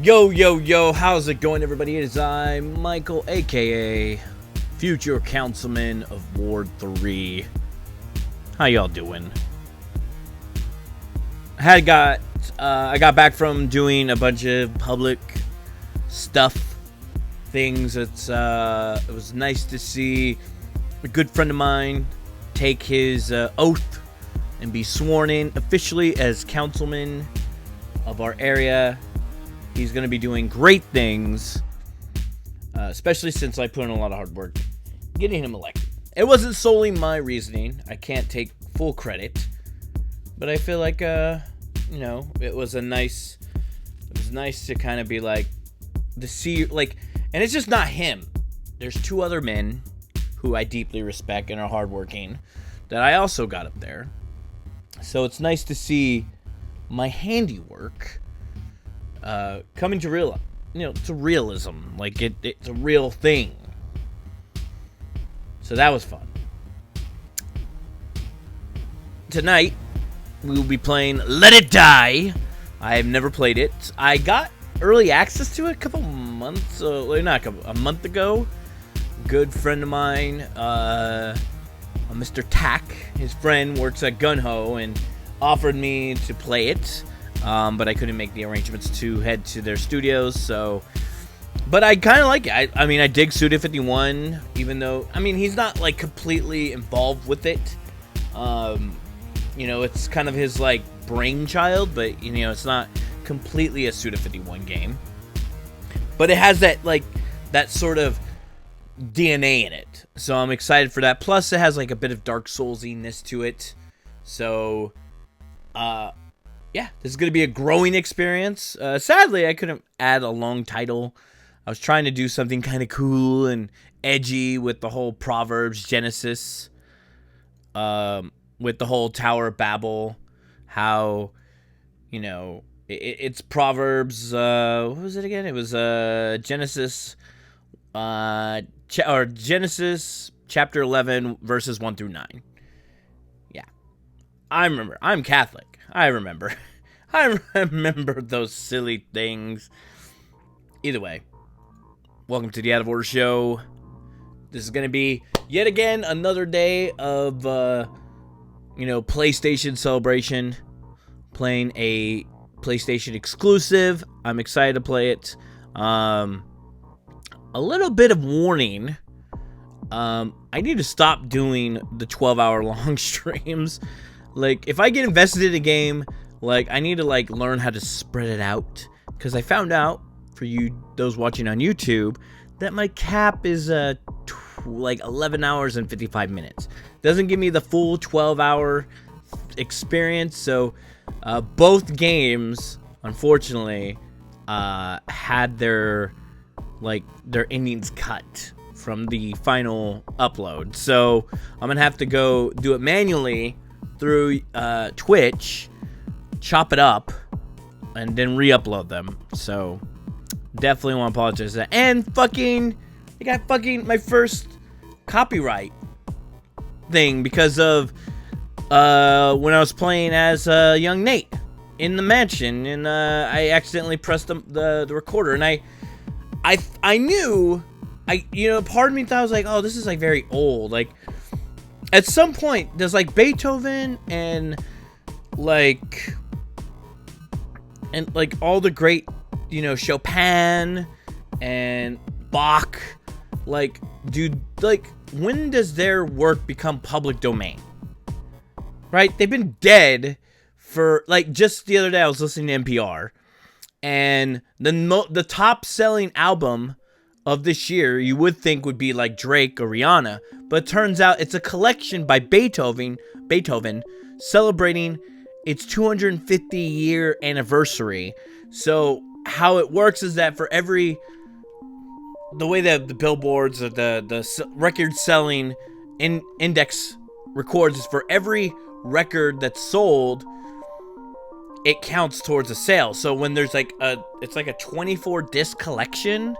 Yo, how's it going, everybody? It is I, Michael, aka Future Councilman of Ward 3. How y'all doing? I got back from doing a bunch of public things. It was nice to see a good friend of mine take his oath and be sworn in officially as councilman of our area. He's going to be doing great things, especially since I put in a lot of hard work getting him elected. It wasn't solely my reasoning. I can't take full credit, but I feel like, it was nice to kind of be like, to see, like, and it's just not him. There's two other men who I deeply respect and are hardworking that I also got up there. So it's nice to see my handiwork coming to to realism. Like it's a real thing. So that was fun. Tonight we will be playing Let It Die. I have never played it. I got early access to it a month ago. Good friend of mine, Mr. Tack, his friend works at Gunho and offered me to play it. But I couldn't make the arrangements to head to their studios, so... But I kind of like it. I dig Suda 51, even though... he's not, like, completely involved with it. It's kind of his, like, brainchild, but, it's not completely a Suda 51 game. But it has that, like, that sort of DNA in it. So I'm excited for that. Plus, it has, like, a bit of Dark Souls-iness to it. So, yeah, this is going to be a growing experience. Sadly, I couldn't add a long title. I was trying to do something kind of cool and edgy with the whole Proverbs Genesis, with the whole Tower of Babel, how, it's Proverbs, what was it again? It was Genesis, Genesis chapter 11, verses 1 through 9. Yeah, I remember. I'm Catholic. I remember those silly things. Either way, welcome to the Out of Order Show. This is going to be, yet again, another day of, PlayStation celebration. Playing a PlayStation exclusive. I'm excited to play it. A little bit of warning. I need to stop doing the 12-hour long streams. Like, if I get invested in a game, like, I need to, like, learn how to spread it out. Because I found out, for those watching on YouTube, that my cap is, 11 hours and 55 minutes. Doesn't give me the full 12-hour experience. So, both games, unfortunately, had their endings cut from the final upload. So, I'm going to have to go do it manually through Twitch, chop it up, and then re-upload them. So, definitely want to apologize for that. And I got my first copyright thing because of when I was playing as young Nate in the mansion, and I accidentally pressed the recorder, and I knew, part of me thought, I was like, oh, this is like very old, like. At some point, does like Beethoven and all the great, Chopin and Bach, when does their work become public domain? Right? They've been dead for, just the other day I was listening to NPR, and the top selling album of this year, you would think would be like Drake or Rihanna, but it turns out it's a collection by Beethoven celebrating its 250-year anniversary. So how it works is that for the way that the billboards or the record selling index records is, for every record that's sold, it counts towards a sale. So when there's it's like a 24 disc collection,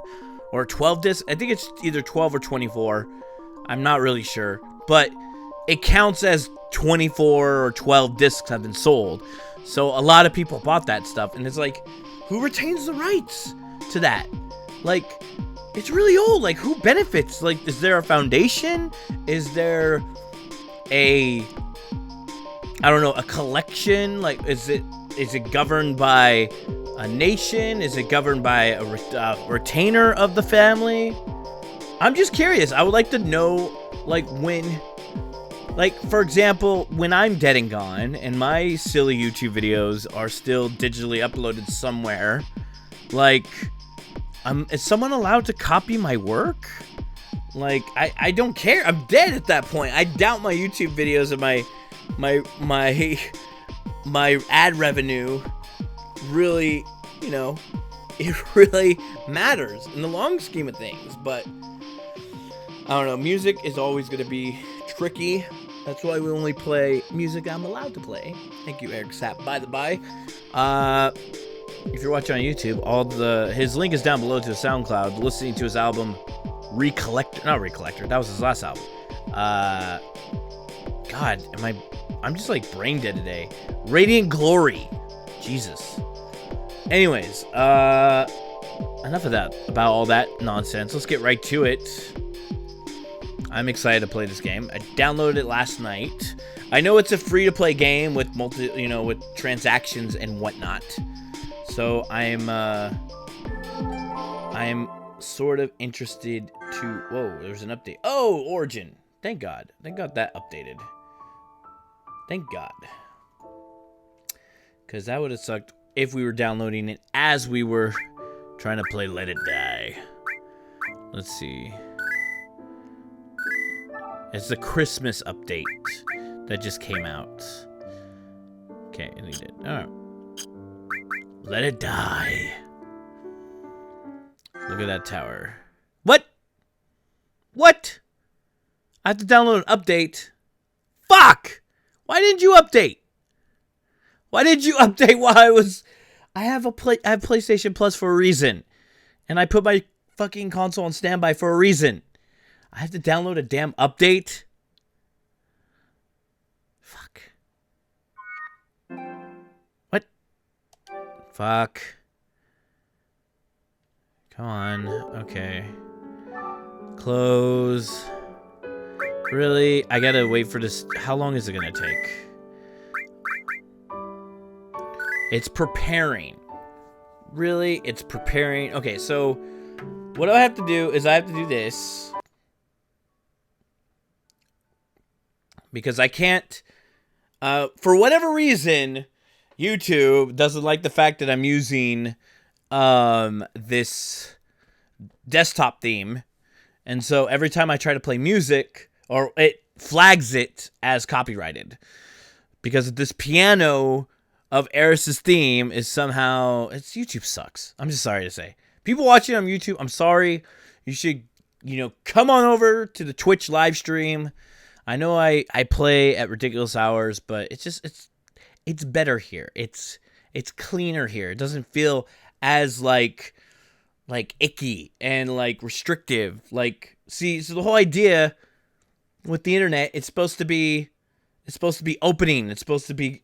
or 12 discs. I think it's either 12 or 24. I'm not really sure. But it counts as 24 or 12 discs have been sold. So a lot of people bought that stuff. And it's like, who retains the rights to that? Like, it's really old. Like, who benefits? Like, is there a foundation? Is there a, I don't know, a collection? Like, is it governed by a nation? Is it governed by a retainer of the family? I'm just curious. I would like to know, like, when, like, for example, when I'm dead and gone and my silly YouTube videos are still digitally uploaded somewhere, like, is someone allowed to copy my work? Like, I don't care. I'm dead at that point. I doubt my YouTube videos and my ad revenue really, you know, it really matters in the long scheme of things. But I don't know. Music is always going to be tricky. That's why we only play music I'm allowed to play. Thank you, Eric Sapp. By the by, if you're watching on YouTube, his link is down below to his SoundCloud. Listening to his album, not Recollector. That was his last album. God, I'm just like brain dead today. Radiant Glory. Jesus. Anyways, enough of that, about all that nonsense. Let's get right to it. I'm excited to play this game. I downloaded it last night. I know it's a free-to-play game with with transactions and whatnot. So I'm sort of interested to. Whoa, there's an update. Oh, Origin. Thank God. Thank God that updated. Thank God. Because that would have sucked if we were downloading it as we were trying to play Let It Die. Let's see. It's the Christmas update that just came out. Okay, and he did. Alright. Let It Die. Look at that tower. What? What? I have to download an update. Fuck! Why didn't you update? Why did you update while I have PlayStation Plus for a reason. And I put my fucking console on standby for a reason. I have to download a damn update? Fuck. What? Fuck. Come on. Okay. Close. Really? I gotta wait for this. How long is it gonna take? It's preparing. Really? It's preparing. Okay, so what I have to do is I have to do this. Because I can't, for whatever reason, YouTube doesn't like the fact that I'm using this desktop theme. And so every time I try to play music, or it flags it as copyrighted. Because this piano of Eris's theme is somehow, YouTube sucks. I'm just sorry to say. People watching on YouTube, I'm sorry. You should, come on over to the Twitch live stream. I know I play at ridiculous hours, but it's better here. It's cleaner here. It doesn't feel as like icky and like restrictive. Like, see, so the whole idea with the internet, it's supposed to be opening. It's supposed to be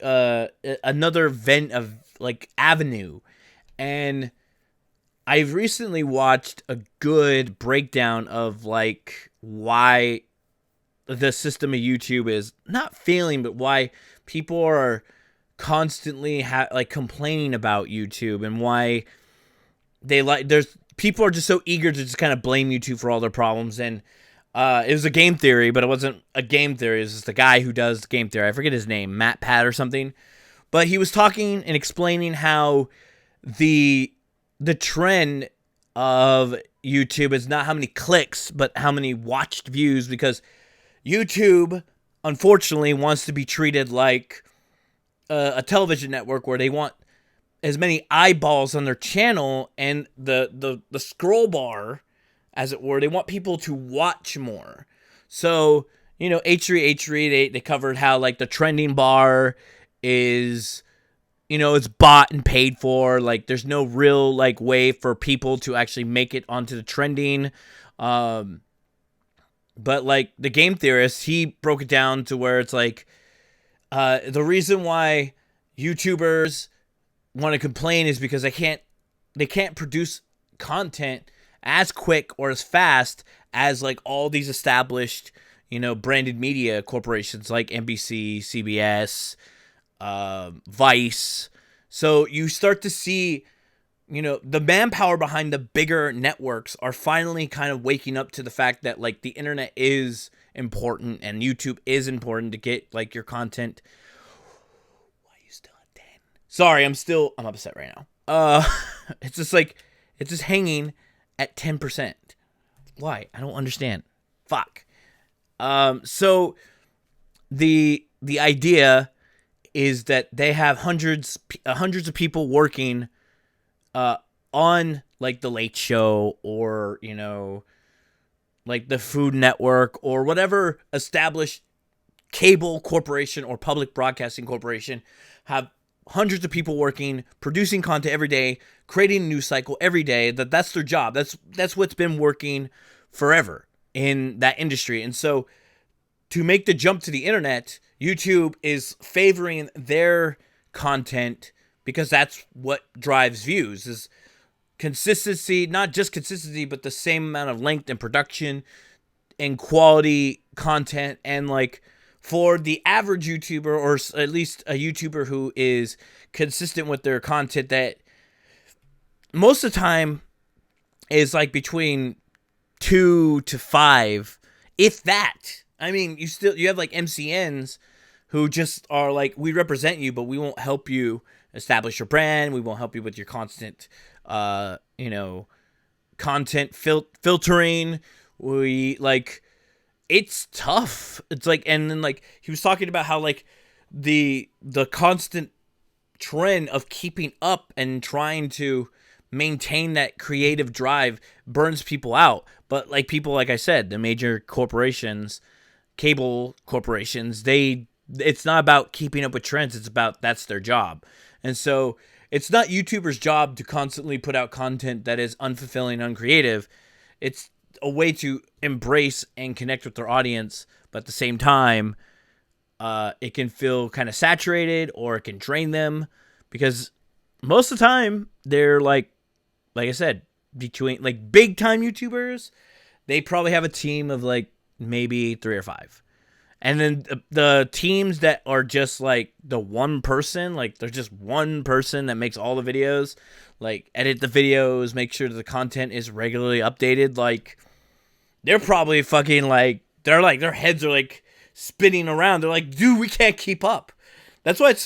another vent of like avenue. And I've recently watched a good breakdown of like why the system of YouTube is not failing, but why people are constantly complaining about YouTube, and why people are just so eager to just kind of blame YouTube for all their problems. And it was a game theory, but it wasn't a game theory. It was just the guy who does game theory. I forget his name, Matt Pat or something. But he was talking and explaining how the trend of YouTube is not how many clicks, but how many watched views, because YouTube, unfortunately, wants to be treated like a television network where they want as many eyeballs on their channel, and the scroll bar, as it were, they want people to watch more. So, H3, they covered how like the trending bar is, it's bought and paid for. Like, there's no real like way for people to actually make it onto the trending. But like the game theorist, he broke it down to where it's like the reason why YouTubers want to complain is because they can't they can't produce content as quick or as fast as like all these established, branded media corporations like NBC, CBS, Vice. So you start to see, the manpower behind the bigger networks are finally kind of waking up to the fact that like the internet is important and YouTube is important to get like your content. Why are you still at 10? Sorry, I'm upset right now. It's just hanging at 10%. Why? I don't understand. Fuck. So the idea is that they have hundreds of people working on like the Late Show or, like the Food Network or whatever established cable corporation or public broadcasting corporation, have hundreds of people working, producing content every day, creating a news cycle every day. That's their job. That's what's been working forever in that industry. And so to make the jump to the internet, YouTube is favoring their content because that's what drives views, is consistency, not just consistency, but the same amount of length and production and quality content. And like for the average YouTuber, or at least a YouTuber who is consistent with their content, that most of the time is like between 2 to 5, if that. I mean, you have like MCNs who just are like, we represent you, but we won't help you establish your brand. We won't help you with your constant, content filtering. We like, it's tough. It's like, and then like he was talking about how like the constant trend of keeping up and trying to maintain that creative drive burns people out. But like people, like I said, the major corporations, cable corporations, it's not about keeping up with trends. It's about, that's their job. And so it's not YouTubers' job to constantly put out content that is unfulfilling, uncreative. It's a way to embrace and connect with their audience, but at the same time, it can feel kind of saturated, or it can drain them, because most of the time they're like I said, between like big time YouTubers, they probably have a team of like maybe 3 or 5. And then the teams that are just like the one person, like there's just one person that makes all the videos, like edit the videos, make sure that the content is regularly updated. Like they're probably fucking like, their heads are like spinning around. They're like, dude, we can't keep up. That's why it's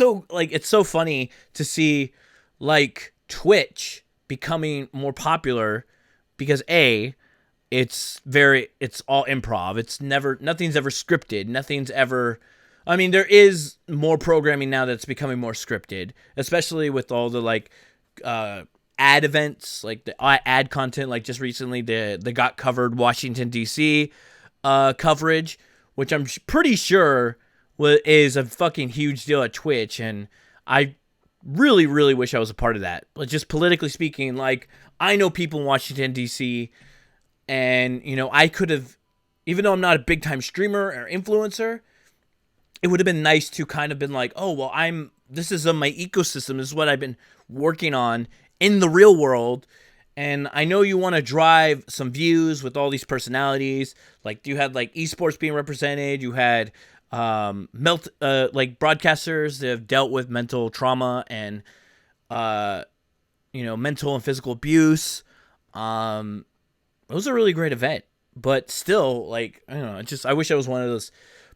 so funny to see like Twitch becoming more popular, because it's all improv. Nothing's ever scripted. I mean, there is more programming now that's becoming more scripted, especially with all the like ad events, like the ad content. Like just recently, the Got Covered Washington D.C. Coverage, which I'm pretty sure is a fucking huge deal at Twitch, and I really, really wish I was a part of that. But just politically speaking, like I know people in Washington D.C. And, I could have, even though I'm not a big time streamer or influencer, it would have been nice to kind of been like, oh, well, this is my ecosystem. This is what I've been working on in the real world. And I know you want to drive some views with all these personalities. Like you had like esports being represented. You had like broadcasters that have dealt with mental trauma and, mental and physical abuse. It was a really great event, but still, like, I don't know, I wish I was one of those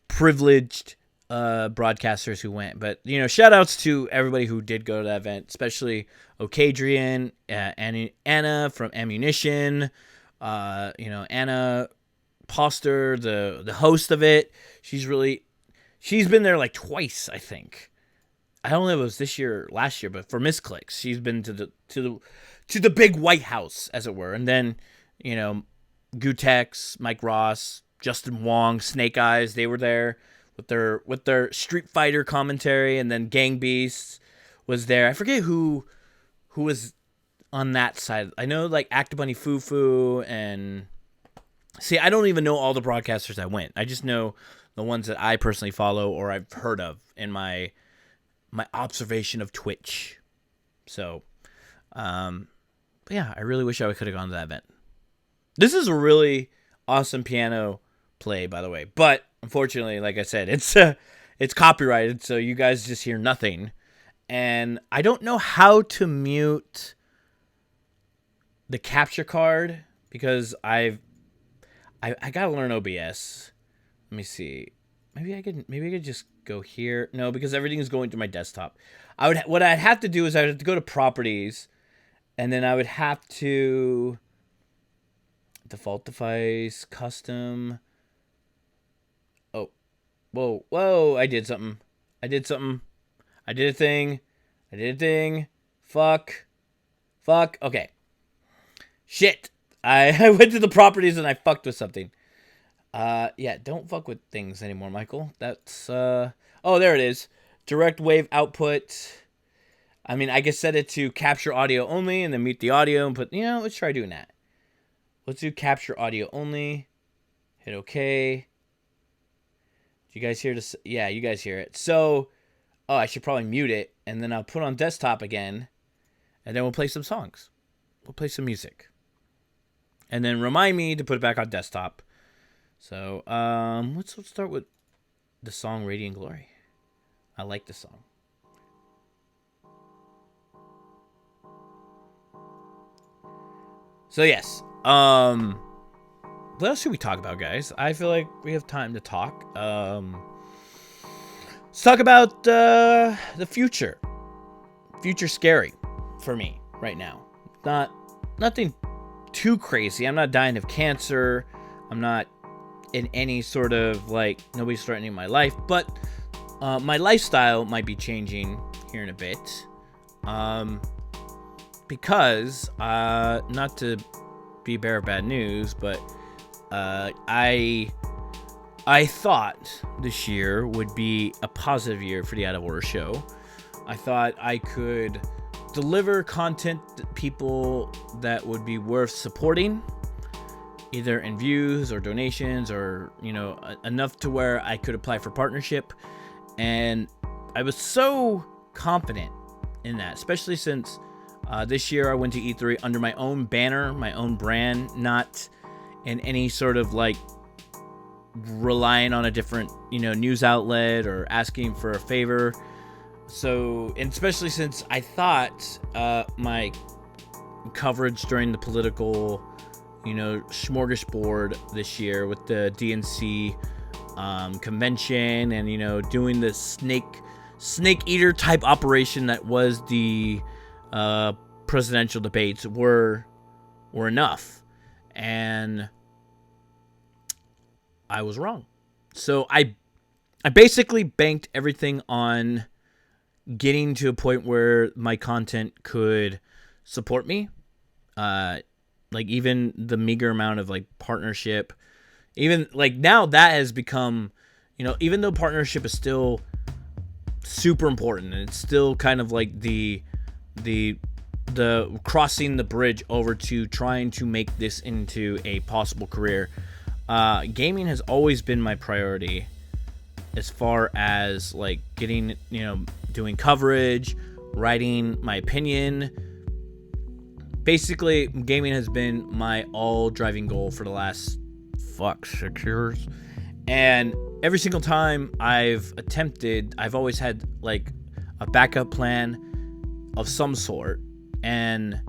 privileged broadcasters who went. But, shout outs to everybody who did go to that event, especially Okadrian, Anna from Ammunition, Anna Poster, the host of it. She's been there like twice, I think. I don't know if it was this year or last year, but for Misclicks, she's been to the big White House, as it were. And then, Gutex, Mike Ross, Justin Wong, Snake Eyes, they were there with their Street Fighter commentary, and then Gang Beasts was there. I forget who was on that side. I know like Actabunny Fufu, and see, I don't even know all the broadcasters that went. I just know the ones that I personally follow or I've heard of in my observation of Twitch. So, But yeah, I really wish I could have gone to that event. This is a really awesome piano play, by the way. But unfortunately, like I said, it's copyrighted, so you guys just hear nothing. And I don't know how to mute the capture card because I gotta learn OBS. Let me see. Maybe I could just go here. No, because everything is going to my desktop. What I'd have to do is I would have to go to properties, and then I would have to default device, custom. Oh, whoa! I did something. I did a thing. Fuck. Okay. Shit. I went to the properties and I fucked with something. Yeah, don't fuck with things anymore, Michael. That's, oh, there it is. Direct wave output. I mean, I can set it to capture audio only and then mute the audio and let's try doing that. Let's do capture audio only. Hit OK. Do you guys hear this? Yeah, you guys hear it. So, I should probably mute it and then I'll put on desktop again and then we'll play some songs. We'll play some music. And then remind me to put it back on desktop. So, let's start with the song Radiant Glory. I like the song. So, yes. What else should we talk about, guys? I feel like we have time to talk. Let's talk about the future. Future's scary for me right now. Nothing too crazy. I'm not dying of cancer. I'm not in any sort of nobody's threatening my life, but my lifestyle might be changing here in a bit. Because not to be bearer of bad news, but I thought this year would be a positive year for the Out of Order show. I thought I could deliver content that people that would be worth supporting, either in views or donations or, enough to where I could apply for partnership. And I was so confident in that, especially since this year I went to E3 under my own banner, my own brand, not in any sort of relying on a different, news outlet or asking for a favor. So, and especially since I thought my coverage during the political, smorgasbord this year with the DNC convention and, doing the snake eater type operation that was the presidential debates were enough. And I was wrong. So I basically banked everything on getting to a point where my content could support me. Even the meager amount of partnership, even now that has become, even though partnership is still super important and it's still kind of the crossing the bridge over to trying to make this into a possible career. Gaming has always been my priority as far as getting, doing coverage, writing my opinion. Basically, gaming has been my all driving goal for the last 6 years. And every single time I've attempted, I've always had a backup plan of some sort. And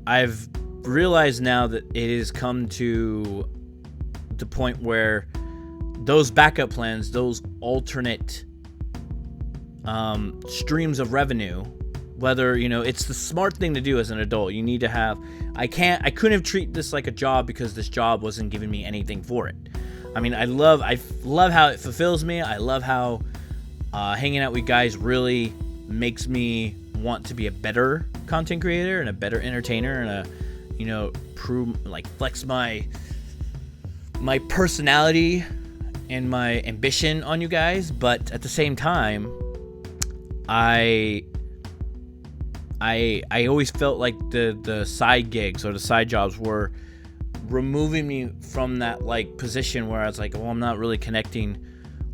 I've realized now that it has come to the point where those backup plans, those alternate streams of revenue, whether it's the smart thing to do as an adult, you need to have. I couldn't have treated this like a job because this job wasn't giving me anything for it. I mean, I love how it fulfills me. I love how hanging out with guys really makes me want to be a better content creator and a better entertainer and flex my personality and my ambition on you guys. But at the same time, I always felt like the side gigs or the side jobs were removing me from that position where I was I'm not really connecting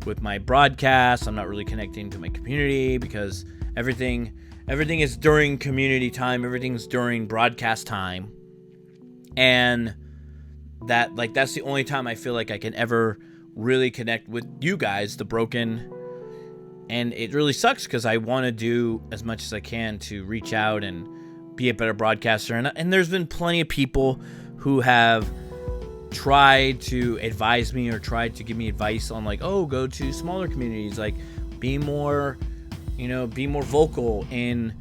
with my broadcast. I'm not really connecting to my community because everything Everything is during community time. Everything's during broadcast time. And that's the only time I feel like I can ever really connect with you guys, the broken. And it really sucks because I want to do as much as I can to reach out and be a better broadcaster. And there's been plenty of people who have tried to advise me or tried to give me advice on like, oh, go to smaller communities, like be more vocal in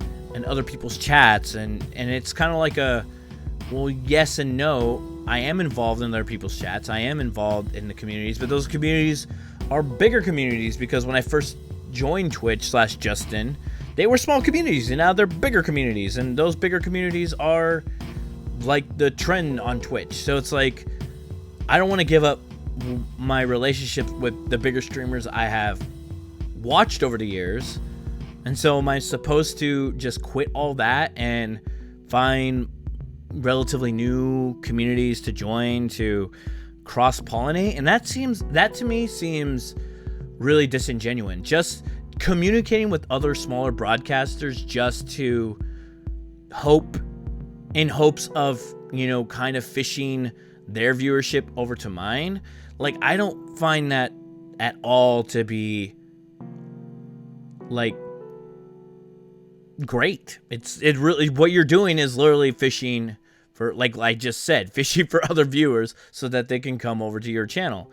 other people's chats. And it's kind of like a, well, yes and no. I am involved in other people's chats. I am involved in the communities, but those communities are bigger communities because when I first joined Twitch/Justin, they were small communities and now they're bigger communities, and those bigger communities are like the trend on Twitch. So it's like, I don't want to give up my relationship with the bigger streamers I have watched over the years. And so am I supposed to just quit all that and find relatively new communities to join to cross-pollinate? And that to me seems really disingenuous. Just communicating with other smaller broadcasters just to in hopes of, kind of fishing their viewership over to mine. Like, I don't find that at all to be like great. It really, what you're doing is literally fishing for, like I just said, fishing for other viewers so that they can come over to your channel.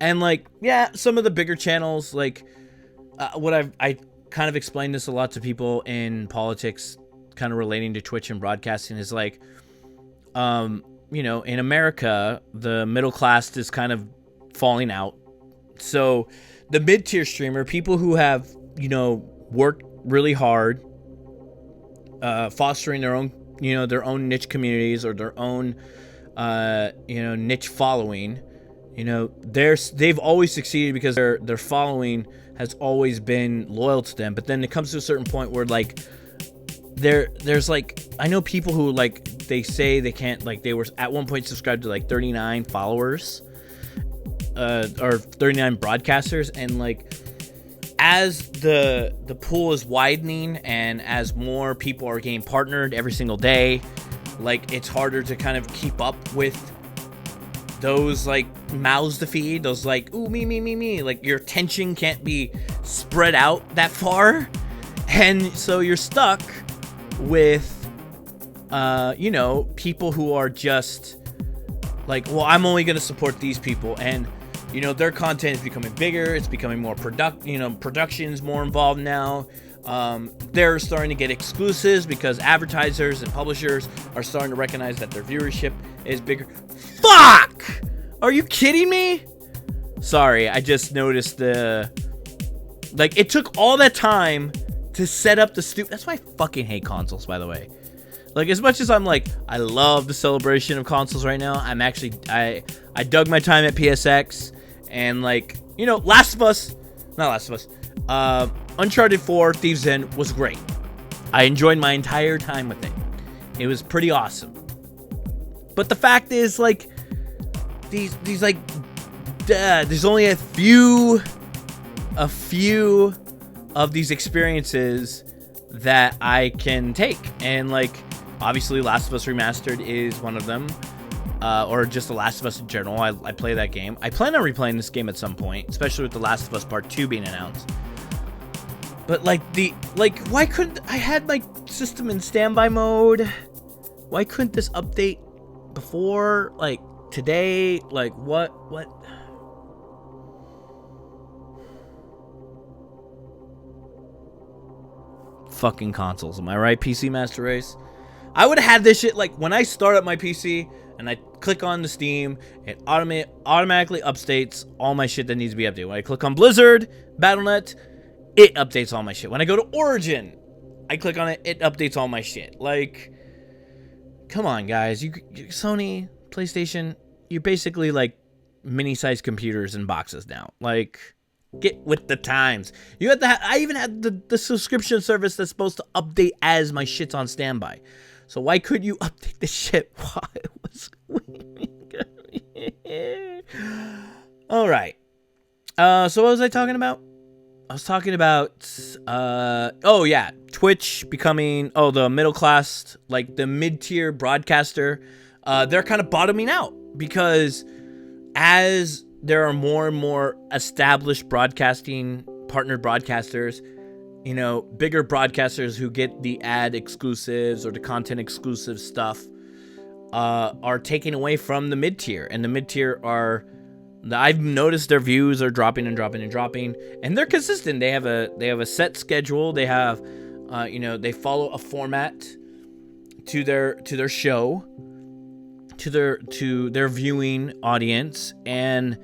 And like, yeah, some of the bigger channels, like I kind of explained this a lot to people in politics, kind of relating to Twitch and broadcasting, is like, in America, the middle class is kind of falling out. So the mid-tier streamer, people who have, worked really hard, fostering their own niche communities or their own, niche following, they've always succeeded because their following has always been loyal to them. But then it comes to a certain point where like there's like, I know people who like, they say they can't, like they were at one point subscribed to like 39 followers or 39 broadcasters, and like as the pool is widening and as more people are getting partnered every single day, like it's harder to kind of keep up with those like mouths to feed, those like, ooh, me, like your attention can't be spread out that far, and so you're stuck with people who are just like, well, I'm only going to support these people, and their content is becoming bigger, it's becoming more production's more involved now. They're starting to get exclusives because advertisers and publishers are starting to recognize that their viewership is bigger. Fuck! Are you kidding me? Sorry, I just noticed it took all that time to set up the that's why I fucking hate consoles, by the way. Like, as much as I'm like, I love the celebration of consoles right now, I'm actually, I dug my time at PSX, and like, Last of Us, Uncharted 4, Thieves End was great. I enjoyed my entire time with it. It was pretty awesome. But the fact is, like, these like, there's only a few of these experiences that I can take, and like, obviously Last of Us Remastered is one of them, or just The Last of Us in general. I play that game. I plan on replaying this game at some point, especially with The Last of Us Part 2 being announced. But like, why couldn't I had my system in standby mode? Why couldn't this update before, like, today? Like, what? Fucking consoles, am I right, PC Master Race? I would have had this shit, like, when I start up my PC and I click on the Steam, it automatically updates all my shit that needs to be updated. When I click on Blizzard, Battle.net, it updates all my shit. When I go to Origin, I click on it, it updates all my shit. Like, come on, guys. You Sony, PlayStation, you're basically like mini-sized computers in boxes now. Like, get with the times. You have to I even had the subscription service that's supposed to update as my shit's on standby. So why could you update the shit while it was All right. So what was I talking about? was talking about, oh yeah, Twitch becoming, the middle class, like the mid-tier broadcaster, they're kind of bottoming out because as there are more and more established partnered broadcasters, bigger broadcasters who get the ad exclusives or the content exclusive stuff, are taking away from the mid-tier, and the mid-tier I've noticed their views are dropping and dropping and dropping, and they're consistent. They have a set schedule. They have, they follow a format to their show, to their viewing audience, and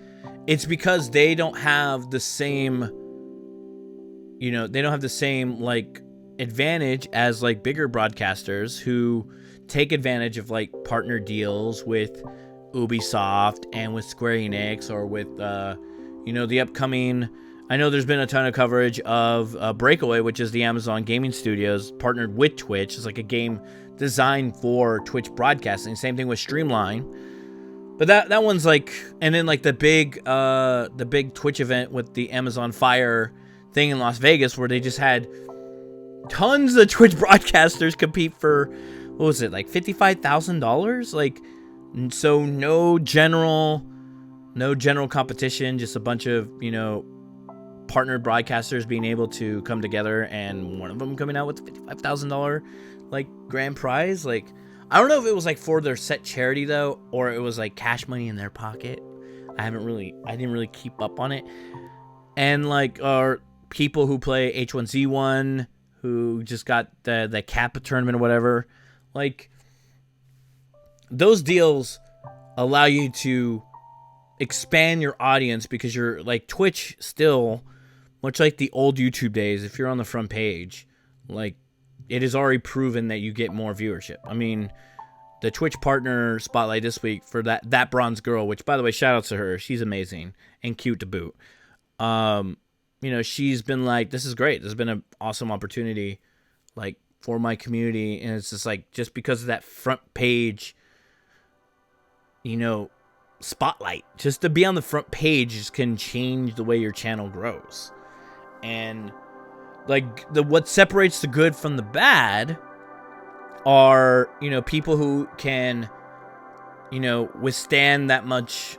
it's because they don't have the same, like advantage as like bigger broadcasters who take advantage of like partner deals with Ubisoft and with Square Enix, or with the upcoming, I know there's been a ton of coverage of Breakaway, which is the Amazon gaming studios partnered with Twitch. It's like a game designed for Twitch broadcasting. Same thing with Streamline. But that one's like, and then like the big Twitch event with the Amazon Fire thing in Las Vegas, where they just had tons of Twitch broadcasters compete for, what was it, like $55,000? Like, so no general competition, just a bunch of, partnered broadcasters being able to come together, and one of them coming out with a $55,000 like grand prize. Like, I don't know if it was like for their set charity though, or it was like cash money in their pocket. I didn't really keep up on it. And like, our people who play H1Z1 who just got the Kappa tournament or whatever, like, those deals allow you to expand your audience, because you're like, Twitch still, much like the old YouTube days, if you're on the front page, like, it is already proven that you get more viewership. I mean, the Twitch partner spotlight this week for that bronze girl, which, by the way, shout out to her. She's amazing and cute to boot. She's been like, this is great. This has been an awesome opportunity, like, for my community. And it's just like, just because of that front page, spotlight, just to be on the front page just can change the way your channel grows. And like, what separates the good from the bad are, people who can, withstand that much,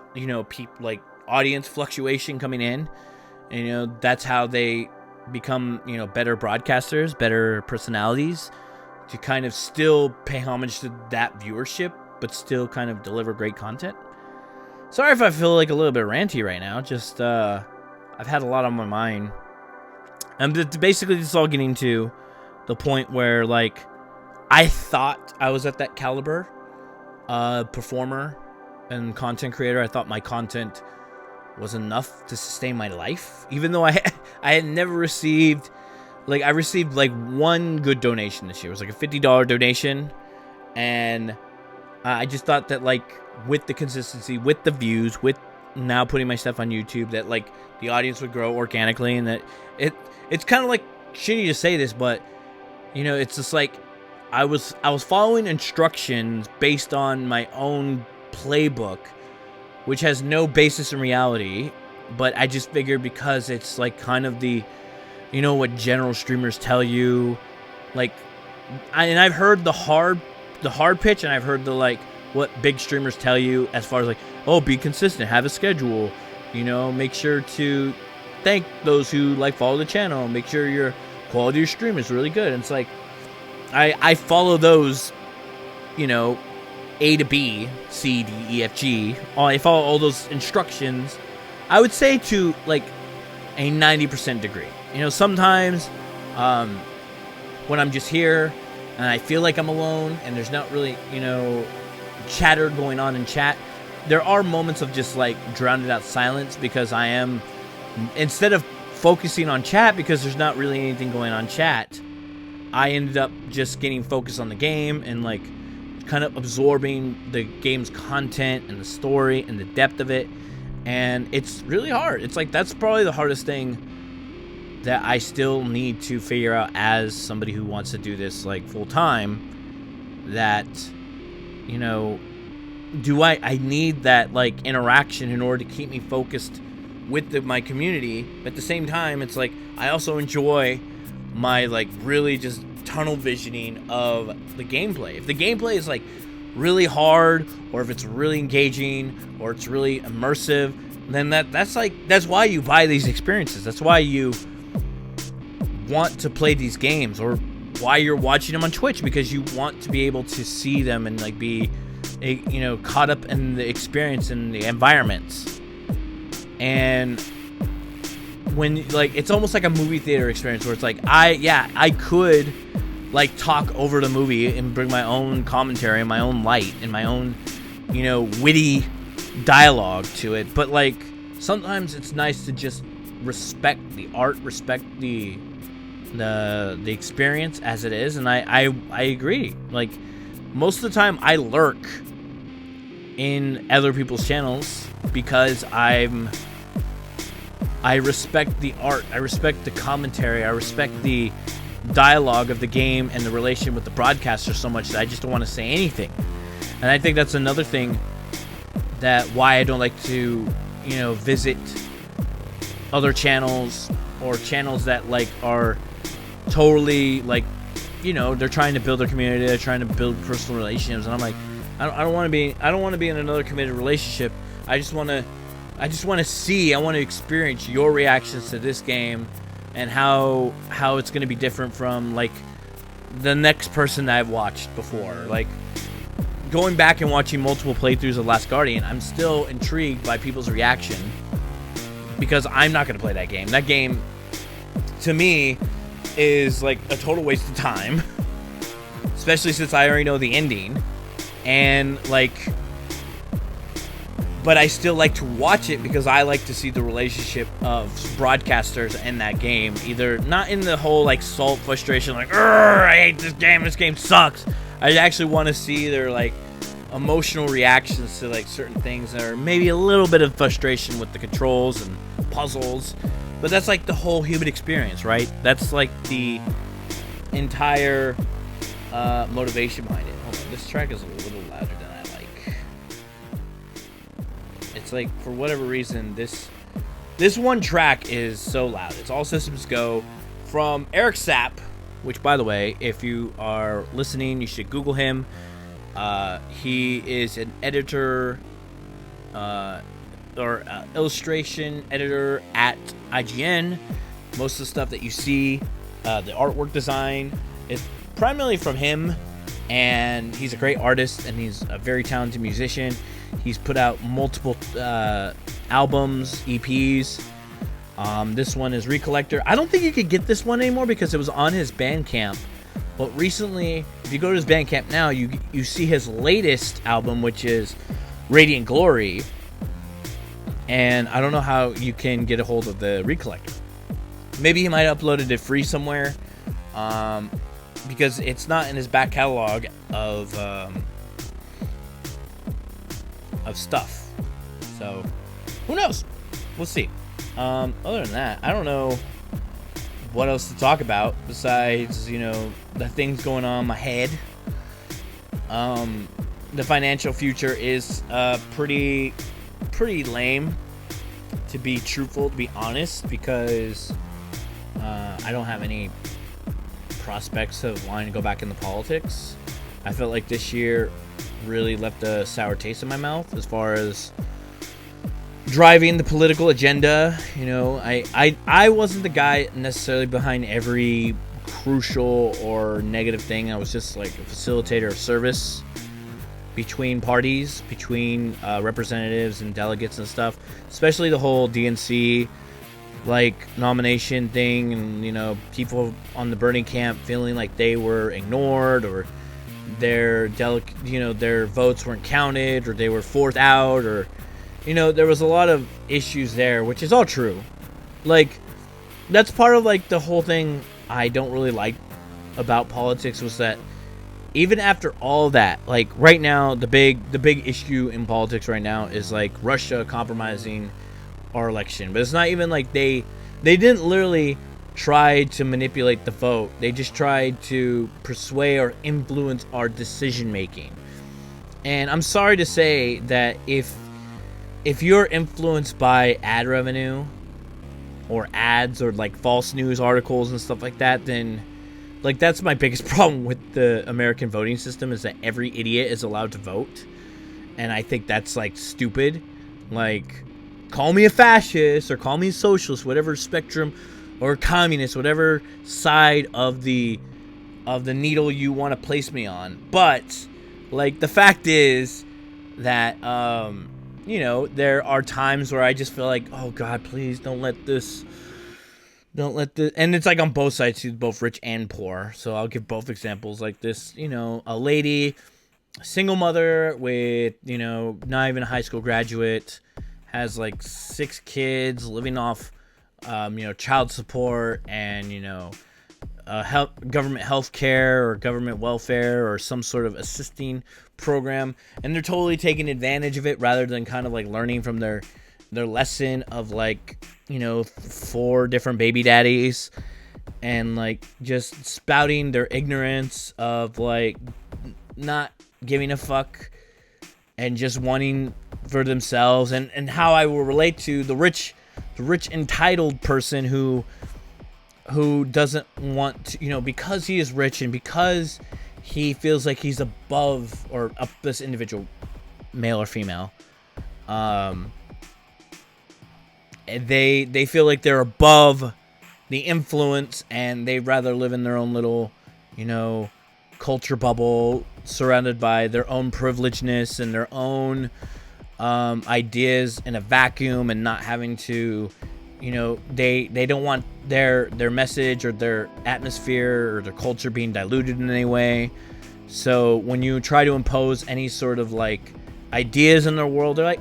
like audience fluctuation coming in. And, that's how they become, better broadcasters, better personalities, to kind of still pay homage to that viewership, but still kind of deliver great content. Sorry if I feel like a little bit ranty right now. Just, I've had a lot on my mind. And basically, this is all getting to the point where, like, I thought I was at that caliber, performer and content creator. I thought my content was enough to sustain my life, even though I had never received, like, I received like one good donation this year. It was like a $50 donation, and I just thought that, like, with the consistency, with the views, with now putting my stuff on YouTube, that like the audience would grow organically, and that it's kind of like shitty to say this, but it's just like I was following instructions based on my own playbook, which has no basis in reality. But I just figured, because it's like kind of the, what general streamers tell you, like, and I've heard the hard pitch, and I've heard the, like, what big streamers tell you as far as like, oh, be consistent, have a schedule, make sure to thank those who like follow the channel, make sure your quality of your stream is really good. And it's like, I follow those, A to B, C, D, E, F, G. I follow all those instructions, I would say, to like a 90% degree. Sometimes when I'm just here and I feel like I'm alone and there's not really, chatter going on in chat, there are moments of just like drowned out silence, because I am, instead of focusing on chat, because there's not really anything going on chat, I ended up just getting focused on the game and like kind of absorbing the game's content and the story and the depth of it. And it's really hard. It's like, that's probably the hardest thing that I still need to figure out as somebody who wants to do this like full time, that, do I need that like interaction in order to keep me focused with my community. At the same time, it's like I also enjoy my like really just tunnel visioning of the gameplay. If the gameplay is like really hard, or if it's really engaging, or it's really immersive, then that's why you buy these experiences. That's why you want to play these games, or why you're watching them on Twitch, because you want to be able to see them and like be caught up in the experience and the environments. And when like it's almost like a movie theater experience where it's like I could like talk over the movie and bring my own commentary and my own light and my own witty dialogue to it, but like sometimes it's nice to just respect the art, respect the experience as it is. And I agree. Like most of the time I lurk in other people's channels because I respect the art, I respect the commentary, I respect the dialogue of the game and the relation with the broadcaster so much that I just don't want to say anything. And I think that's another thing that why I don't like to visit other channels, or channels that like are totally like they're trying to build their community, they're trying to build personal relationships, and I'm like I don't want to be in another committed relationship. I just want to see, I want to experience your reactions to this game and how it's going to be different from like the next person that I've watched before. Like going back and watching multiple playthroughs of Last Guardian, I'm still intrigued by people's reaction, because I'm not going to play that game. That game to me is like a total waste of time, especially since I already know the ending. And like, but I still like to watch it because I like to see the relationship of broadcasters in that game. Either not in the whole like salt frustration, like I hate this game sucks. I actually want to see their like emotional reactions to like certain things, or maybe a little bit of frustration with the controls and puzzles. But that's like the whole human experience, right? That's like the entire motivation behind it. Hold on, this track is a little louder than I like. It's like, for whatever reason, this one track is so loud. It's All Systems Go from Eric Sapp, which, by the way, if you are listening, you should Google him. He is an editor or illustration editor at IGN. Most of the stuff that you see, the artwork design, is primarily from him, and he's a great artist, and he's a very talented musician. He's put out multiple albums, EPs. This one is Recollector. I don't think you could get this one anymore because it was on his Bandcamp. But recently, if you go to his Bandcamp now, you see his latest album, which is Radiant Glory. And I don't know how you can get a hold of the Recollector. Maybe he might have uploaded it free somewhere, because it's not in his back catalog of stuff. So, who knows? We'll see. Other than that, I don't know what else to talk about besides, the things going on in my head. The financial future is pretty lame, to be truthful, to be honest, because I don't have any prospects of wanting to go back into politics. I felt like this year really left a sour taste in my mouth as far as driving the political agenda. I wasn't the guy necessarily behind every crucial or negative thing. I was just like a facilitator of service between parties, between representatives and delegates and stuff, especially the whole DNC like nomination thing, and people on the burning camp feeling like they were ignored, or their votes weren't counted, or they were forced out, or there was a lot of issues there, which is all true. Like, that's part of like the whole thing I don't really like about politics, was that even after all that, like right now, the big issue in politics right now is like Russia compromising our election. But it's not even like they didn't literally try to manipulate the vote. They just tried to persuade or influence our decision making. And I'm sorry to say that if if you're influenced by ad revenue or ads or like false news articles and stuff like that, then like that's my biggest problem with the American voting system, is that every idiot is allowed to vote. And I think that's like stupid. Like, call me a fascist or call me a socialist, whatever spectrum, or communist, whatever side of the needle you want to place me on. But like, the fact is that there are times where I just feel like, oh God, please don't let this, and it's like on both sides, both rich and poor. So I'll give both examples. Like this, a lady, a single mother with, not even a high school graduate, has like 6 kids, living off, child support and, government health care or government welfare or some sort of assisting program, and they're totally taking advantage of it rather than kind of like learning from their lesson of like 4 different baby daddies, and like just spouting their ignorance of like not giving a fuck and just wanting for themselves, and how I will relate to the rich entitled person who doesn't want to, because he is rich and because he feels like he's above or up this individual, male or female, they feel like they're above the influence, and they'd rather live in their own little, culture bubble, surrounded by their own privilegedness and their own ideas in a vacuum, and not having to, they don't want their message or their atmosphere or their culture being diluted in any way. So when you try to impose any sort of like ideas in their world, they're like,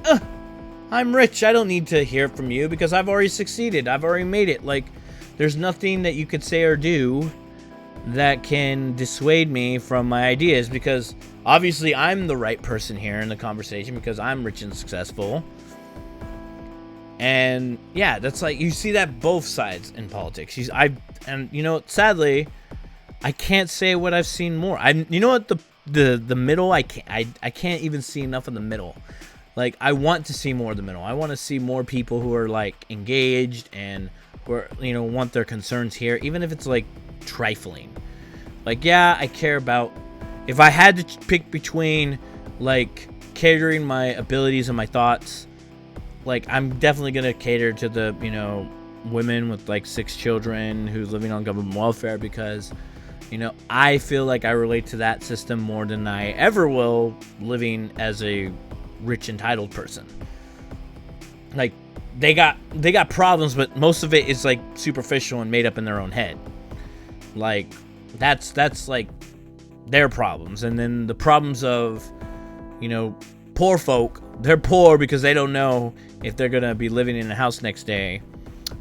I'm rich, I don't need to hear from you because I've already succeeded, I've already made it. Like, there's nothing that you could say or do that can dissuade me from my ideas, because obviously I'm the right person here in the conversation because I'm rich and successful. And yeah, that's like, you see that both sides in politics. Sadly, I can't say what I've seen more. The middle, I can't even see enough of the middle. Like, I want to see more of the middle. I want to see more people who are like engaged and who are, want their concerns here, even if it's like trifling. Like, yeah, I care about, if I had to pick between like catering my abilities and my thoughts, like, I'm definitely gonna cater to the women with like 6 children who's living on government welfare, because I feel like I relate to that system more than I ever will living as a rich entitled person. Like, they got problems, but most of it is like superficial and made up in their own head. Like, that's like their problems. And then the problems of poor folk, they're poor because they don't know if they're gonna be living in a house next day,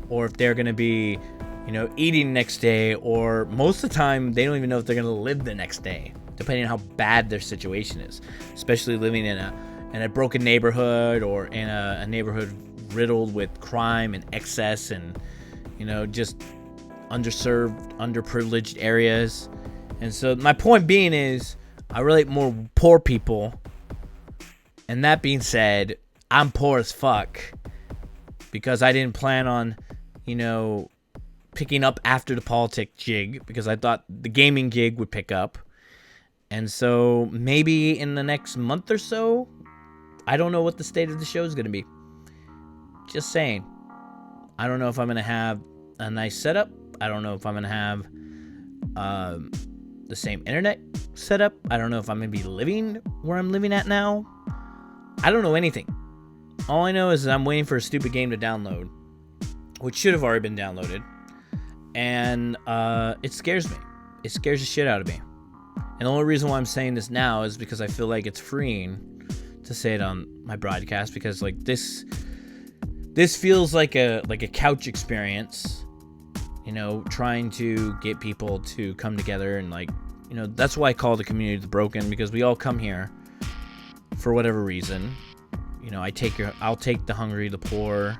or if they're gonna be eating next day, or most of the time they don't even know if they're gonna live the next day, depending on how bad their situation is, especially living in a broken neighborhood, or in a neighborhood riddled with crime and excess and just underserved, underprivileged areas. And so my point being is, I relate more with poor people. And that being said, I'm poor as fuck because I didn't plan on picking up after the politics jig, because I thought the gaming gig would pick up. And so maybe in the next month or so, I don't know what the state of the show is going to be. Just saying. I don't know if I'm going to have a nice setup. I don't know if I'm going to have the same internet setup. I don't know if I'm going to be living where I'm living at now. I don't know anything. All I know is that I'm waiting for a stupid game to download, which should have already been downloaded. And it scares me. It scares the shit out of me. And the only reason why I'm saying this now is because I feel like it's freeing to say it on my broadcast, because like this feels like a couch experience, trying to get people to come together, and like, that's why I call the community the broken, because we all come here for whatever reason. I'll take the hungry, the poor,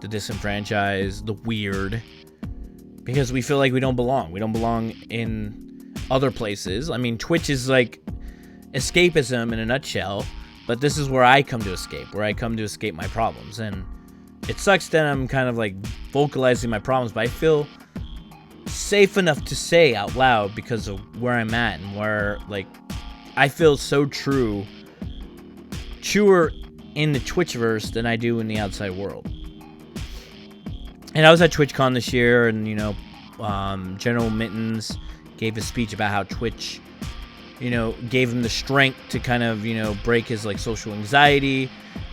the disenfranchised, the weird, because we feel like we don't belong. We don't belong in other places. I mean, Twitch is like escapism in a nutshell, But this is where I come to escape, my problems. And it sucks that I'm kind of like vocalizing my problems, but I feel safe enough to say out loud because of where I'm at and where, like, I feel so truer in the Twitchverse than I do in the outside world. And I was at TwitchCon this year, and, you know, General Mittens gave a speech about how Twitch, you know, gave him the strength to kind of, you know, break his, like, social anxiety.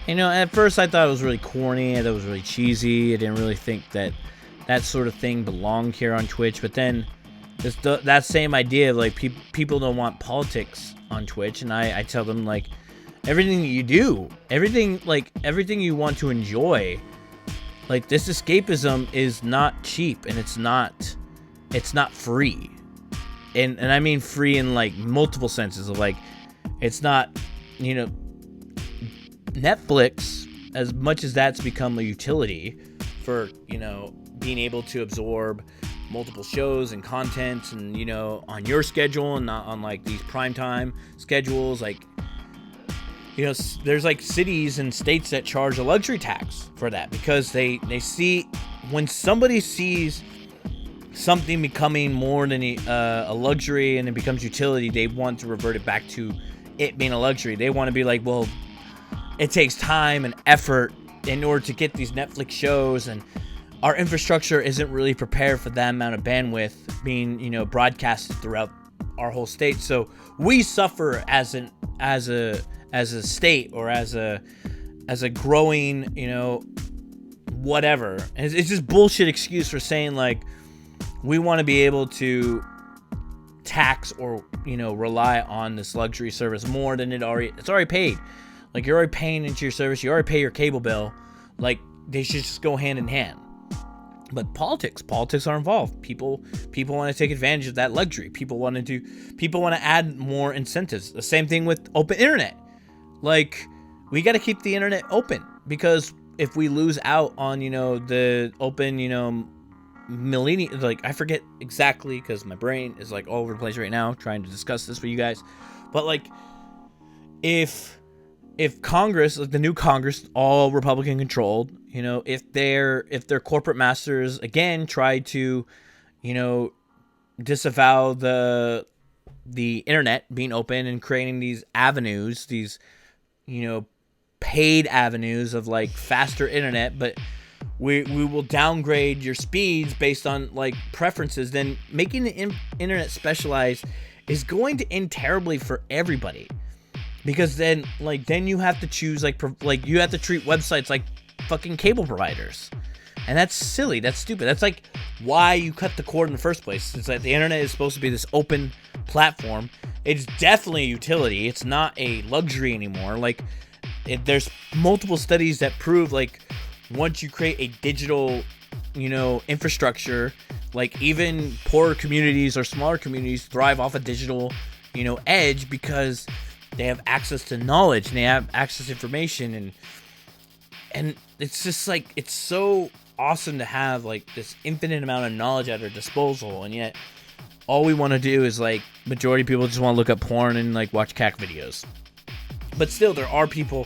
You know, at first I thought it was really corny, I thought it was really cheesy. I didn't really think that sort of thing belonged here on Twitch. But then that same idea of, like, people don't want politics on Twitch, and I tell them, like, everything that you do, everything you want to enjoy, like, this escapism is not cheap, and it's not free. And I mean free in, like, multiple senses of, like, it's not, you know, Netflix, as much as that's become a utility for, you know, being able to absorb multiple shows and content, and, you know, on your schedule and not on, like, these primetime schedules. Like, you know, there's, like, cities and states that charge a luxury tax for that, because they see, when somebody sees something becoming more than a luxury and it becomes utility, they want to revert it back to it being a luxury. They want to be like, well, it takes time and effort in order to get these Netflix shows, and our infrastructure isn't really prepared for that amount of bandwidth being, you know, broadcasted throughout our whole state. So we suffer as a state, or as a growing, you know, whatever. And it's just bullshit excuse for saying, like, we want to be able to tax or, you know, rely on this luxury service more than it's already paid. Like, you're already paying into your service, you already pay your cable bill. Like, they should just go hand in hand. But politics are involved. People want to take advantage of that luxury. People want to add more incentives. The same thing with open internet. Like, we got to keep the internet open, because if we lose out on, you know, the open, you know, millennium, like, I forget exactly because my brain is, like, all over the place right now trying to discuss this with you guys. But, like, if Congress, like the new Congress, all Republican controlled, you know, if their corporate masters again try to, you know, disavow the internet being open and creating these avenues, these, you know, paid avenues of, like, faster internet, but we will downgrade your speeds based on, like, preferences, then making the internet specialized is going to end terribly for everybody. Because then you have to choose, like you have to treat websites like fucking cable providers. And that's silly. That's stupid. That's, like, why you cut the cord in the first place. It's like the internet is supposed to be this open platform. It's definitely a utility. It's not a luxury anymore. Like, there's multiple studies that prove, like, once you create a digital, you know, infrastructure, like, even poorer communities or smaller communities thrive off a digital, you know, edge, because they have access to knowledge and they have access to information, and it's just, like, it's so awesome to have, like, this infinite amount of knowledge at our disposal, and yet all we want to do is, like, majority of people just want to look up porn and, like, watch cack videos. But still, there are people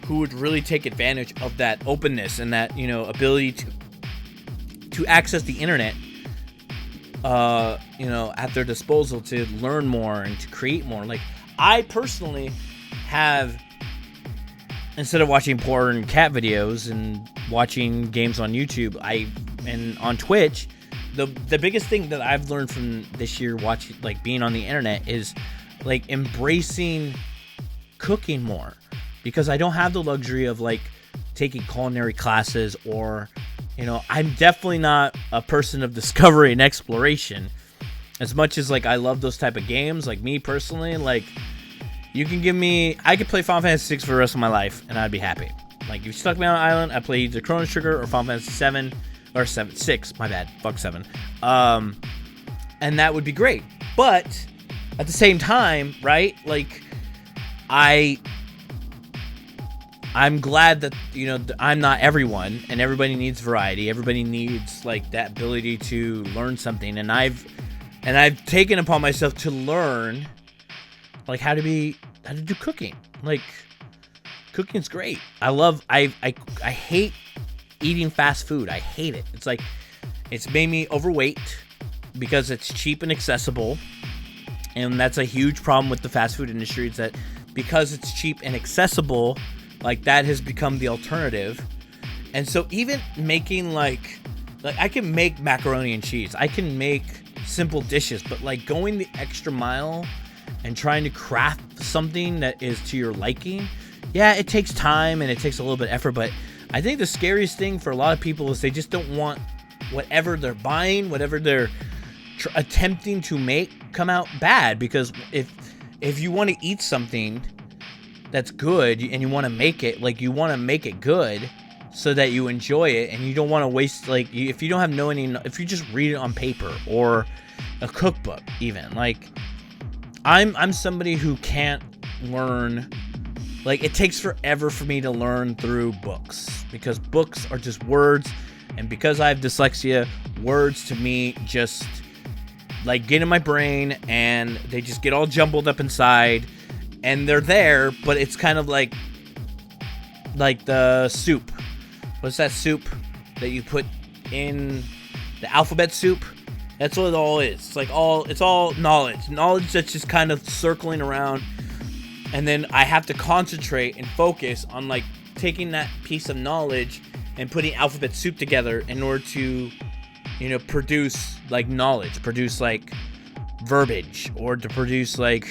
who would really take advantage of that openness and that, you know, ability to access the internet, you know, at their disposal to learn more and to create more. Like, I personally have, instead of watching porn and cat videos and watching games on YouTube, and on Twitch, the biggest thing that I've learned from this year watching, like, being on the internet is, like, embracing cooking more, because I don't have the luxury of, like, taking culinary classes, or, you know, I'm definitely not a person of discovery and exploration. As much as, like, I love those type of games, like, me personally, like, you can give me, I could play Final Fantasy 6 for the rest of my life and I'd be happy. Like, if you stuck me on an island, I play either Chrono Trigger or Final Fantasy 7 or 6, my bad, fuck 7. And that would be great. But at the same time, right? Like, I'm glad that, you know, I'm not everyone, and everybody needs variety. Everybody needs, like, that ability to learn something, and I've taken upon myself to learn, like, how to do cooking. Like, cooking's great. I hate eating fast food. I hate it. It's like, it's made me overweight because it's cheap and accessible. And that's a huge problem with the fast food industry, is that because it's cheap and accessible, like, that has become the alternative. And so even making like I can make macaroni and cheese, I can make simple dishes, but like going the extra mile and trying to craft something that is to your liking, yeah, it takes time and it takes a little bit of effort. But I think the scariest thing for a lot of people is they just don't want whatever they're buying, whatever they're attempting to make, come out bad. Because if you want to eat something that's good and you want to make it, like, you want to make it good so that you enjoy it, and you don't want to waste, like, if you don't have if you just read it on paper or a cookbook even, like, I'm somebody who can't learn, like, it takes forever for me to learn through books, because books are just words, and because I have dyslexia, words to me just, like, get in my brain, and they just get all jumbled up inside, and they're there, but it's kind of like the soup. What's that soup that you put in the alphabet soup? That's what it all is. It's like it's all knowledge. Knowledge that's just kind of circling around. And then I have to concentrate and focus on, like, taking that piece of knowledge and putting alphabet soup together in order to, you know, produce, like, knowledge, produce, like, verbiage, or to produce, like,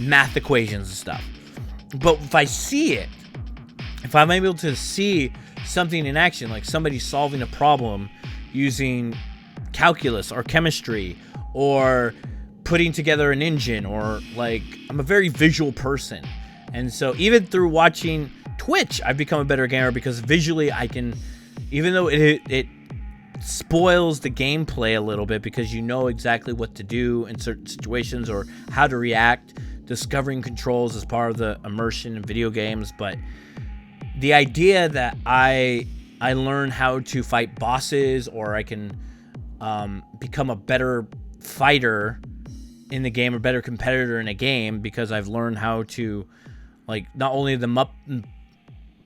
math equations and stuff. But if I see it, if I'm able to see something in action, like somebody solving a problem using calculus or chemistry, or putting together an engine, or, like, I'm a very visual person, and so even through watching Twitch, I've become a better gamer, because visually I can, even though it spoils the gameplay a little bit, because you know exactly what to do in certain situations or how to react. Discovering controls is part of the immersion in video games, but the idea that I learn how to fight bosses, or I can become a better fighter in the game, or better competitor in a game, because I've learned how to, like, not only the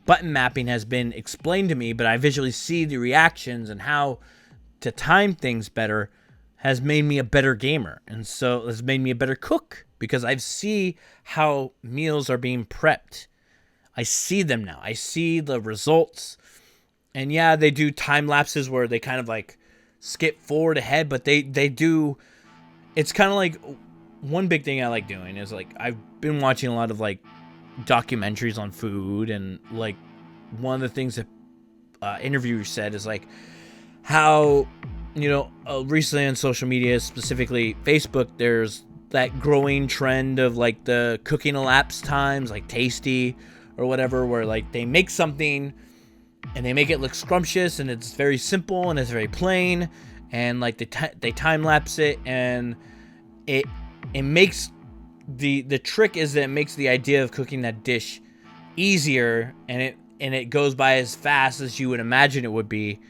button mapping has been explained to me, but I visually see the reactions and how to time things better, has made me a better gamer. And so it's made me a better cook, because I see how meals are being prepped. I see them now. I see the results. And yeah, they do time lapses where they kind of, like, skip forward ahead, but they do. It's kind of like, one big thing I like doing is, like, I've been watching a lot of, like, documentaries on food, and, like, one of the things that interviewer said is, like, how, you know, recently on social media, specifically Facebook, there's that growing trend of, like, the cooking elapsed times, like Tasty or whatever, where, like, they make something and they make it look scrumptious, and it's very simple and it's very plain, and, like, they time lapse it, and it makes the trick is that it makes the idea of cooking that dish easier, and it goes by as fast as you would imagine it would be.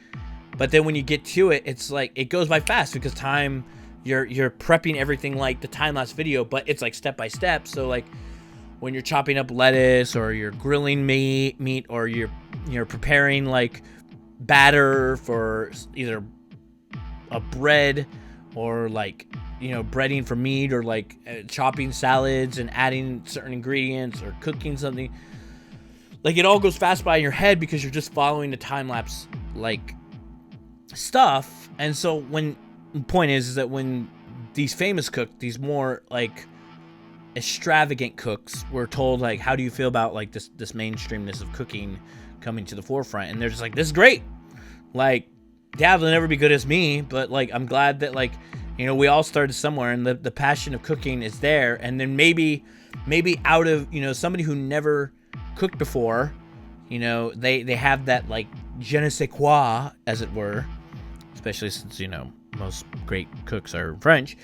But then when you get to it, it's like, it goes by fast, because time, you're prepping everything like the time-lapse video, but it's, like, step by step. So, like, when you're chopping up lettuce, or you're grilling meat, or you're preparing, like, batter for either a bread, or, like, you know, breading for meat, or, like, chopping salads and adding certain ingredients, or cooking something, like, it all goes fast by in your head, because you're just following the time-lapse, like, stuff. And so the point is that when these famous cooks, these more, like, extravagant cooks, were told, like, how do you feel about, like, this mainstreamness of cooking coming to the forefront, and they're just like, this is great, like, yeah, they'll never be good as me, but, like, I'm glad that, like, you know, we all started somewhere, and the passion of cooking is there. And then maybe out of, you know, somebody who never cooked before, you know, they have that, like, je ne sais quoi, as it were, especially since, you know, most great cooks are French.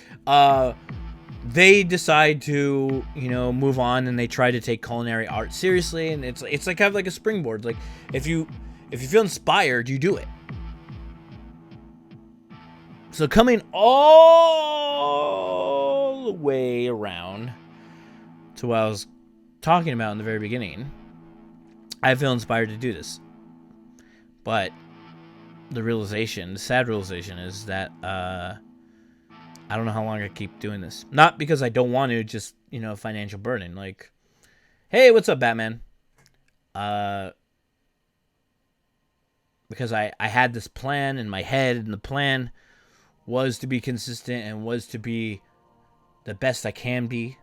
They decide to, you know, move on, and they try to take culinary art seriously, and it's like kind of like a springboard. Like, if you feel inspired, you do it. So coming all the way around to what I was talking about in the very beginning, I feel inspired to do this. But the sad realization is that I don't know how long I keep doing this. Not because I don't want to, just, financial burden. Like, hey, what's up, Batman? Because I had this plan in my head, and the plan was to be consistent and was to be the best I can be.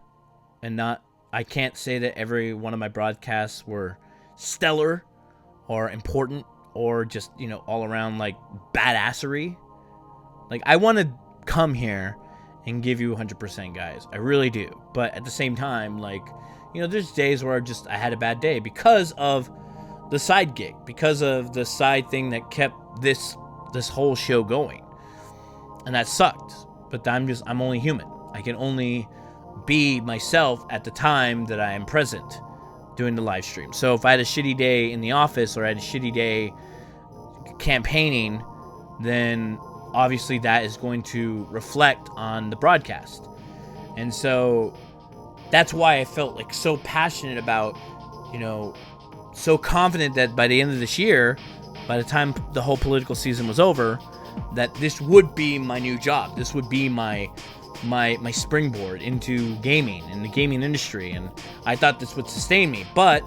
And I can't say that every one of my broadcasts were stellar or important or just, all around like badassery. Like, I want to come here and give you 100%, guys. I really do. But at the same time, like, there's days where I had a bad day because of the side gig, because of the side thing that kept this whole show going. And that sucked. But I'm only human. I can only be myself at the time that I am present doing the live stream. So if I had a shitty day in the office or I had a shitty day campaigning, then obviously that is going to reflect on the broadcast. And so that's why I felt like so passionate about, so confident that by the end of this year, by the time the whole political season was over, that this would be my new job. This would be my springboard into gaming and the gaming industry. And I thought this would sustain me, but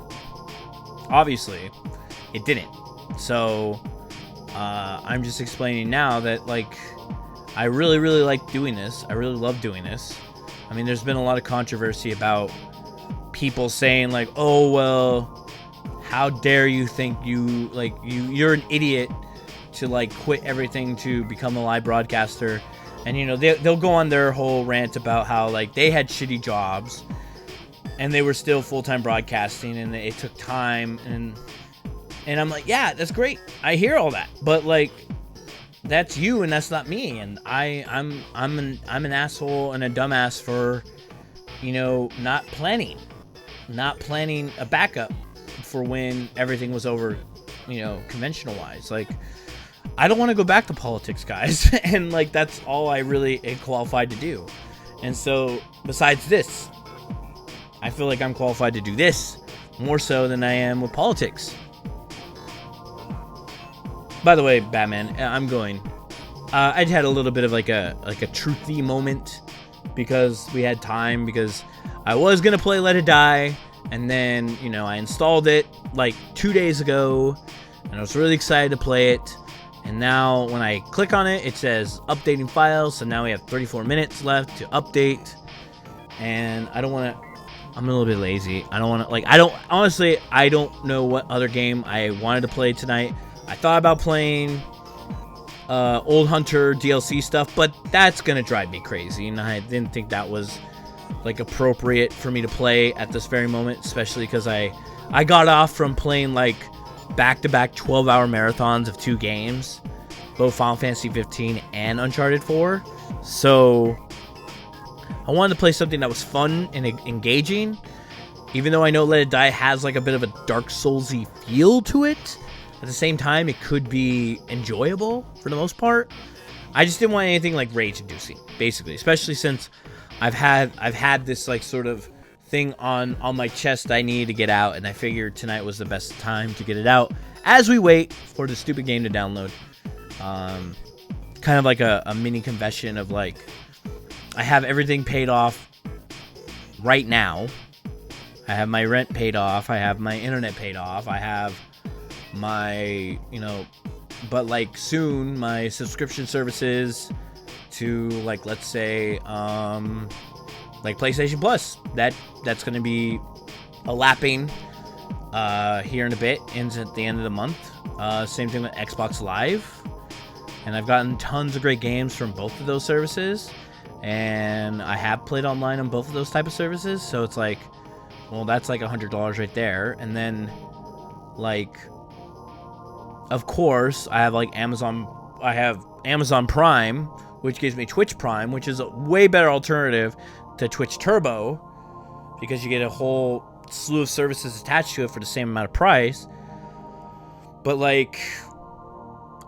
obviously it didn't. So I'm just explaining now that, like, I really, really like doing this. I really love doing this. I mean, there's been a lot of controversy about people saying, like, oh, well, how dare you think you're an idiot to, like, quit everything to become a live broadcaster. And, they'll go on their whole rant about how, like, they had shitty jobs and they were still full-time broadcasting and it took time. And I'm like, yeah, that's great. I hear all that. But, like, that's you and that's not me. And I'm an asshole and a dumbass for, not planning a backup for when everything was over, conventional wise. Like, I don't want to go back to politics, guys. And, like, that's all I really am qualified to do. And so, besides this, I feel like I'm qualified to do this more so than I am with politics. By the way, Batman, I'm going. I'd had a little bit of like a truthy moment because we had time, because I was going to play Let It Die. And then, I installed it like 2 days ago and I was really excited to play it. And now when I click on it, it says updating files. So now we have 34 minutes left to update. And I don't want to, I'm a little bit lazy. I don't want to, like, I don't know what other game I wanted to play tonight. I thought about playing Old Hunter DLC stuff, but that's going to drive me crazy. And I didn't think that was, like, appropriate for me to play at this very moment, especially because I got off from playing, like, back-to-back 12-hour marathons of 2 games, both Final Fantasy 15 and Uncharted 4. So I wanted to play something that was fun and engaging, even though I know Let It Die has, like, a bit of a Dark Souls-y feel to it. At the same time, it could be enjoyable for the most part. I just didn't want anything, like, rage-inducing, basically, especially since I've had this, like, sort of thing on my chest I needed to get out, and I figured tonight was the best time to get it out as we wait for the stupid game to download. Kind of like a mini confession of, like, I have everything paid off right now. I have my rent paid off. I have my internet paid off. I have my, but, like, soon my subscription services to, like, let's say, like PlayStation Plus, that's going to be a lapping here in a bit, ends at the end of the month. Same thing with Xbox Live, and I've gotten tons of great games from both of those services, and I have played online on both of those type of services. So it's like, well, that's like $100 right there. And then, like, of course, I have Amazon Prime, which gives me Twitch Prime, which is a way better alternative to Twitch Turbo, because you get a whole slew of services attached to it for the same amount of price. But, like,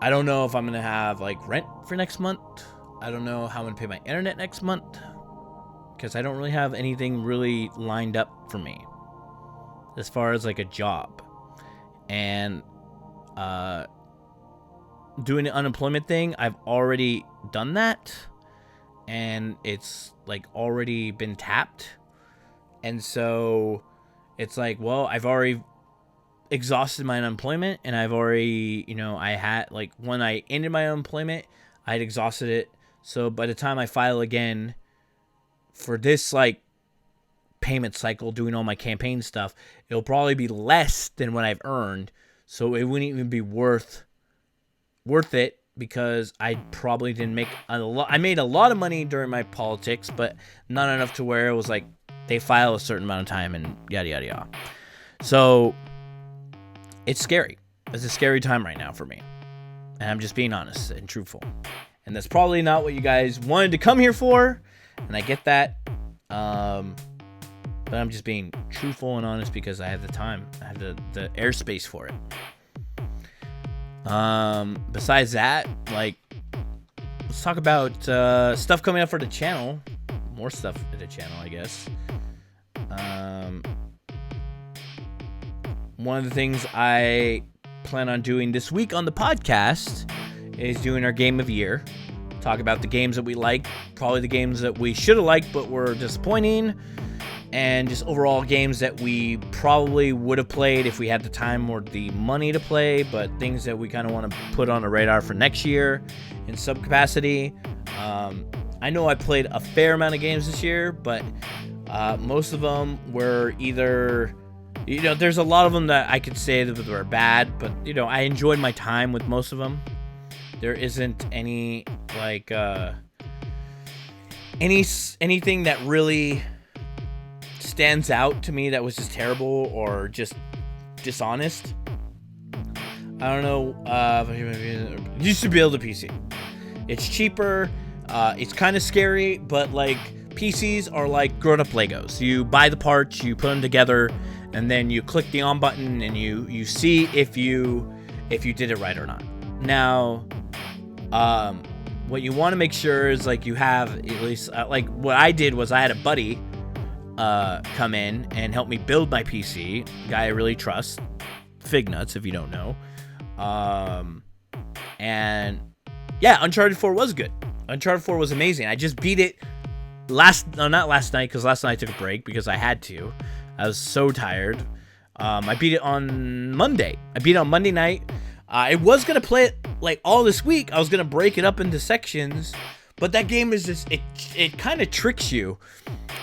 I don't know if I'm going to have, like, rent for next month. I don't know how I'm going to pay my internet next month, because I don't really have anything really lined up for me as far as, like, a job. and doing the unemployment thing, I've already done that, and it's like already been tapped. And so it's like, well, I've already exhausted my unemployment, and I've already, I had, like, when I ended my unemployment, I had exhausted it. So by the time I file again for this, like, payment cycle, doing all my campaign stuff, it'll probably be less than what I've earned. So it wouldn't even be worth it, because I probably didn't make a lot. I made a lot of money during my politics, but not enough to where it was like they file a certain amount of time and yada yada yada. So it's scary. It's a scary time right now for me, and I'm just being honest and truthful. And that's probably not what you guys wanted to come here for, and I get that. But I'm just being truthful and honest because I have the time. I have the airspace for it. Besides that, like, let's talk about stuff coming up for the channel. More stuff for the channel, I guess. One of the things I plan on doing this week on the podcast is doing our game of year. Talk about the games that we like, probably the games that we should have liked but were disappointing, and just overall games that we probably would have played if we had the time or the money to play, but things that we kind of want to put on the radar for next year in some capacity. I know I played a fair amount of games this year, but most of them were either, there's a lot of them that I could say that were bad, but, I enjoyed my time with most of them. There isn't any, like, anything that really stands out to me that was just terrible or just dishonest. I don't know. You should build a PC. It's cheaper. It's kind of scary, but, like, PCs are like grown-up Legos. You buy the parts, you put them together, and then you click the on button, and you see if you did it right or not. Now, what you want to make sure is, like, you have at least, like, what I did was I had a buddy come in and help me build my PC. A guy I really trust, Fignuts, if you don't know. And yeah, Uncharted 4 was good. Uncharted 4 was amazing. I just beat it not last night, because last night I took a break because I had to. I was so tired. I beat it on Monday. I beat it on Monday night. I was going to play it, like, all this week. I was going to break it up into sections, but that game is just, it kind of tricks you,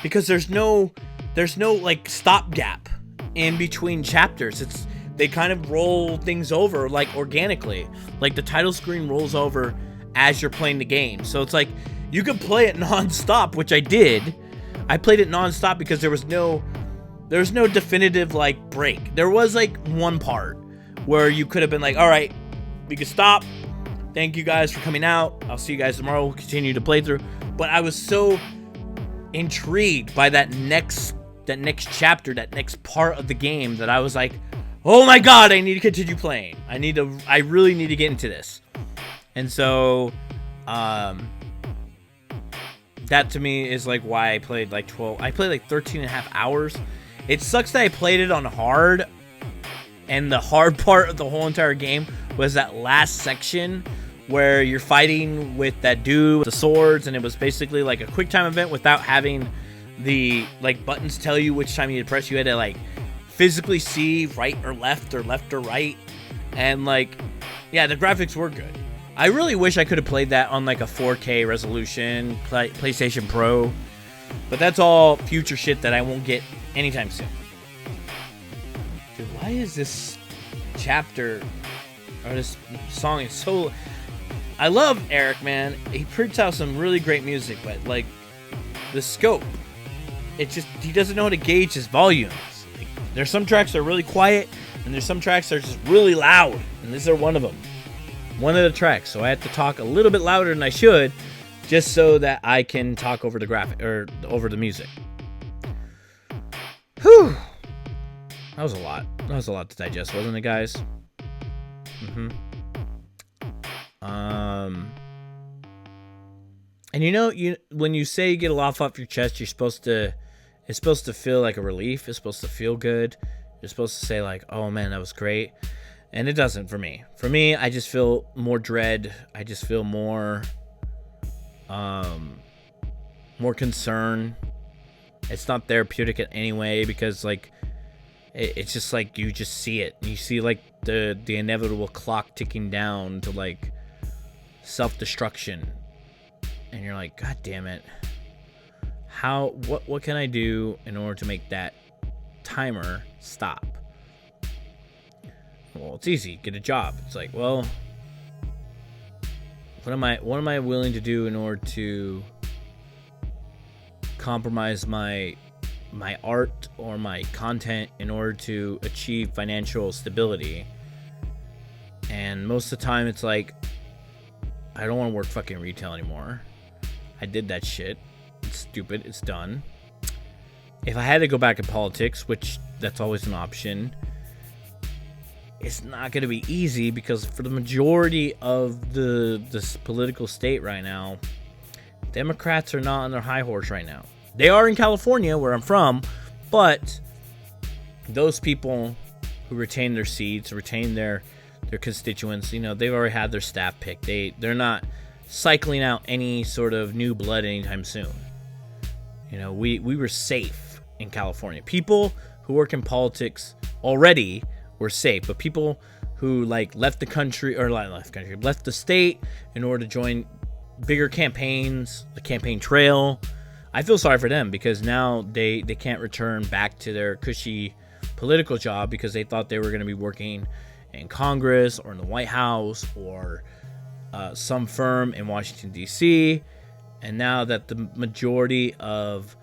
because there's no like stopgap in between chapters. They kind of roll things over, like, organically. Like, the title screen rolls over as you're playing the game. So it's like you can play it non-stop, which I did. I played it non-stop because there was no definitive, like, break. There was, like, one part where you could have been like, all right, we can stop. Thank you guys for coming out. I'll see you guys tomorrow. We'll continue to play through. But I was so intrigued by that next chapter, that next part of the game, that I was like, oh my god, I need to continue playing. I really need to get into this. And so, that to me is, like, why I played like 13 and a half hours. It sucks that I played it on hard, and the hard part of the whole entire game was that last section where you're fighting with that dude with the swords, and it was basically like a quick time event without having the, like, buttons tell you which time you had to press. You had to, like, physically see right or left or right. And, like, yeah, the graphics were good. I really wish I could have played that on, like, a 4K resolution PlayStation Pro, but that's all future shit that I won't get anytime soon. Dude, why is this chapter or this song is so... I love Eric, man. He puts out some really great music, but, like, the scope, he doesn't know how to gauge his volumes. Like, there's some tracks that are really quiet, and there's some tracks that are just really loud, and these are one of them. One of the tracks, so I have to talk a little bit louder than I should, just so that I can talk over the graphic, or over the music. Whew. That was a lot. That was a lot to digest, wasn't it, guys? And when you say you get a lot off your chest, it's supposed to feel like a relief. It's supposed to feel good. You're supposed to say like, oh man, that was great. And it doesn't for me. For me, I just feel more dread. I just feel more concern. It's not therapeutic in any way because like it's just like you just see it. You see like the inevitable clock ticking down to like self-destruction. And you're like, God damn it. What can I do in order to make that timer stop? Well, it's easy. Get a job. It's like, well, what am I willing to do in order to compromise my art or my content in order to achieve financial stability? And most of the time it's like, I don't want to work fucking retail anymore. I did that shit. It's stupid. It's done. If I had to go back to politics, which that's always an option, it's not going to be easy because for the majority of this political state right now, Democrats are not on their high horse right now. They are in California, where I'm from, but those people who retain their seats, retain their constituents, you know, they've already had their staff picked. They're not cycling out any sort of new blood anytime soon. You know, we were safe in California. People who work in politics already were safe, but people who like left the state in order to join bigger campaigns, the campaign trail, I feel sorry for them because now they can't return back to their cushy political job because they thought they were going to be working in Congress or in the White House or some firm in Washington, D.C. And now that the majority of,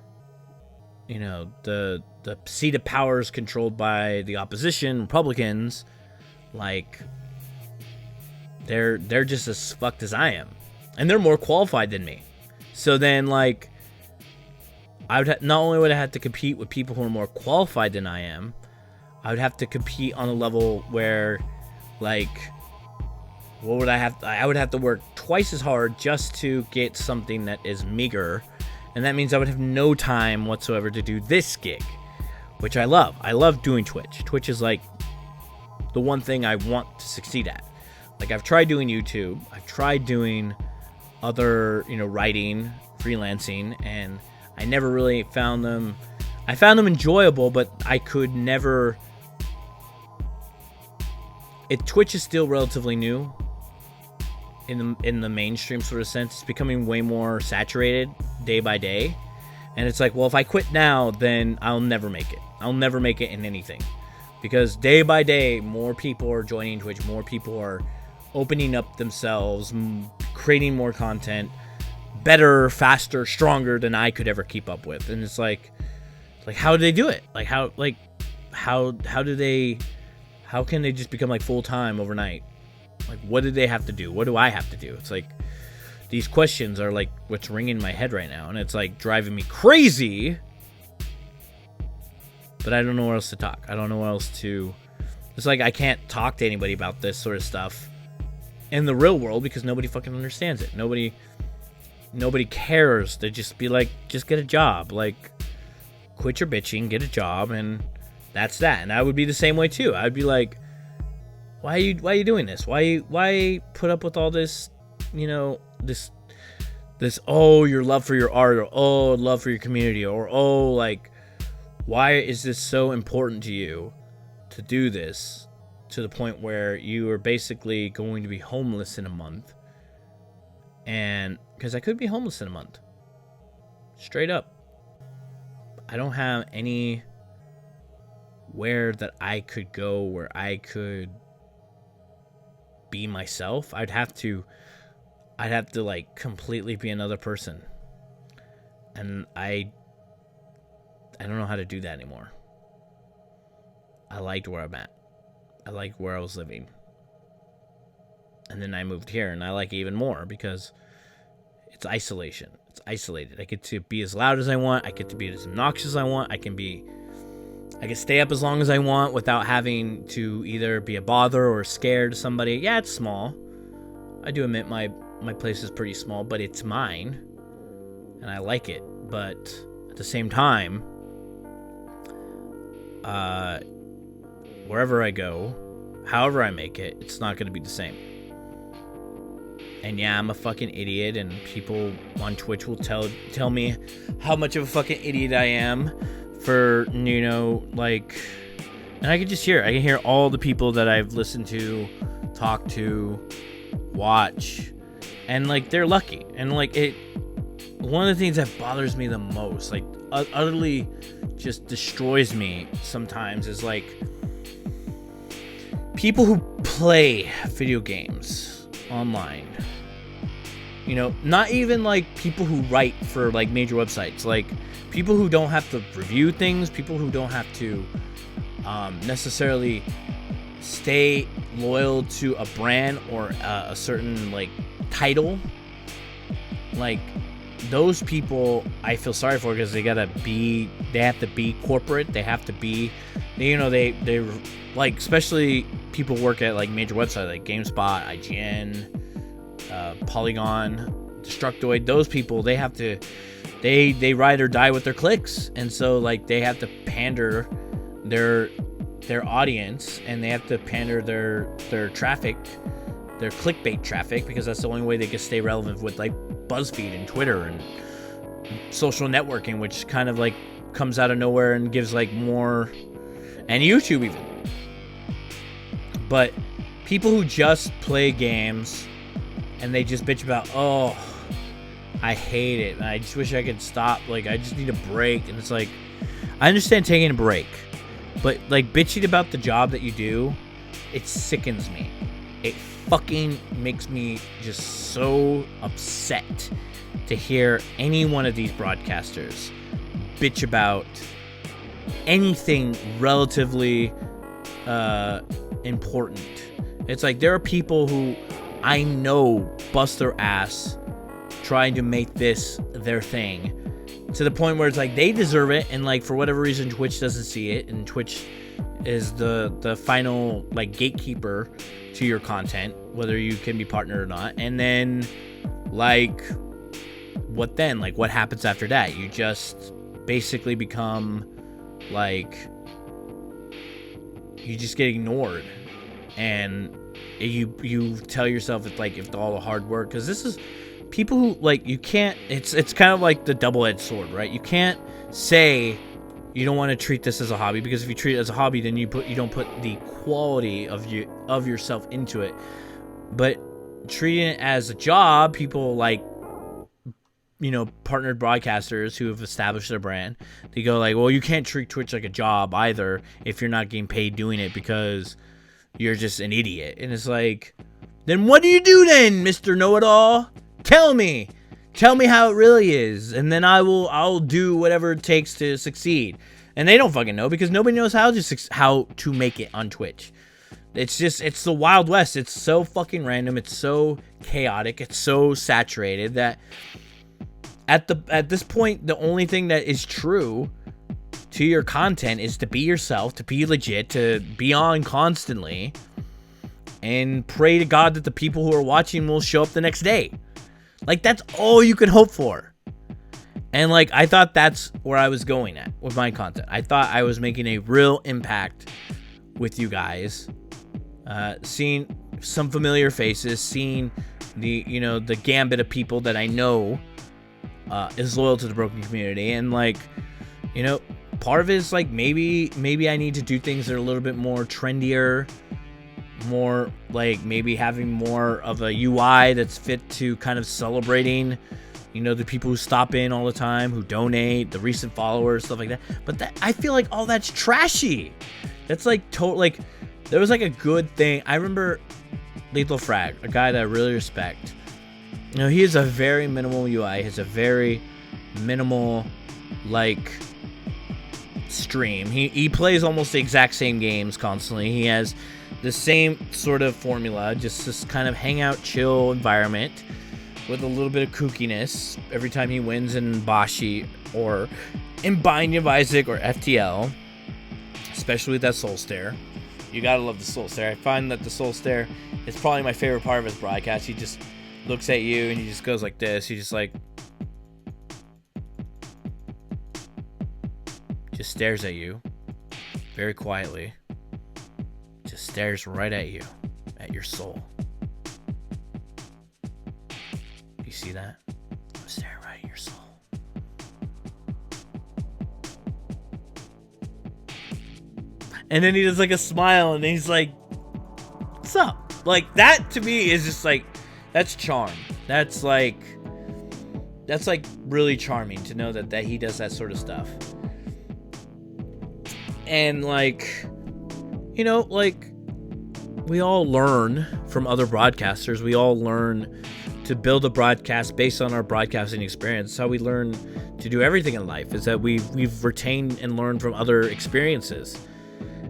you know, the seat of power is controlled by the opposition, Republicans, like, they're just as fucked as I am. And they're more qualified than me. So then, like, not only would I have to compete with people who are more qualified than I am, I would have to compete on a level where, like, what would I have? I would have to work twice as hard just to get something that is meager. And that means I would have no time whatsoever to do this gig, which I love. I love doing Twitch. Twitch is like the one thing I want to succeed at. Like, I've tried doing YouTube. I've tried doing other, you know, writing, freelancing, and I never really found them. I found them enjoyable, but I could never. Twitch is still relatively new in the mainstream sort of sense. It's becoming way more saturated day by day, and it's like, well, if I quit now, then I'll never make it. I'll never make it in anything, because day by day, more people are joining Twitch. More people are opening up themselves, creating more content, better, faster, stronger than I could ever keep up with. And it's like how do they do it? How can they just become like full time overnight? Like, what do they have to do? What do I have to do? It's like, these questions are like what's ringing in my head right now, and it's like driving me crazy. But I don't know where else to talk. I don't know where else to. It's like I can't talk to anybody about this sort of stuff in the real world because nobody fucking understands it. Nobody cares. To just be like, just get a job. Like, quit your bitching, get a job, and that's that. And I would be the same way too. I'd be like, why are you doing this? Why put up with all this, you know, this oh, your love for your art, or oh, love for your community, or oh, like, why is this so important to you to do this to the point where you are basically going to be homeless in a month? And because I could be homeless in a month, straight up. I don't have anywhere that I could go where I could be myself. I'd have to like completely be another person, and I don't know how to do that anymore. I liked where I'm at. I liked where I was living, and then I moved here, and I like it even more because it's isolation. It's isolated. I get to be as loud as I want. I get to be as obnoxious as I want. I can stay up as long as I want without having to either be a bother or scared of somebody. Yeah, it's small. I do admit my place is pretty small, but it's mine, and I like it. But at the same time, wherever I go, however I make it, it's not going to be the same. And yeah, I'm a fucking idiot, and people on Twitch will tell me how much of a fucking idiot I am for, you know, like, and I can just hear it. I can hear all the people that I've listened to, talk to, watch, and like, they're lucky. And like, one of the things that bothers me the most, like utterly just destroys me sometimes, is like people who play video games online. You know, not even like people who write for like major websites, like people who don't have to review things, people who don't have to necessarily stay loyal to a brand or a certain like title. Like, those people I feel sorry for, because they have to be corporate. They have to be, you know, they like, especially people work at like major websites like GameSpot, IGN, Polygon, Destructoid. Those people, they have to, they ride or die with their clicks, and so like they have to pander their audience, and they have to pander their traffic, their clickbait traffic, because that's the only way they can stay relevant with like BuzzFeed and Twitter and social networking, which kind of like comes out of nowhere and gives like more, and YouTube even. But people who just play games and they just bitch about, oh, I hate it, and I just wish I could stop, like I just need a break. And it's like, I understand taking a break, but like bitching about the job that you do, it sickens me. It fucking makes me just so upset to hear any one of these broadcasters bitch about anything relatively important. It's like, there are people who I know bust their ass trying to make this their thing, to the point where it's like they deserve it, and like for whatever reason Twitch doesn't see it, and Twitch is the final like gatekeeper to your content, whether you can be partnered or not. And then like, what then? Like, what happens after that? You just basically become like, you just get ignored, and you tell yourself, it's like, if all the hard work, because this is people who like, you can't, it's kind of like the double-edged sword, right? You can't say you don't want to treat this as a hobby, because if you treat it as a hobby, then you don't put the quality of yourself into it. But treating it as a job, people like, you know, partnered broadcasters who have established their brand, they go like, well, you can't treat Twitch like a job either if you're not getting paid doing it, because you're just an idiot. And it's like, then what do you do then, Mr. Know-It-All? Tell me how it really is, and then I'll do whatever it takes to succeed. And they don't fucking know, because nobody knows how to make it on Twitch. It's the Wild West. It's so fucking random. It's so chaotic. It's so saturated that at this point, the only thing that is true to your content is to be yourself, to be legit, to be on constantly, and pray to God that the people who are watching will show up the next day. Like, that's all you can hope for. And like, I thought that's where I was going at with my content. I thought I was making a real impact with you guys, seeing some familiar faces, seeing the, you know, the gambit of people that I know is loyal to the broken community. And like, you know, part of it is like, maybe I need to do things that are a little bit more trendier, more like maybe having more of a UI that's fit to kind of celebrating, you know, the people who stop in all the time, who donate, the recent followers, stuff like that. But that, I feel like all that's trashy. That's like like, there was like a good thing. I remember Lethal Frag, a guy that I really respect. You know, he has a very minimal UI. He has a very minimal like stream. He plays almost the exact same games constantly. He has the same sort of formula, just this kind of hangout, chill environment with a little bit of kookiness every time he wins in Bashi or in Binding of Isaac or FTL, especially with that soul stare. You gotta love the soul stare. I find that the soul stare is probably my favorite part of his broadcast. He just looks at you and he just goes like this. He just like, just stares at you very quietly. just stares right at you, at your soul. You see that? I'm staring right at your soul. And then he does like a smile and he's like, what's up? Like, that to me is just like, that's charm. That's like really charming to know that he does that sort of stuff. And like, you know, like, we all learn from other broadcasters. We all learn to build a broadcast based on our broadcasting experience. That's how we learn to do everything in life, is that we've retained and learned from other experiences.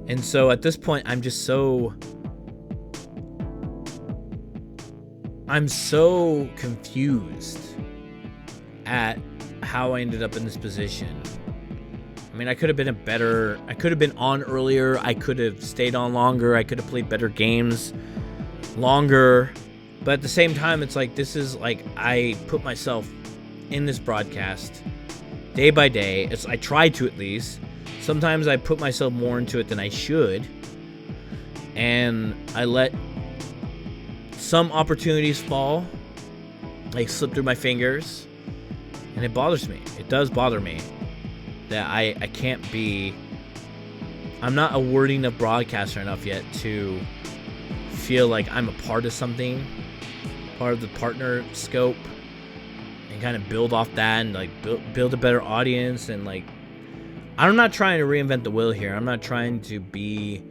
And so at this point, I'm so confused at how I ended up in this position. I mean, I could have been on earlier. I could have stayed on longer. I could have played better games longer. But at the same time, it's like, this is like, I put myself in this broadcast day by day. I try to, at least. Sometimes I put myself more into it than I should. And I let some opportunities fall, like slip through my fingers. And it bothers me. It does bother me that I can't be... I'm not a word enough broadcaster enough yet to feel like I'm a part of something, part of the partner scope, and kind of build off that and like build a better audience. And like, I'm not trying to reinvent the wheel here. I'm not trying to be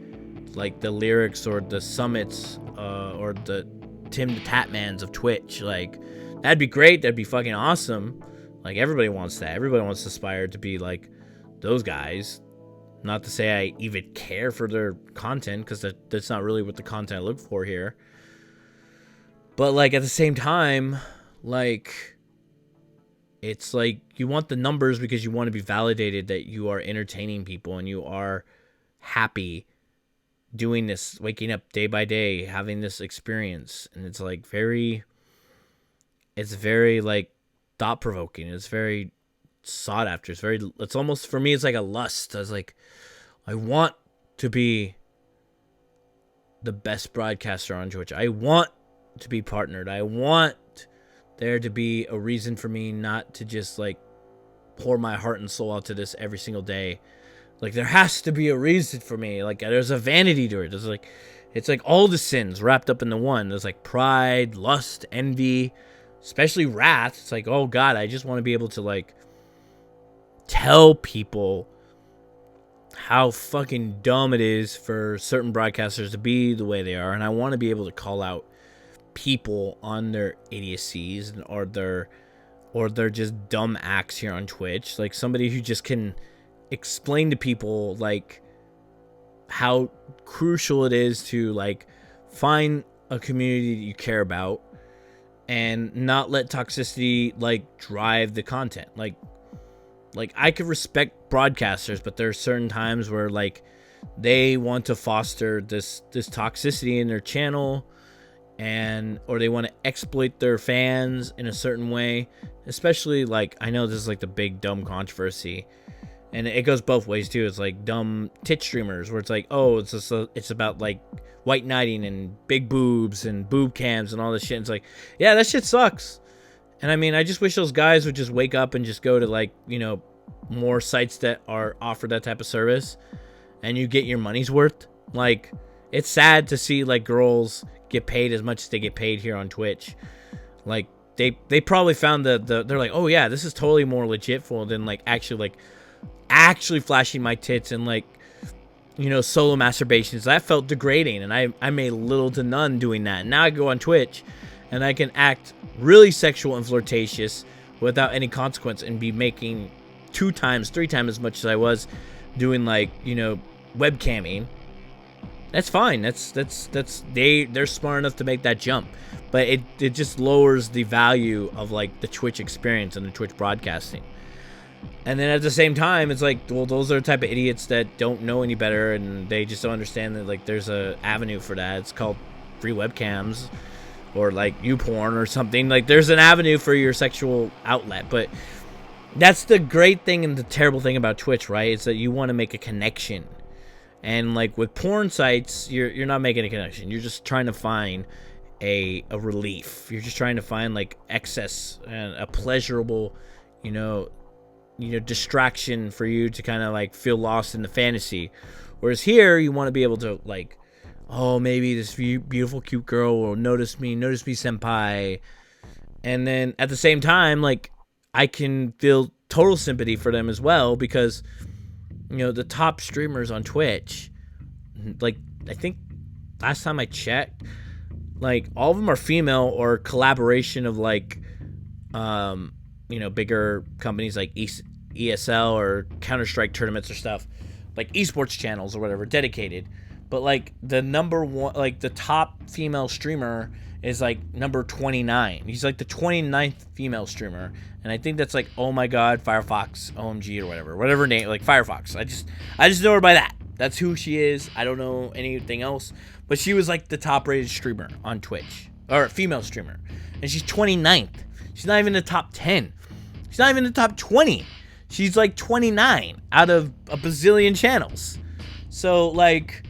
like the Lyrics or the Summits or the Tim the Tatmans of Twitch. Like, that'd be great. That'd be fucking awesome. Like, everybody wants that. Everybody wants to aspire to be like those guys. Not to say I even care for their content, because that's not really what the content I look for here. But like, at the same time, like, it's like you want the numbers because you want to be validated that you are entertaining people and you are happy doing this, waking up day by day, having this experience. And it's like very like thought-provoking. It's very sought after. It's almost, for me, it's like a lust. I was like, I want to be the best broadcaster on Twitch. I want to be partnered. I want there to be a reason for me not to just like pour my heart and soul out to this every single day. Like, there has to be a reason for me. Like, there's a vanity to it. It's like all the sins wrapped up into one. There's like pride, lust, envy, especially wrath. It's like, oh God, I just want to be able to like tell people how fucking dumb it is for certain broadcasters to be the way they are. And I want to be able to call out people on their idiocies or their just dumb acts here on Twitch. Like, somebody who just can explain to people like how crucial it is to like find a community that you care about and not let toxicity like drive the content. Like I could respect broadcasters, but there are certain times where like they want to foster this toxicity in their channel, or they want to exploit their fans in a certain way. Especially, like, I know this is like the big dumb controversy, and it goes both ways too. It's like dumb tit streamers where it's like, oh, it's about like white knighting and big boobs and boob cams and all this shit. And it's like, yeah, that shit sucks. And I mean, I just wish those guys would just wake up and just go to like, you know, more sites that are offered that type of service, and you get your money's worth. Like, it's sad to see like girls get paid as much as they get paid here on Twitch. Like, they probably found they're like, oh yeah, this is totally more legit than like actually flashing my tits and like, you know, solo masturbations. That felt degrading, and I made little to none doing that. And now I go on Twitch and I can act really sexual and flirtatious without any consequence and be making 2 times, 3 times as much as I was doing like, you know, webcamming. That's fine. They're smart enough to make that jump. But it just lowers the value of like the Twitch experience and the Twitch broadcasting. And then at the same time, it's like, well, those are the type of idiots that don't know any better, and they just don't understand that like there's a avenue for that. It's called free webcams or like YouPorn or something. Like, there's an avenue for your sexual outlet. But that's the great thing and the terrible thing about Twitch, right? Is that you want to make a connection. And like with porn sites, you're not making a connection. You're just trying to find a relief. You're just trying to find like excess and a pleasurable, you know, distraction for you to kind of like feel lost in the fantasy. Whereas here, you want to be able to like, oh, maybe this beautiful, cute girl will notice me, senpai. And then at the same time, like, I can feel total sympathy for them as well, because, the top streamers on Twitch, like, I think last time I checked, like, all of them are female or collaboration of, like, bigger companies like ESL or Counter-Strike tournaments or stuff, like esports channels or whatever, dedicated. But, like, the number one, like, the top female streamer is, like, number 29. He's, like, the 29th female streamer. And I think that's, like, oh my god, Firefox OMG or whatever name, like, Firefox. I just know her by that. That's who she is. I don't know anything else. But she was, like, the top-rated streamer on Twitch. Or female streamer. And she's 29th. She's not even in the top 10. She's not even in the top 20. She's, like, 29 out of a bazillion channels. So, like...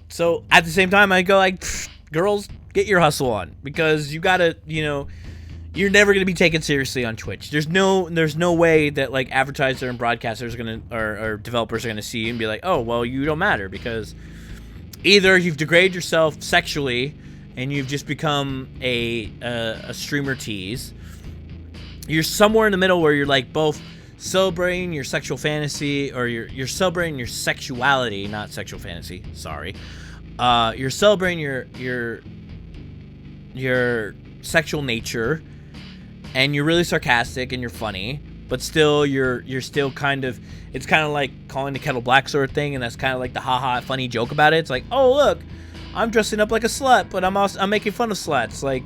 So, at the same time, I go, like, girls, get your hustle on. Because you gotta, you're never gonna be taken seriously on Twitch. There's no way that, like, advertisers and broadcasters are gonna, or developers are gonna see you and be like, oh, well, you don't matter. Because either you've degraded yourself sexually and you've just become a streamer tease. You're somewhere in the middle where you're, like, both celebrating your sexual fantasy, or you're celebrating your sexuality, not sexual fantasy, sorry. You're celebrating your sexual nature, and you're really sarcastic and you're funny, but still you're still kind of, it's kind of like calling the kettle black sort of thing, and that's kind of like the haha funny joke about it. It's like, oh look, I'm dressing up like a slut, but I'm making fun of sluts. Like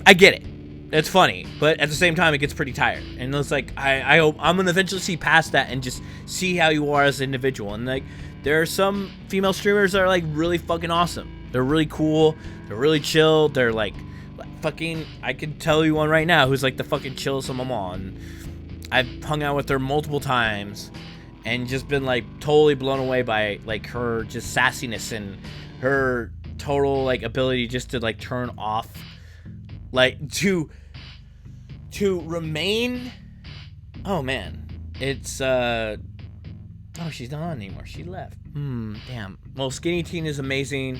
I get it. It's funny, but at the same time, it gets pretty tired. And it's like, I hope I'm going to eventually see past that and just see how you are as an individual. And, like, there are some female streamers that are, like, really fucking awesome. They're really cool. They're really chill. They're, like fucking, I can tell you one right now who's, like, the fucking chillest of them all. And I've hung out with her multiple times and just been, like, totally blown away by, like, her just sassiness and her total, like, ability just to, like, turn off, like, to remain. Oh man, it's oh, she's not on anymore, she left. Damn. Well, Skinny Teen is amazing.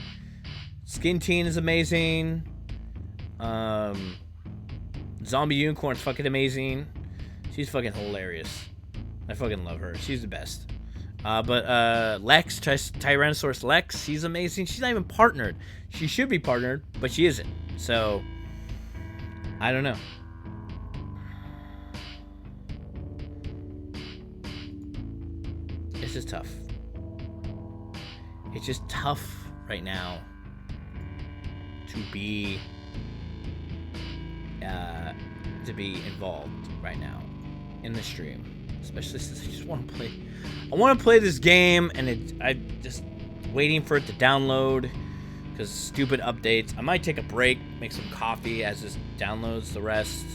Zombie Unicorn's fucking amazing. She's fucking hilarious. I fucking love her. She's the best. But Lex, Tyrannosaurus Lex, she's amazing. She's not even partnered. She should be partnered, but she isn't. So I don't know. It's just tough. It's just tough right now to be involved right now in the stream, especially since I just want to play. I want to play this game, and I'm just waiting for it to download because stupid updates. I might take a break, make some coffee as this downloads the rest.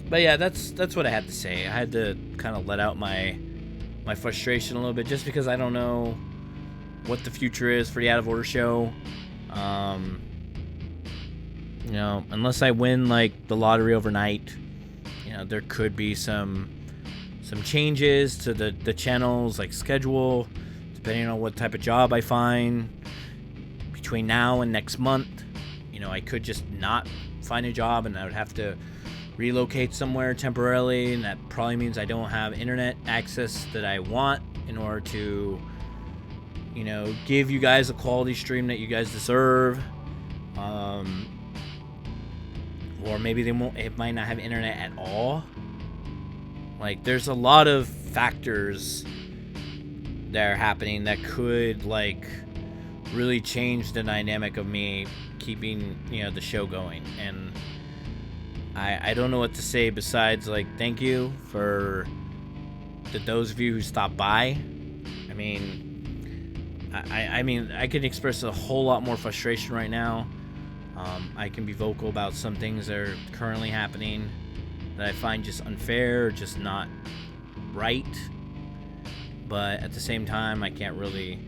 But yeah, that's what I had to say. I had to kind of let out my frustration a little bit, just because I don't know what the future is for the Out of Order show. Unless I win like the lottery overnight, there could be some changes to the channel's like schedule, depending on what type of job I find between now and next month. I could just not find a job, and I would have to relocate somewhere temporarily, and that probably means I don't have internet access that I want in order to give you guys a quality stream that you guys deserve. Or maybe it might not have internet at all. Like, there's a lot of factors that are happening that could like really change the dynamic of me keeping the show going. And I don't know what to say besides like thank you for those of you who stopped by. I mean I can express a whole lot more frustration right now. I can be vocal about some things that are currently happening. that I find just unfair, just not right. But at the same time, I can't really,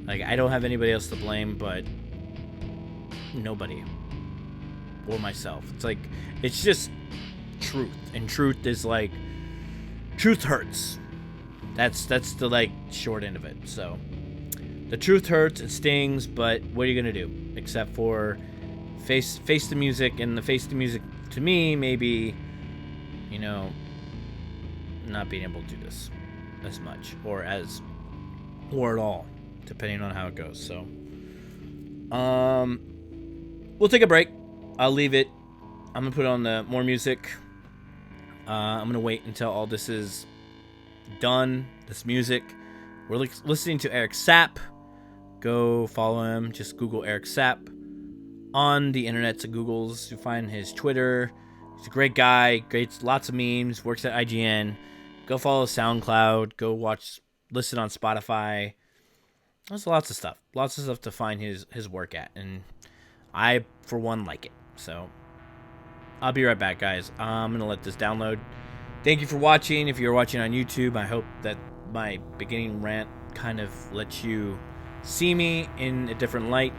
like, I don't have anybody else to blame but nobody or myself. It's like, it's just truth, and truth is like, truth hurts. That's the like short end of it. So the truth hurts, it stings, but what are you gonna do except for face the music? And the face the music to me, maybe, you know, not being able to do this as much or at all, depending on how it goes. So we'll take a break. I'll leave it. I'm gonna put on the more music. I'm gonna wait until all this is done, this music. We're listening to Eric Sapp. Go follow him. Just Google Eric Sapp on the internet. To Googles, you find his Twitter. He's a great guy. Great, lots of memes. Works at IGN. Go follow SoundCloud. Go listen on Spotify. There's lots of stuff to find his work at, and I, for one, like it. So I'll be right back, guys. I'm gonna let this download. Thank you for watching. If you're watching on YouTube, I hope that my beginning rant kind of lets you see me in a different light.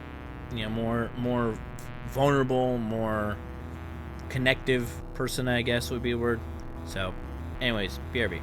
You know, more vulnerable, more connective person, I guess would be a word. So, anyways, BRB.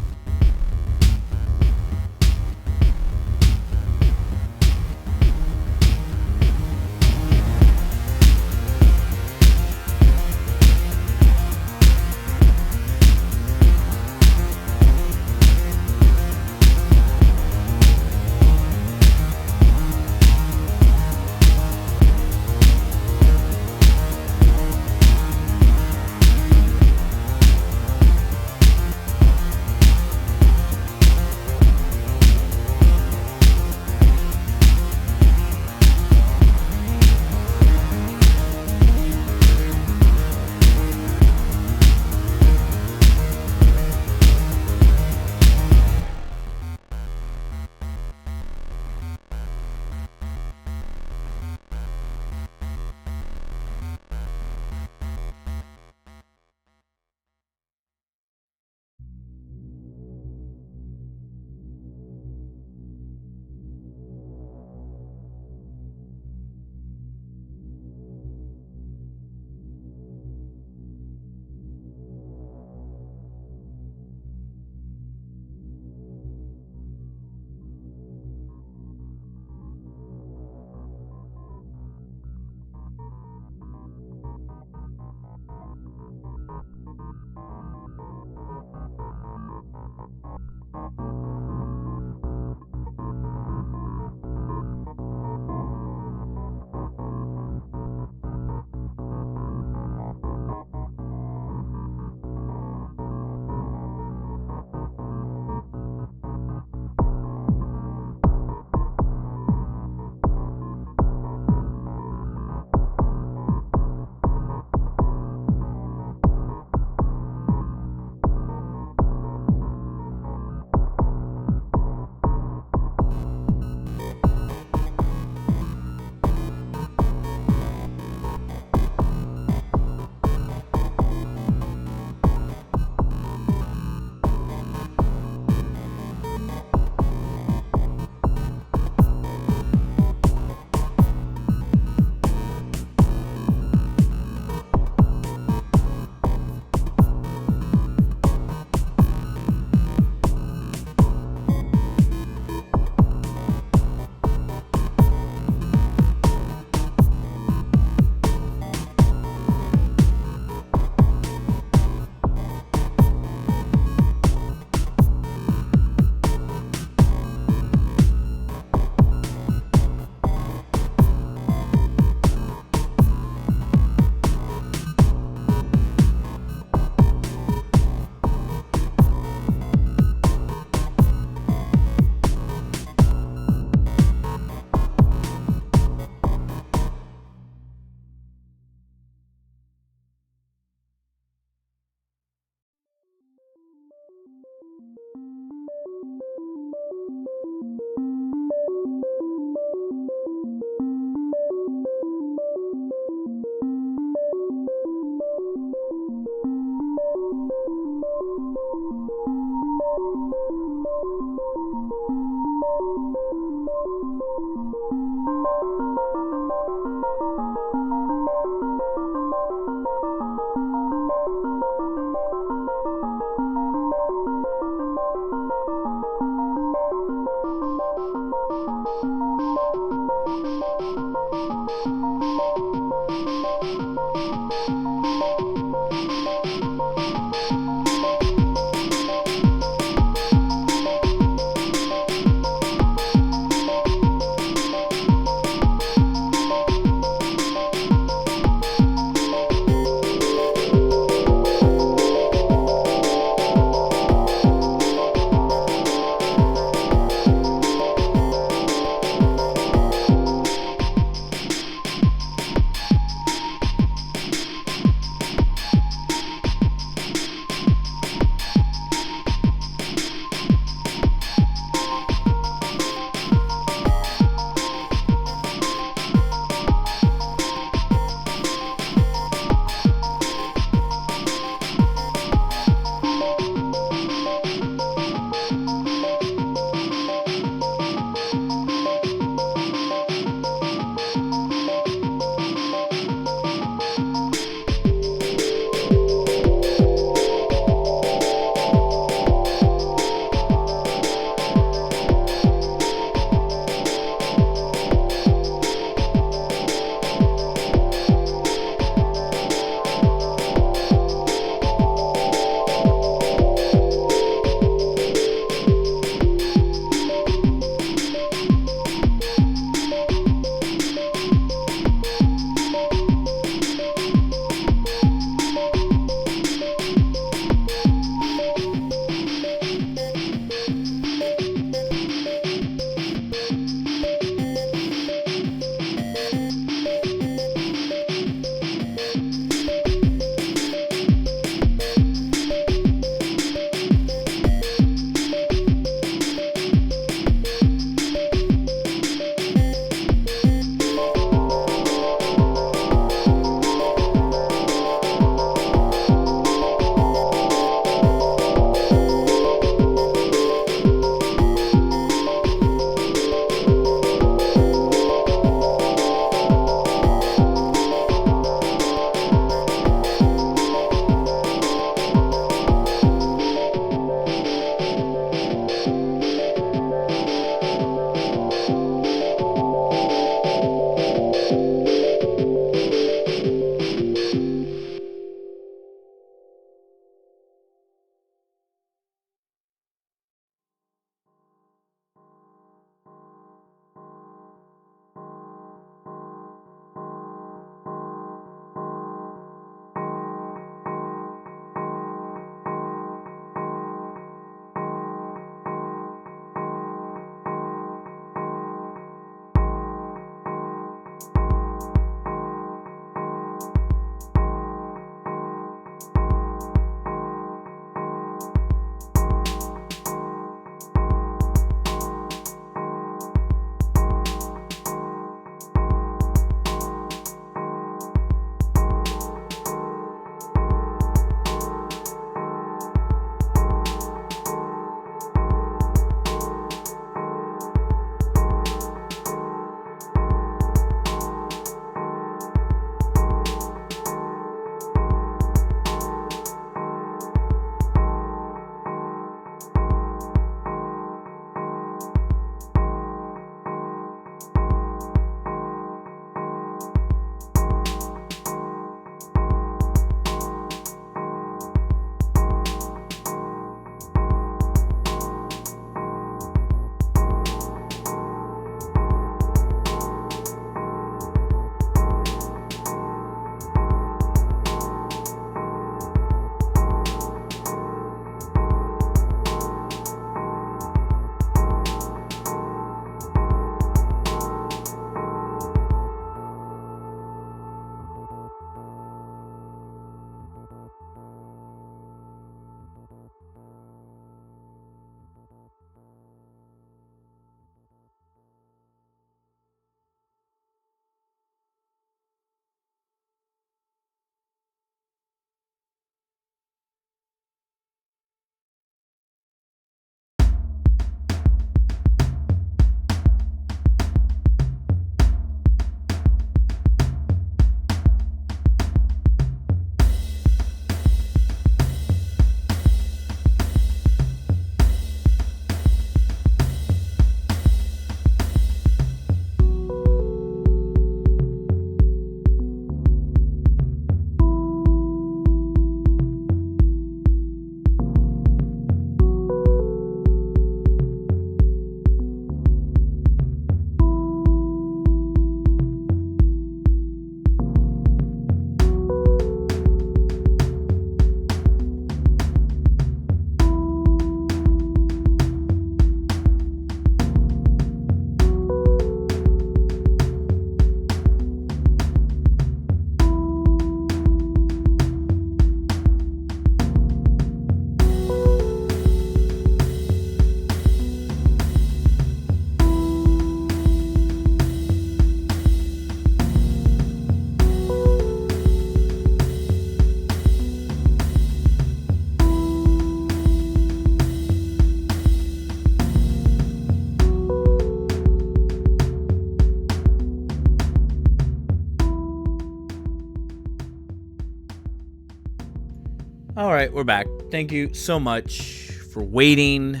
Alright, we're back. Thank you so much for waiting.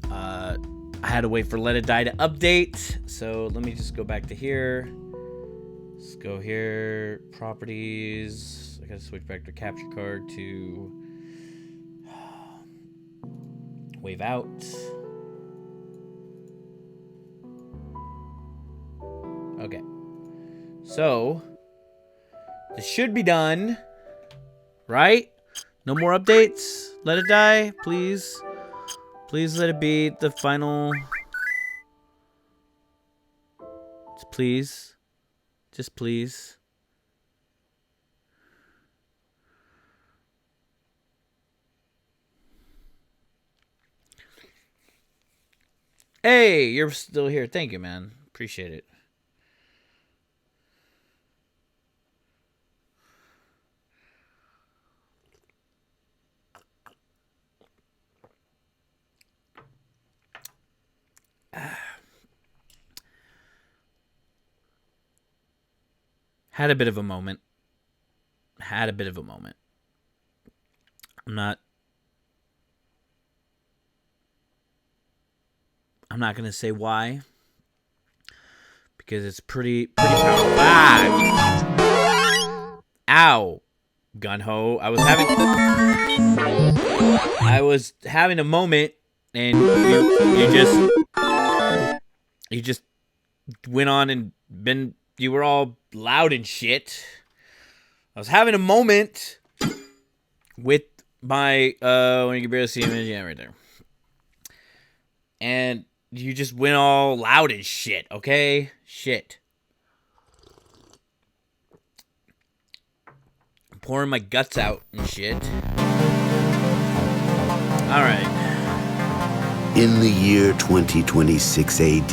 I had to wait for Let It Die to update. So let me just go back to here. Let's go here. Properties. I gotta switch back to capture card to wave out. Okay. So this should be done. Right? No more updates. Let It Die, please. Please let it be the final. Just please. Just please. Hey, you're still here. Thank you, man. Appreciate it. Had a bit of a moment. I'm not gonna say why, because it's pretty powerful. Ah! Ow, gun-ho. I was having a moment, and you just went on and you were all loud and shit. I was having a moment with my when you can barely see him, yeah, right there. And you just went all loud and shit, okay? Shit. I'm pouring my guts out and shit. Alright. In the year 2026 AD,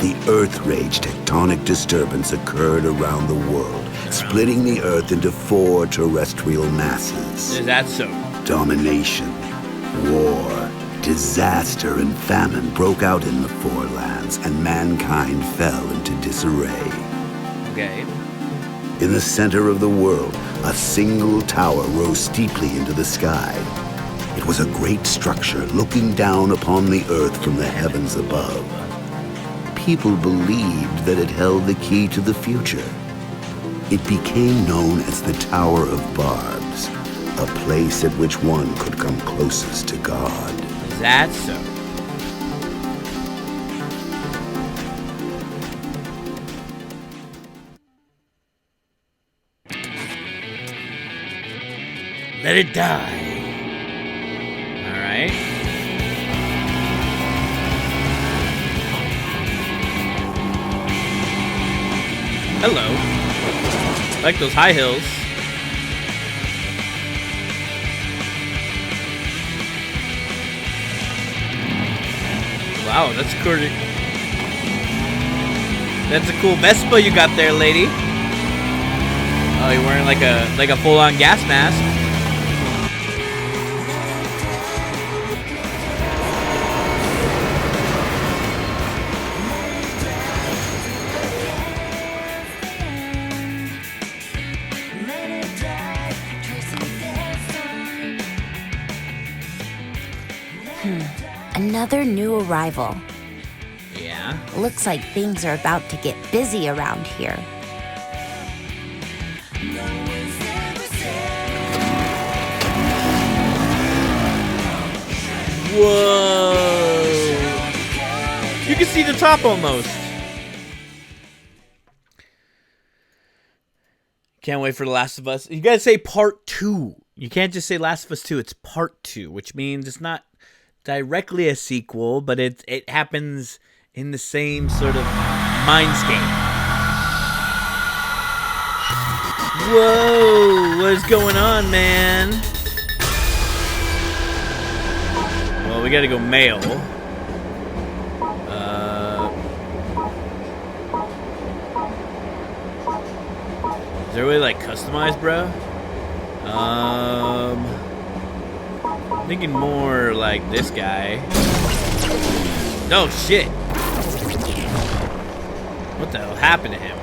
the Earth Rage tectonic disturbance occurred around the world, splitting the Earth into 4 terrestrial masses. Is that so? Domination, war, disaster, and famine broke out in the 4 lands, and mankind fell into disarray. Okay. In the center of the world, a single tower rose steeply into the sky. It was a great structure looking down upon the Earth from the heavens above. People believed that it held the key to the future. It became known as the Tower of Barbs, a place at which one could come closest to God. Is that so? Let it die. Alright. Hello. I like those high hills. Wow, that's cool. That's a cool Vespa you got there, lady. Oh, you're wearing like a full-on gas mask. Another new arrival. Yeah. Looks like things are about to get busy around here. Whoa! You can see the top almost. Can't wait for The Last of Us. You gotta say part 2. You can't just say Last of Us 2. It's part 2, which means it's not directly a sequel, but it happens in the same sort of mindscape. Whoa! What is going on, man? Well, we gotta go mail. Is there a way to, like, customize, bro? I'm thinking more like this guy. Oh, shit. What the hell happened to him?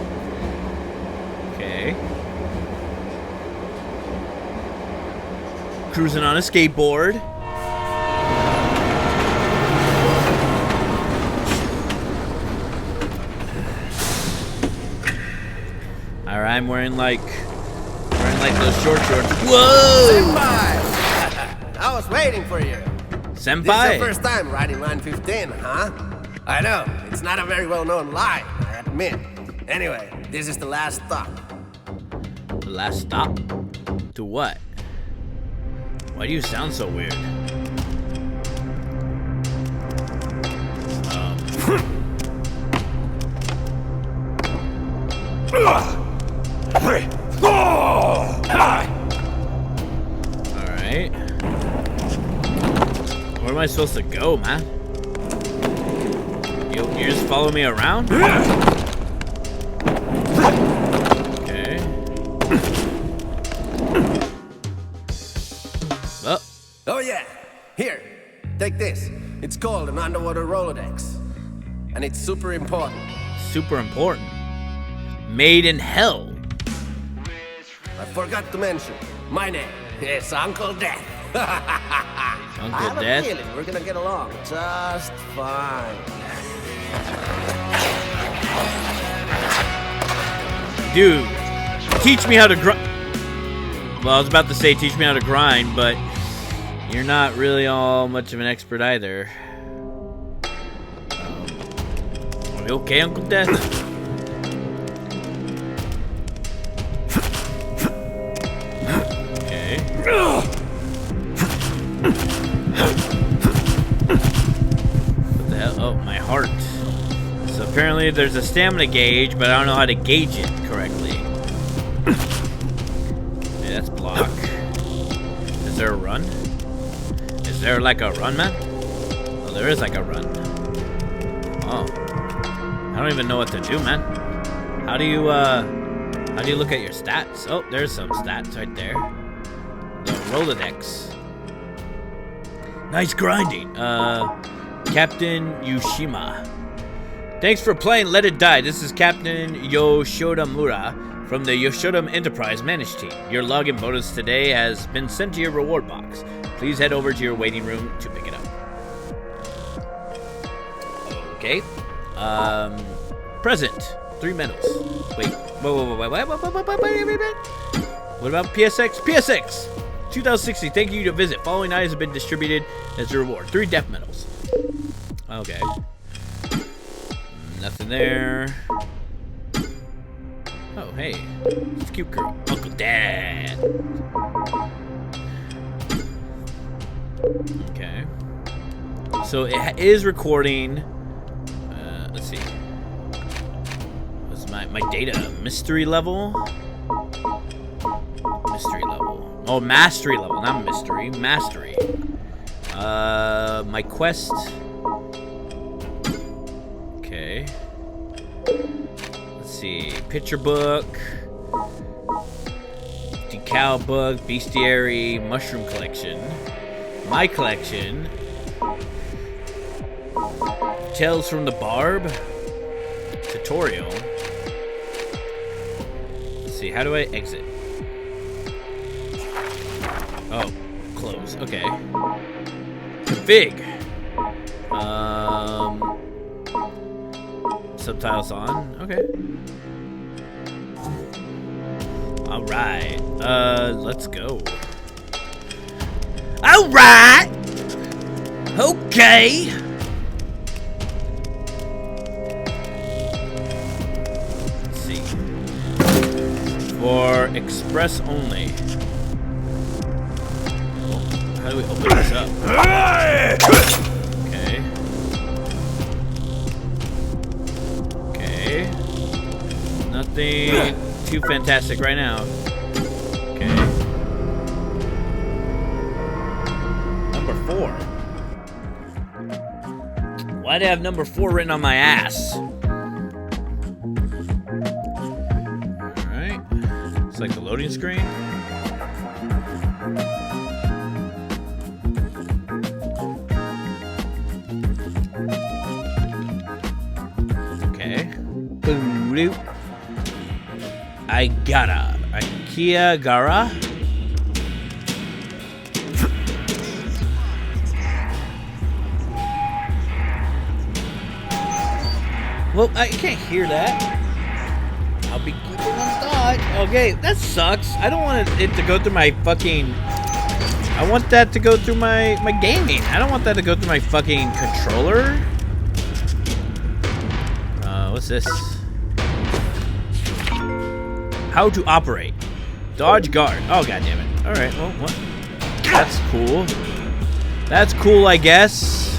I cruising on a skateboard. Alright, I'm wearing like those short shorts. Whoa! Senpai! I was waiting for you. Senpai? This is your first time riding line 15, huh? I know, it's not a very well-known line, I admit. Anyway, this is the last stop. The last stop? To what? Why do you sound so weird? Alright. Where am I supposed to go, man? You just follow me around? Okay. Oh. Oh yeah, here, take this. It's called an underwater Rolodex. And it's super important. Super important. Made in hell. I forgot to mention, my name is Uncle Death. I Uncle have Death? a feeling we're gonna get along just fine. Dude, teach me how to grind. Well, I was about to say teach me how to grind, but you're not really all much of an expert either. Are you okay, Uncle Death? Okay. What the hell? Oh, my heart. So apparently there's a stamina gauge, but I don't know how to gauge it correctly. Okay, that's block. Is there a run? Is there like a run, man? Oh, there is like a run. Oh. I don't even know what to do, man. How do you look at your stats? Oh, there's some stats right there. The Rolodex. Nice grinding. Captain Yushima. Thanks for playing Let It Die. This is Captain Yoshoda Mura from the Yoshoda Enterprise Managed Team. Your login bonus today has been sent to your reward box. Please head over to your waiting room to pick it up. Okay. Present. 3 medals. Wait. Whoa. What about PSX? PSX! 2060. Thank you to visit. Following items have been distributed as a reward. 3 death medals. Okay. Nothing there. Oh, hey. It's a cute girl. Uncle Dad. Okay. So it is recording. Let's see. What's my data? Mystery level? Mystery level. Oh, mastery level. Not mystery. Mastery. My quest. Okay. Let's see. Picture book. Decal book. Bestiary. Mushroom collection. My collection. Tales from the Barb. Tutorial. Let's see. How do I exit? Oh. Close. Okay. Config. Subtitles on. Okay. Alright. Let's go. Alright! Okay! Let's see. For express only. How do we open this up? Okay. Okay. Nothing too fantastic right now. Okay. Number 4. Why'd I have number 4 written on my ass? Alright. It's like the loading screen. IKEA Gara. Well, I can't hear that. I'll be quick on thought. Okay, that sucks. I don't want it to go through my fucking... I want that to go through my gaming. I don't want that to go through my fucking controller. What's this? How to operate. Dodge guard. Oh, god damn it. Alright, well, what? That's cool. That's cool, I guess.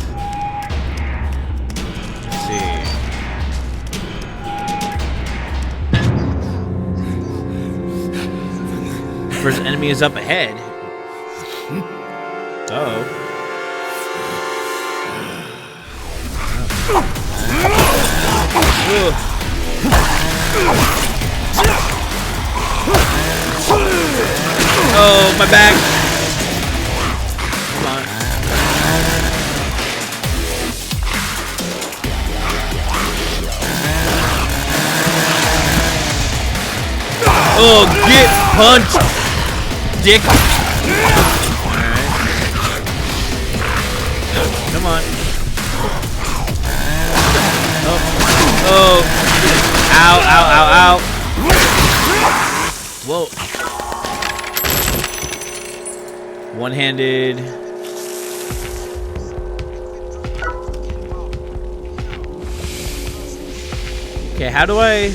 Let's see. First enemy is up ahead. Uh-oh. Oh, my back. Come on. Oh, get punched, dick. Alright. Come on. Oh. Oh. Ow, ow, ow, ow. Whoa. One-handed. Okay, how do I...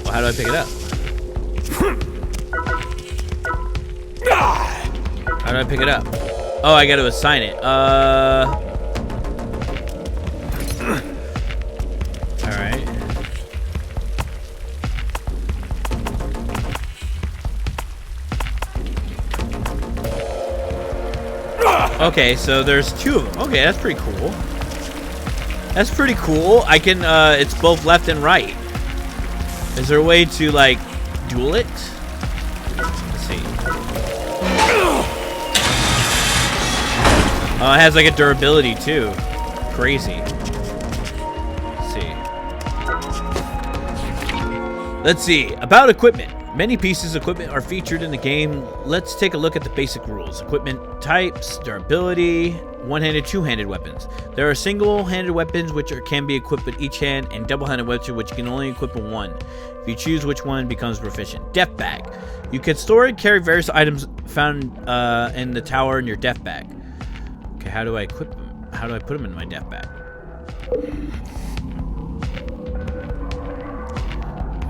Well, how do I pick it up? How do I pick it up? Oh, I gotta assign it. Alright. Okay, so there's two of them. Okay, that's pretty cool. That's pretty cool. I can, it's both left and right. Is there a way to, like, duel it? Let's see. Oh, it has, like, a durability, too. Crazy. Let's see. About equipment. Many pieces of equipment are featured in the game. Let's take a look at the basic rules. Equipment types, durability, one-handed, two-handed weapons. There are single-handed weapons which can be equipped with each hand, and double-handed weapons which can only equip with one. If you choose which one, becomes proficient. Death bag. You can store and carry various items found in the tower in your death bag. Okay, how do I equip them? How do I put them in my death bag?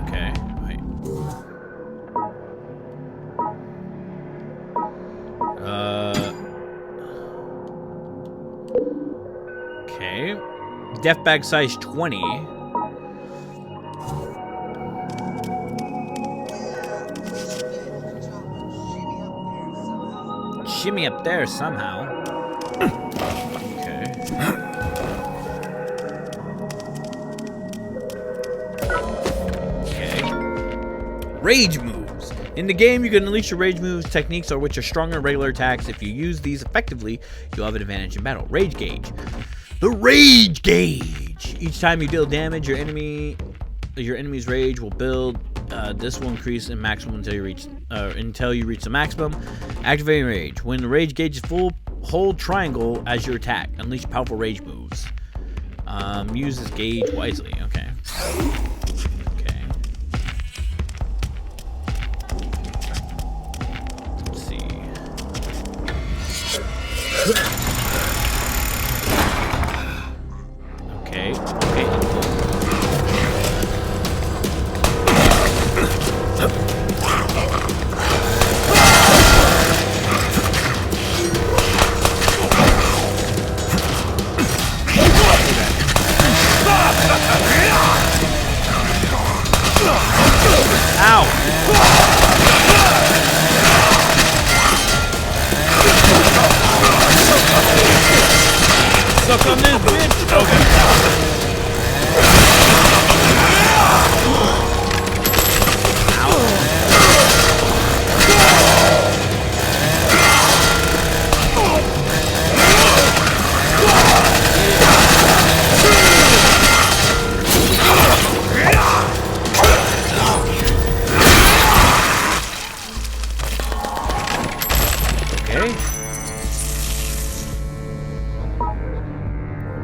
Okay, wait. Okay. Death bag size 20. Shimmy up there somehow. Okay. Okay. Rage moves. In the game, you can unleash your rage moves. Techniques are which are stronger than regular attacks. If you use these effectively, you'll have an advantage in battle. Rage gauge. The rage gauge. Each time you deal damage, your enemy's rage will build. This will increase in maximum until you reach the maximum. Activating rage. When the rage gauge is full, hold triangle as your attack. Unleash powerful rage moves. Use this gauge wisely. Okay. Okay. Let's see. Okay. Okay. Ow! Suck on this, bitch! Okay.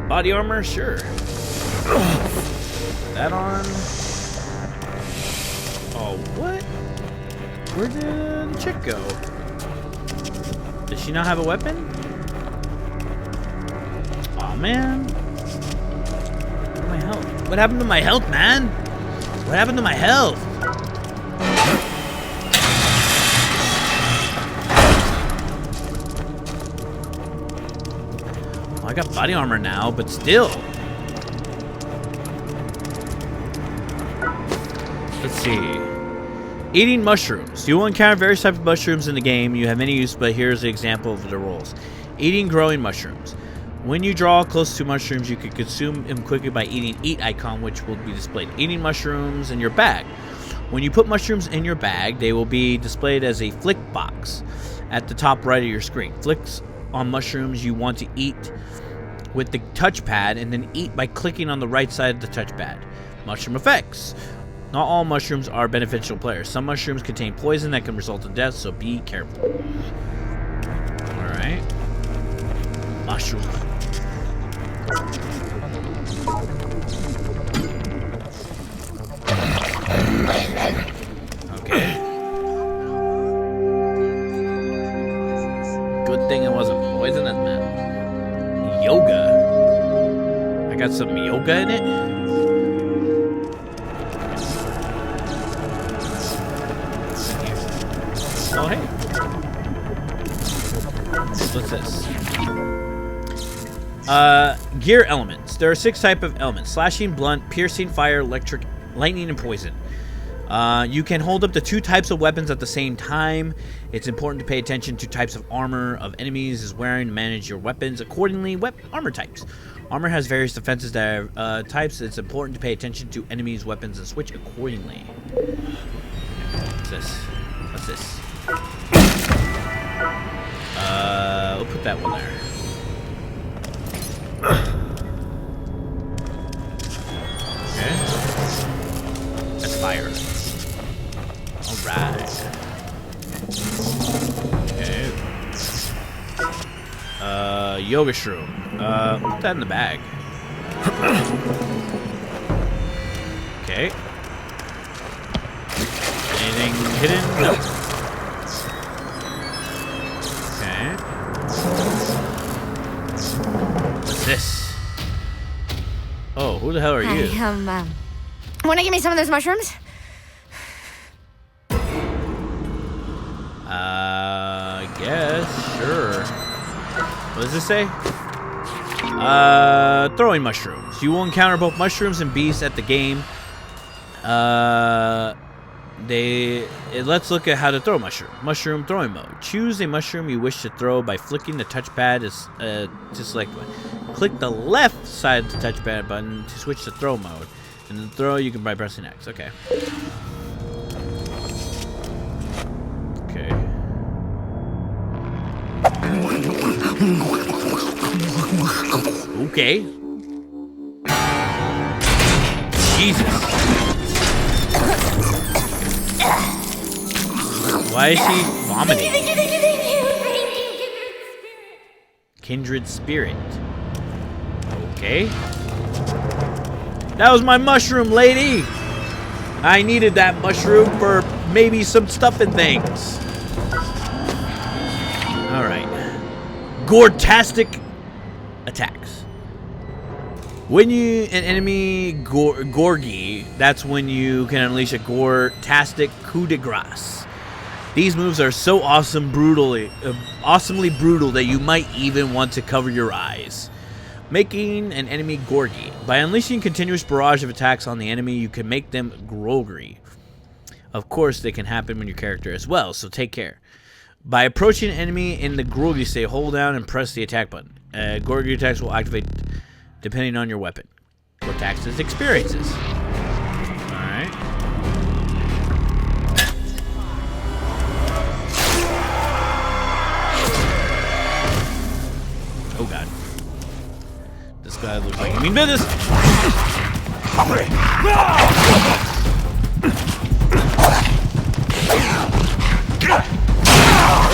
Body armor, sure. that on. Oh, what? Where did the chick go? Does she not have a weapon? Oh man. My health. What happened to my health, man? What happened to my health? Well, I got body armor now, but still. Let's see. Eating mushrooms. You will encounter various types of mushrooms in the game. You have many use, but here's an example of the roles. Eating growing mushrooms. When you draw close to mushrooms, you can consume them quickly by eating eat icon, which will be displayed. Eating mushrooms in your bag. When you put mushrooms in your bag, they will be displayed as a flick box at the top right of your screen. Flicks on mushrooms you want to eat with the touchpad, and then eat by clicking on the right side of the touchpad. Mushroom effects. Not all mushrooms are beneficial players. Some mushrooms contain poison that can result in death, so be careful. Alright. Mushroom. Okay. Good thing it wasn't poisonous, man. Yoga. I got some yoga in it? Oh, hey. What's this? Gear elements. There are 6 types of elements. Slashing, blunt, piercing, fire, electric, lightning, and poison. You can hold up to 2 types of weapons at the same time. It's important to pay attention to types of armor of enemies is wearing and manage your weapons accordingly. Armor types. Armor has various defenses that are types. It's important to pay attention to enemies' weapons and switch accordingly. What's this? What's this? We'll put that one there. Okay. That's fire. Alright. Okay. Yoga shroom. Put that in the bag. Okay. Anything hidden? Nope. What's this? Oh, who the hell are you? Want to give me some of those mushrooms? Guess, sure. What does this say? Throwing mushrooms. You will encounter both mushrooms and beasts at the game. Let's look at how to throw mushroom. Mushroom throwing mode. Choose a mushroom you wish to throw by flicking the touchpad to select one. Click the left side of the touchpad button to switch to throw mode. And then throw you can by pressing X. Okay. Okay. Okay. Jesus. Why is she vomiting? Kindred spirit. Okay. That was my mushroom, lady. I needed that mushroom for maybe some stuffing things. Alright. Gore-tastic attacks. When an enemy Gorgie, that's when you can unleash a Gore-tastic coup de grace. These moves are so awesomely brutal that you might even want to cover your eyes. Making an enemy Gorgie. By unleashing continuous barrage of attacks on the enemy, you can make them groggy. Of course, they can happen when your character as well, so take care. By approaching an enemy in the groggy state, hold down and press the attack button. Gorgie attacks will activate depending on your weapon. Or taxes experiences. Alright. Oh god. This guy looks like he mean business!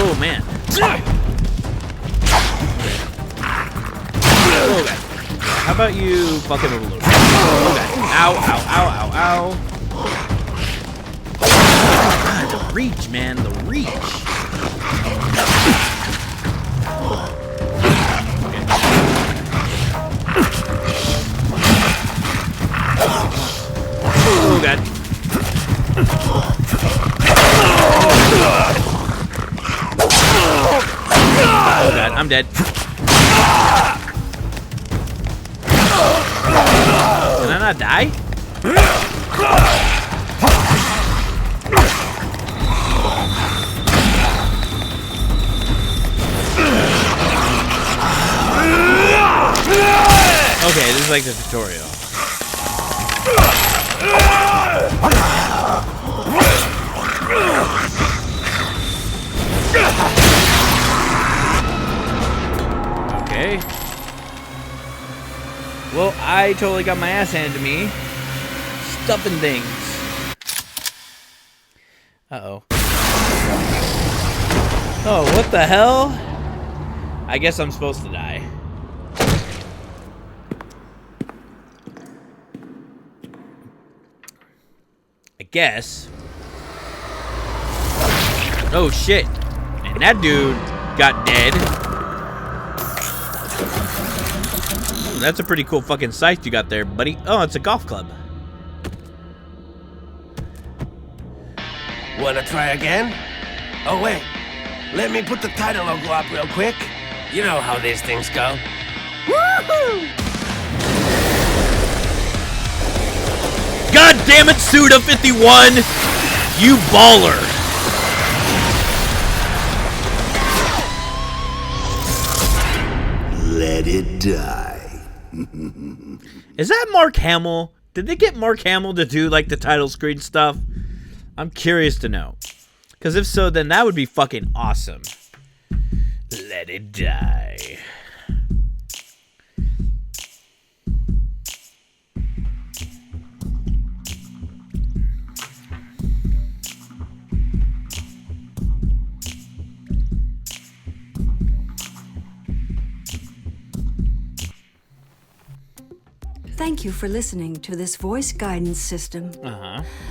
Oh man. Oh god. How about you fuck him up a little bit? Ow, ow, ow, ow, ow. God, the reach, man, the reach. Oh, God. Oh, God, I'm dead. Can I not die? Okay, this is like the tutorial. Okay. Well, I totally got my ass handed to me. Stuffing things. Uh-oh. Oh, what the hell? I guess I'm supposed to die. I guess. Oh, shit. And that dude got dead. That's a pretty cool fucking scythe you got there, buddy. Oh, it's a golf club. Wanna try again? Oh, wait. Let me put the title logo up real quick. You know how these things go. Woohoo! God damn it, Suda 51! You baller! Let it die. Is that Mark Hamill? Did they get Mark Hamill to do like the title screen stuff? I'm curious to know. Because if so, then that would be fucking awesome. Let it die. Thank you for listening to this voice guidance system.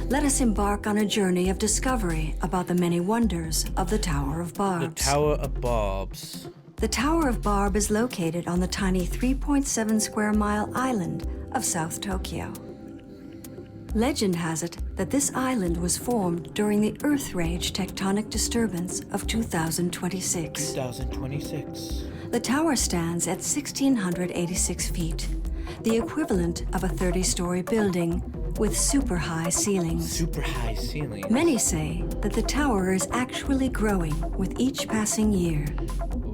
Let us embark on a journey of discovery about the many wonders of the Tower of Barbs. The Tower of Barbs. The Tower of Barb is located on the tiny 3.7 square mile island of South Tokyo. Legend has it that this island was formed during the Earth Rage tectonic disturbance of 2026. 2026. The tower stands at 1,686 feet, the equivalent of a 30-story building with super high ceilings. Super high ceiling. Many say that the tower is actually growing with each passing year.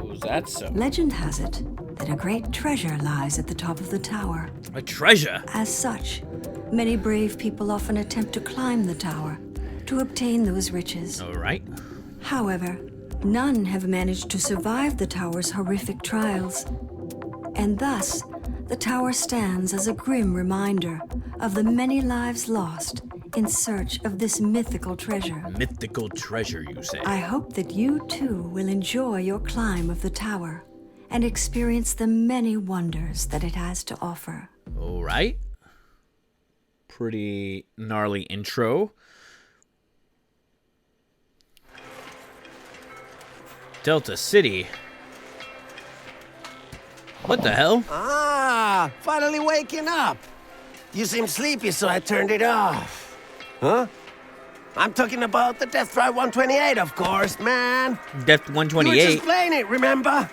Oh, is that so? Legend has it that a great treasure lies at the top of the tower. A treasure? As such, many brave people often attempt to climb the tower to obtain those riches. All right. However, none have managed to survive the tower's horrific trials, and thus the tower stands as a grim reminder of the many lives lost in search of this mythical treasure. Mythical treasure, you say? I hope that you too will enjoy your climb of the tower and experience the many wonders that it has to offer. All right. Pretty gnarly intro. Delta City. What the hell? Ah, finally waking up. You seem sleepy, so I turned it off. Huh? I'm talking about the Death Drive 128, of course, man. Death You were 128. just playing it, remember?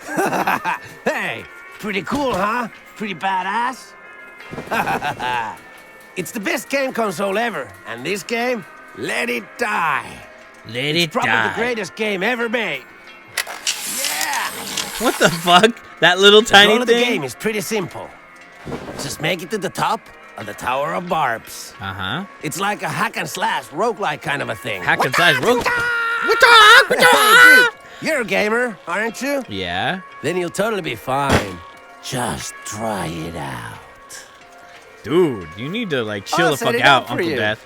Hey, pretty cool, huh? Pretty badass. It's the best game console ever, and this game, let it die. Let it Probably die. the greatest game ever made. Yeah. What the fuck? That little The tiny goal of the thing? game is pretty simple. Just make it to the top of the Tower of Barbs. Uh-huh. It's like a hack and slash roguelike kind of a thing. Hack and slash rogue. Hey, dude, you're a gamer, aren't you? Yeah. Then you'll totally be fine. Just try it out. Dude, you need to like chill I'll the set fuck it out, up for Uncle you. Death.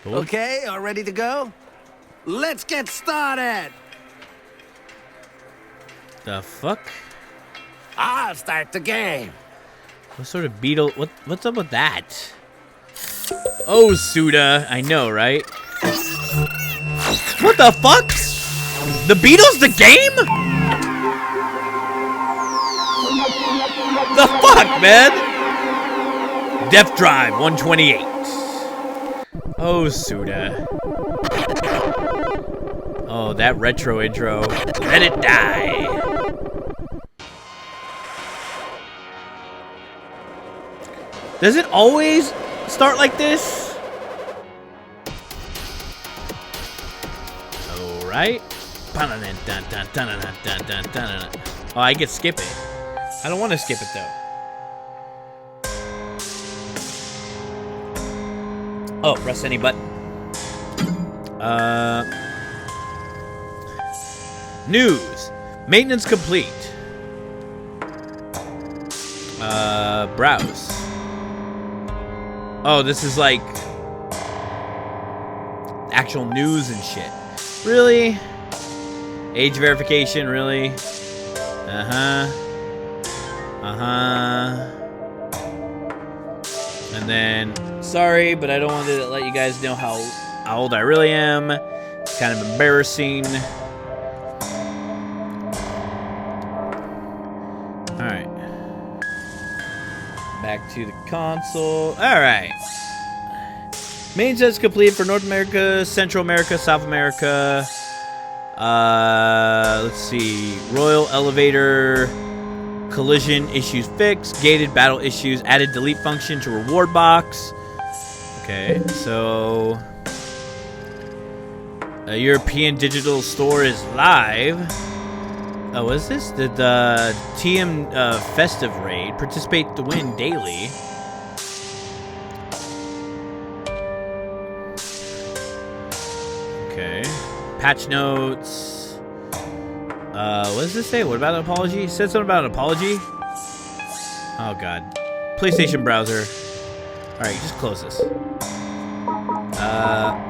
Cool. Okay, all ready to go? Let's get started. The fuck? I'll start the game. What sort of beetle? What's up with that? Oh, Suda. I know, right? What the fuck? The Beatles, the game? The fuck, man? Depth Drive 128. Oh, Suda. Oh, that retro intro. Let it die. Does it always start like this? Alright. Oh, I get skip it. I don't want to skip it though. Oh, press any button. News. Maintenance complete. Browse. Oh, this is like actual news and shit. Really? Age verification, really? Uh-huh. And then, sorry, but I don't want to let you guys know how old I really am. It's kind of embarrassing. Alright. Back to the console. Alright. Main sets complete for North America, Central America, South America. Let's see. Royal Elevator. Collision issues fixed. Gated battle issues. Added delete function to reward box. Okay, so a European digital store is live. Oh, what is this? The TM Festive Raid. Participate to win daily. Okay. Patch notes. What does this say? What about an apology? It said something about an apology? Oh, God. PlayStation browser. Alright, just close this.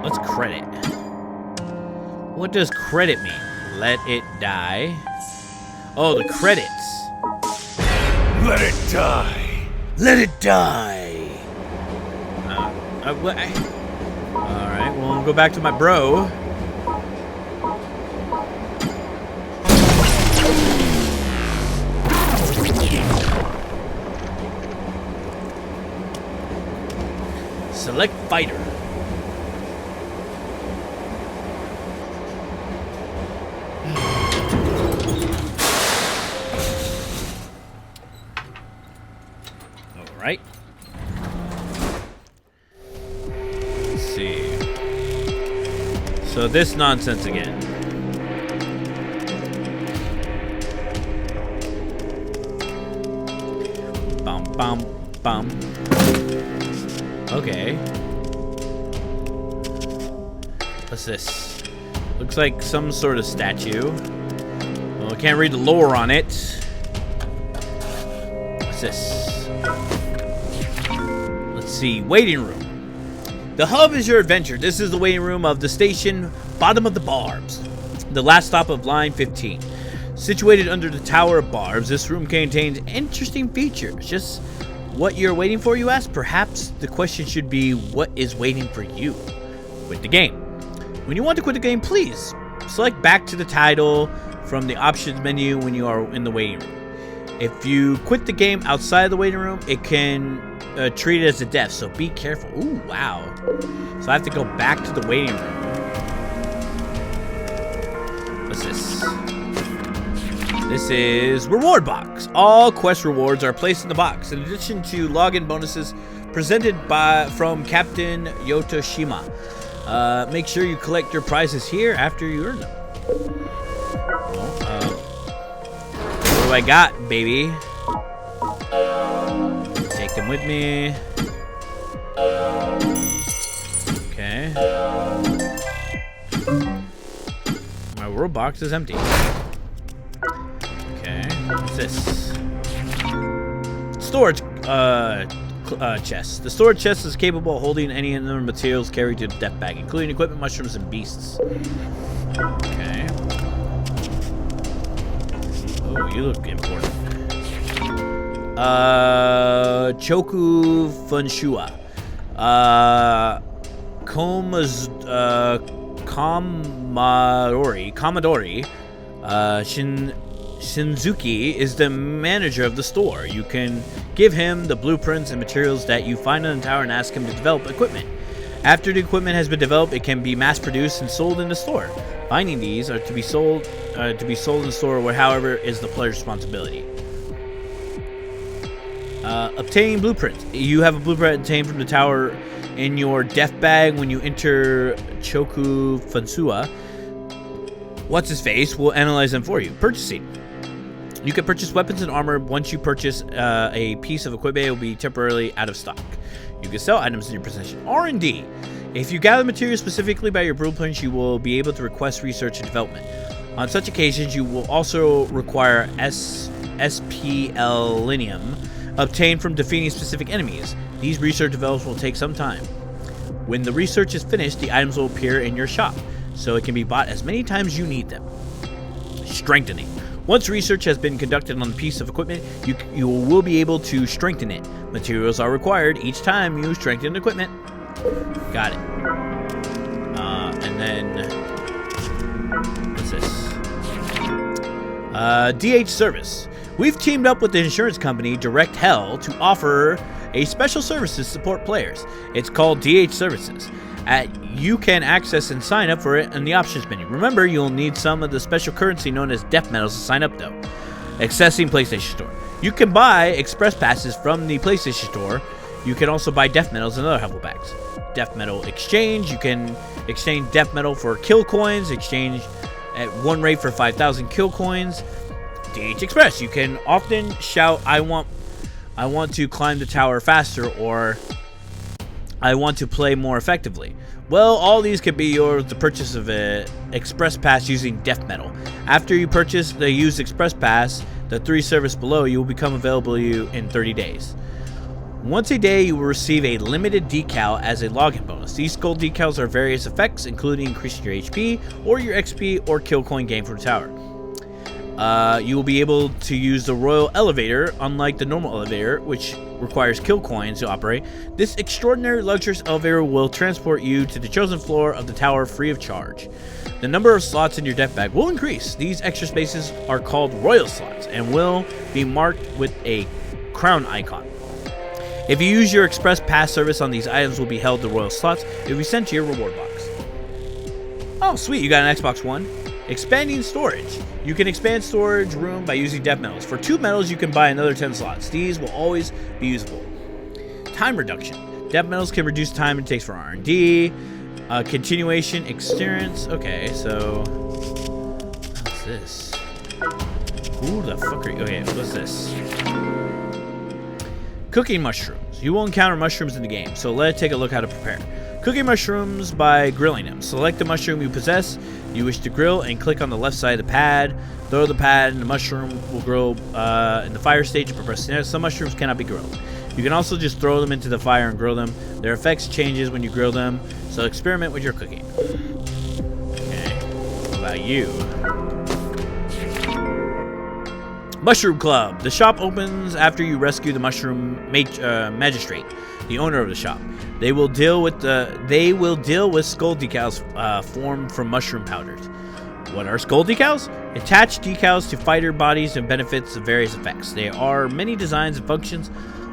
What's credit? What does credit mean? Let it die. Oh, the credits. Let it die. Let it die. Alright, well, I'll go back to my bro. Select fighter. Alright. Let's see. So this nonsense again. Bum bum bum. Okay. What's this? Looks like some sort of statue. Well, I can't read the lore on it. What's this? Let's see. Waiting room. The hub is your adventure. This is the waiting room of the station, bottom of the Barbs. The last stop of line 15. Situated under the Tower of Barbs, this room contains interesting features. Just what you're waiting for, you ask? Perhaps the question should be, what is waiting for you? Quit the game. When you want to quit the game, please select back to the title from the options menu when you are in the waiting room. If you quit the game outside the waiting room, it can treat it as a death, so be careful. Ooh, wow. So I have to go back to the waiting room. What's this? This is reward box. All quest rewards are placed in the box, in addition to login bonuses presented from Captain Yotoshima. Make sure you collect your prizes here after you earn them. What do I got, baby? Take them with me. Okay. My reward box is empty. What's this? Storage chest. The storage chest is capable of holding any other materials carried to the death bag, including equipment, mushrooms, and beasts. Okay. Oh, you look important. Choku Funshua. Commodore. Shinzuki is the manager of the store. You can give him the blueprints and materials that you find on the tower and ask him to develop equipment. After the equipment has been developed, it can be mass-produced and sold in the store. Finding these are to be sold in the store, where, however, is the player's responsibility. Obtaining blueprints. You have a blueprint obtained from the tower in your def bag when you enter Choku Funsua. What's his face will analyze them for you. Purchasing. You can purchase weapons and armor. Once you purchase a piece of equipment, it will be temporarily out of stock. You can sell items in your possession. R&D. If you gather materials specifically by your blueprints, you will be able to request research and development. On such occasions, you will also require SPLinium obtained from defeating specific enemies. These research developments will take some time. When the research is finished, the items will appear in your shop, so it can be bought as many times as you need them. Strengthening. Once research has been conducted on a piece of equipment, you will be able to strengthen it. Materials are required each time you strengthen equipment. Got it. And then... what's this? DH Service. We've teamed up with the insurance company Direct Hell to offer a special service to support players. It's called DH Services. You can access and sign up for it in the options menu. Remember, you'll need some of the special currency known as Death Medals to sign up, though. Accessing PlayStation Store. You can buy Express Passes from the PlayStation Store. You can also buy Death Medals and other helpful bags. Death Medal Exchange. You can exchange Death Medal for kill coins. Exchange at one rate for 5,000 kill coins. DH Express. You can often shout, I want to climb the tower faster, or I want to play more effectively. Well, all these can be yours with the purchase of an Express Pass using Death Medal. After you purchase the used Express Pass, the 3 service below, you will become available to you in 30 days. Once a day, you will receive a limited decal as a login bonus. These gold decals are various effects, including increasing your HP, or your XP, or kill coin gained from the tower. You will be able to use the Royal Elevator, unlike the normal elevator, which requires kill coins to operate. This extraordinary luxurious elevator will transport you to the chosen floor of the tower free of charge. The number of slots in your death bag will increase. These extra spaces are called Royal Slots and will be marked with a crown icon. If you use your Express Pass service on these items will be held to Royal Slots, it will be sent to your reward box. Oh, sweet, you got an Xbox One. Expanding storage. You can expand storage room by using Death Medals. For 2 medals, you can buy another 10 slots. These will always be usable. Time reduction. Death Medals can reduce time it takes for R&D. Continuation experience. Okay, so... what's this? Who the fuck are you? Okay, what's this? Cooking mushrooms. You will encounter mushrooms in the game, so let's take a look how to prepare. Cooking mushrooms by grilling them. Select the mushroom you possess, you wish to grill, and click on the left side of the pad. Throw the pad and the mushroom will grill in the fire stage. Some mushrooms cannot be grilled. You can also just throw them into the fire and grill them. Their effects changes when you grill them, so experiment with your cooking. Okay, what about you? Mushroom Club. The shop opens after you rescue the mushroom magistrate, the owner of the shop. They will deal with skull decals formed from mushroom powders. What are skull decals? Attach decals to fighter bodies and benefits of various effects. There are many designs and functions.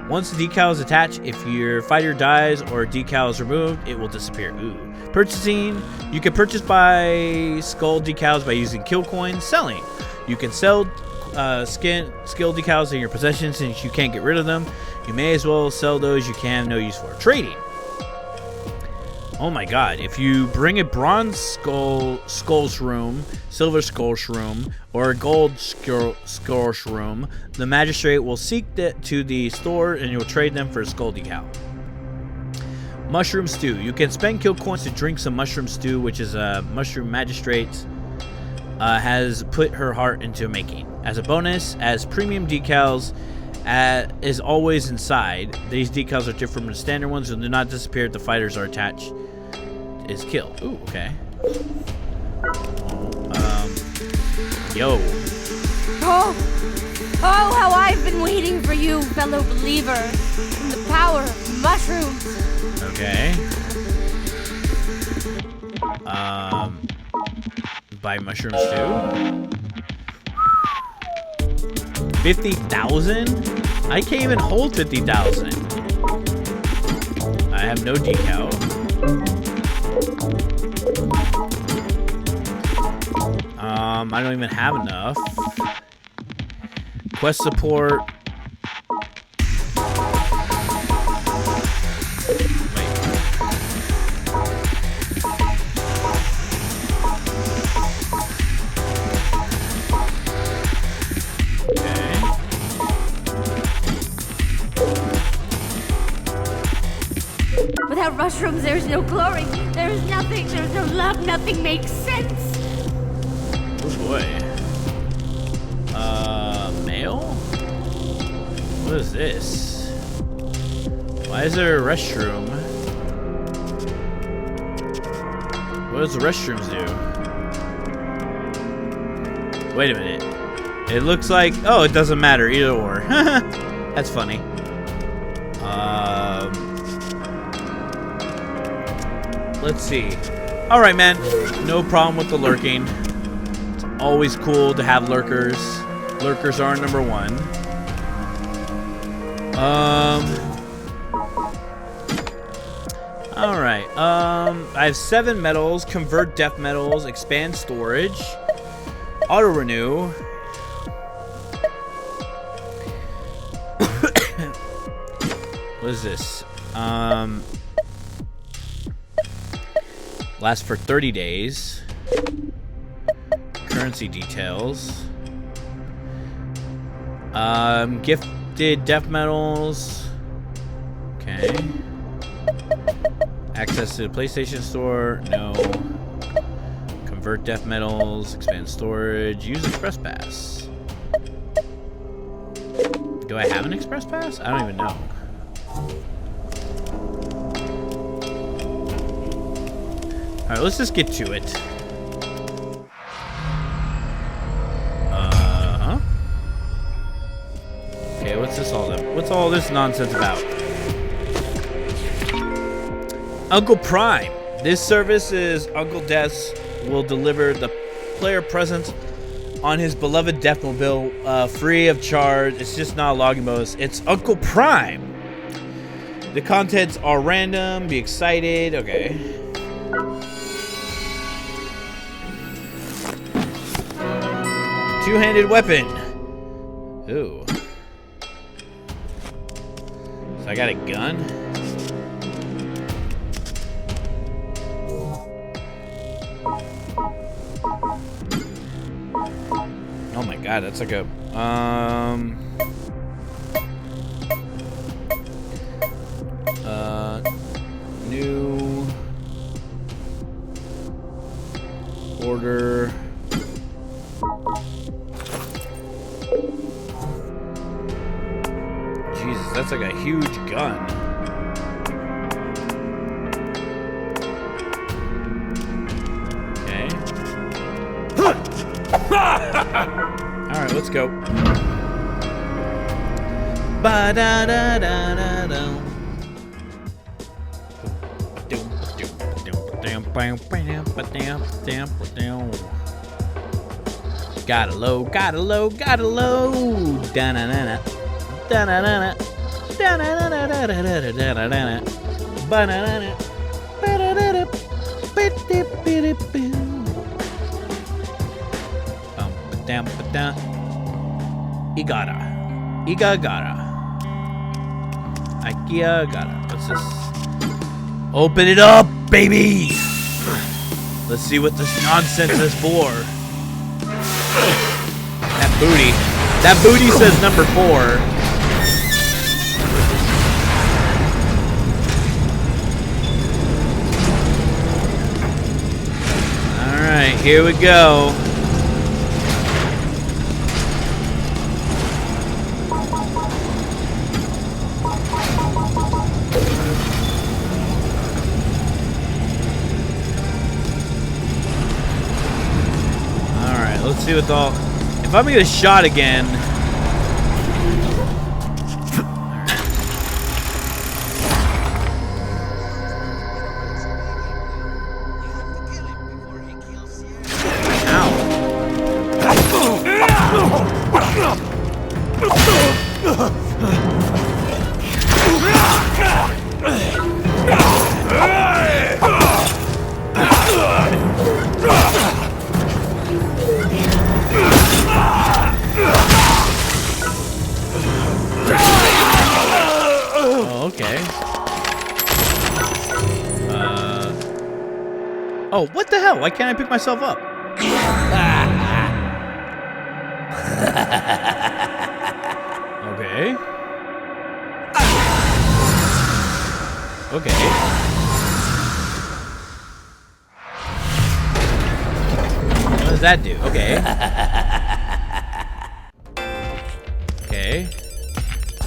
Once the decal is attached, if your fighter dies or a decal is removed, it will disappear. Ooh. Purchasing. You can purchase by skull decals by using kill coins. Selling. You can sell skill decals in your possession since you can't get rid of them. You may as well sell those you can no use for. Trading. Oh my god, if you bring a bronze skull shroom, silver skull shroom, or a gold skull shroom, the magistrate will seek to the store and you'll trade them for a skull decal. Mushroom stew. You can spend kill coins to drink some mushroom stew, which is a mushroom magistrate has put her heart into making. As a bonus, as premium decals is always inside. These decals are different from the standard ones and do not disappear if the fighters are attached. Is killed. Ooh, okay. Yo. Oh, how I've been waiting for you, fellow believer, in the power of mushrooms. Okay. Buy mushrooms too? 50,000? I can't even hold 50,000. I have no decal. I don't even have enough. Quest support. Without mushrooms, there's no glory. There's nothing. There's no love. Nothing makes sense. Oh boy. Mail? What is this? Why is there a restroom? What does the restrooms do? Wait a minute. It looks like... Oh, it doesn't matter. Either or. That's funny. Let's see. Alright, man. No problem with the lurking. It's always cool to have lurkers. Lurkers are number one. Alright. I have 7 metals. Convert death metals. Expand storage. Auto renew. What is this? Lasts for 30 days. Currency details. Gifted death metals. Okay. Access to the PlayStation Store. No. Convert death metals. Expand storage. Use Express Pass. Do I have an Express Pass? I don't even know. Alright, let's just get to it. Okay, what's this all about? What's all this nonsense about? Uncle Prime. This service is Uncle Death's will deliver the player present on his beloved Deathmobile free of charge. It's just not a login bonus. It's Uncle Prime. The contents are random. Be excited. Okay. Two-handed weapon. Ooh. So I got a gun. Oh my god, that's like a new order. Jesus, that's like a huge gun. Okay. Alright, let's go. Ba-da-da-da-da-da. Gotta load, gotta load, gotta load. Da-na-na-na. Da-na-na-na. Da-na-na-na-da-da-da-da-da-da. Ba-na-na-na. Ba-da-da-da. Ba-di-bi-di-bi. Bum-ba-dum-ba-dum. Igara. Igagara. Ikea-gara. Let's just open it up, baby! Let's see what this nonsense is for. That booty. That booty says number 4. Alright, here we go. Alright, let's see what's all... If I'm gonna get shot again. Okay. Oh, what the hell? Why can't I pick myself up? Okay. Okay. What does that do? Okay. Okay.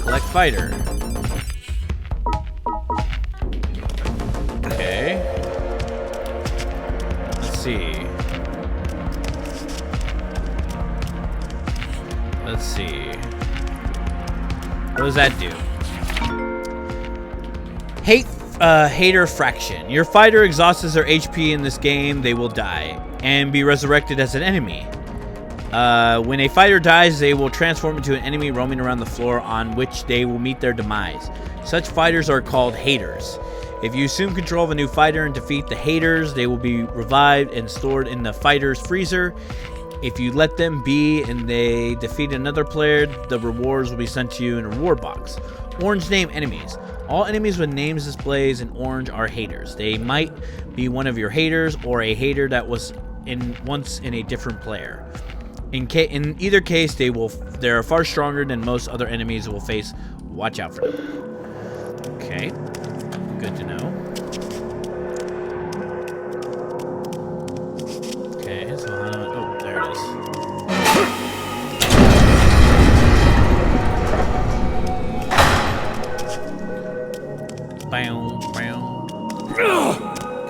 Collect fighter. Okay. Let's see. Let's see. What does that do? Hater fraction. Your fighter exhausts their HP in this game, they will die and be resurrected as an enemy. When a fighter dies, they will transform into an enemy roaming around the floor on which they will meet their demise. Such fighters are called haters. If you assume control of a new fighter and defeat the haters, they will be revived and stored in the fighter's freezer. If you let them be and they defeat another player, the rewards will be sent to you in a reward box. Orange name enemies. All enemies with names displays in orange are haters. They might be one of your haters or a hater that was once in a different player. In either case, they are far stronger than most other enemies will face. Watch out for them. Okay, good to know. Okay, so oh, there it is. Bow, bow.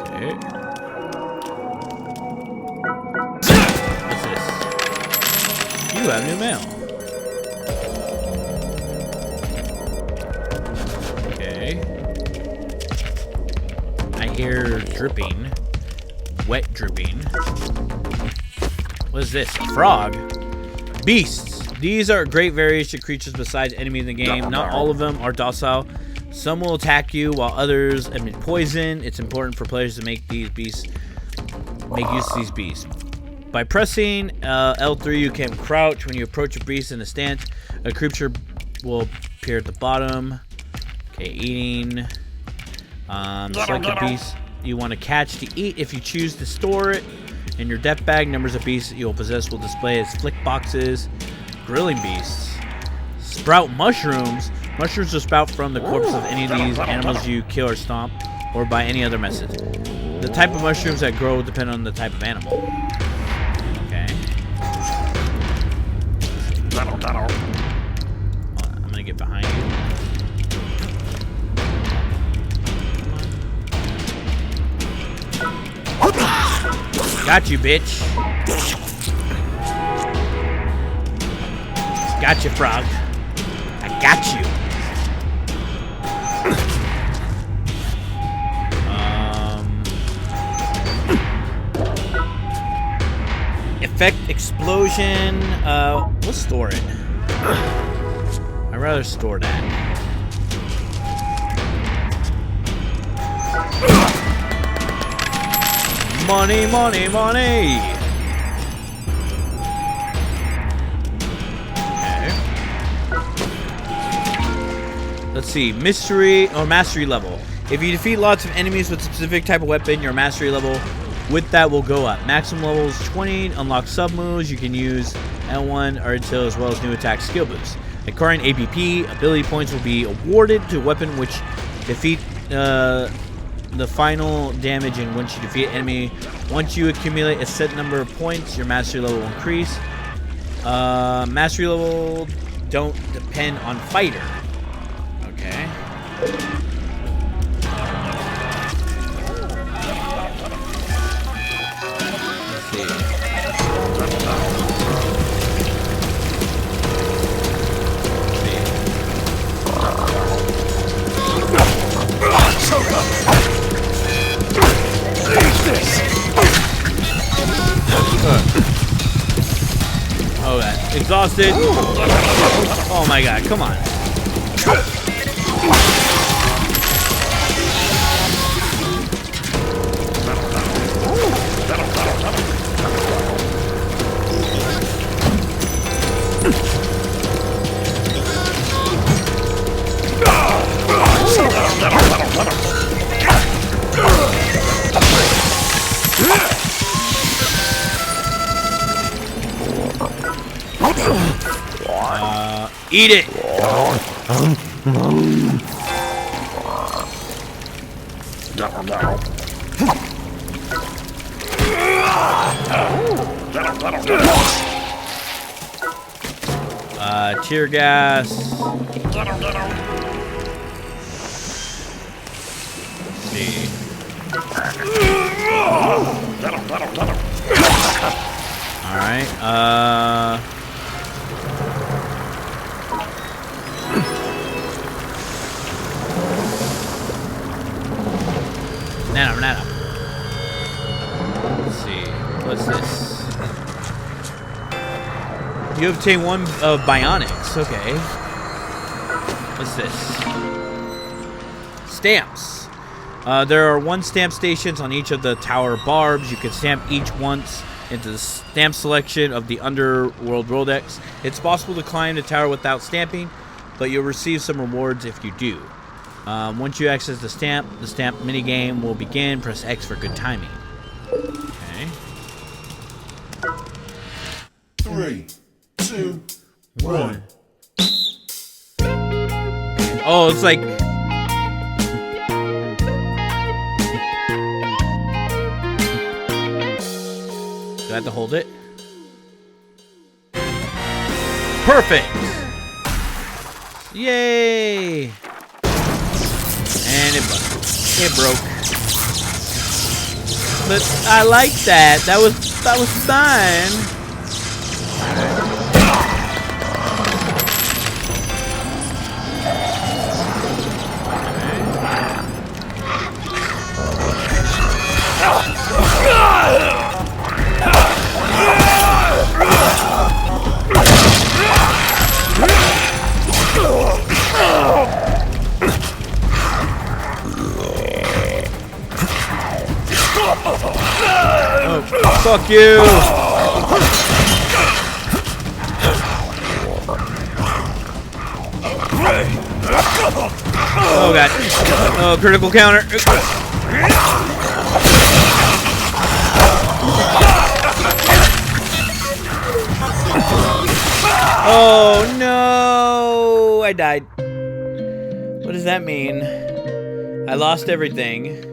Okay. What's this? You have new mail. Okay. I hear dripping. Wet dripping. What is this? A frog? Beasts. These are great variation of creatures besides enemies in the game. Not all of them are docile. Some will attack you, while others emit poison. It's important for players to make use of these beasts. By pressing L3, you can crouch. When you approach a beast in a stance, a creature will appear at the bottom. Okay, eating. Select a beast you want to catch to eat. If you choose to store it in your death bag, numbers of beasts that you will possess will display as flick boxes. Grilling beasts. Sprout mushrooms. Mushrooms will sprout from the corpse of any of these animals you kill or stomp, or by any other method. The type of mushrooms that grow will depend on the type of animal. Okay. I'm gonna get behind you. Got you, bitch. Got you, frog. I got you. Effect explosion. We'll store it. I'd rather store that. Money, money, money. Okay. Let's see. Mystery or mastery level. If you defeat lots of enemies with a specific type of weapon, your mastery level with that will go up. Maximum level is 20. Unlock sub moves. You can use L1 or until, as well as new attack skill boosts. Acquiring APP ability points will be awarded to a weapon which defeat the final damage, and once you defeat an enemy, once you accumulate a set number of points, your mastery level will increase. Mastery level don't depend on fighter. Okay. Let's see. exhausted. Oh my god, come on. Eat it! Tear gas. Let's see. Alright, Banana. Let's see. What's this? You obtain one of bionics. Okay. What's this? Stamps. There are 1 stamp stations on each of the tower barbs. You can stamp each once into the stamp selection of the Underworld Rolodex. It's possible to climb the tower without stamping, but you'll receive some rewards if you do. Once you access the stamp minigame will begin. Press X for good timing. Okay. 3, 2, 1. Oh, it's like... Do I have to hold it? Perfect! Yay! And it broke. But I like that. That was fine. Oh, fuck you! Oh god. Oh, critical counter. Oh no! I died. What does that mean? I lost everything.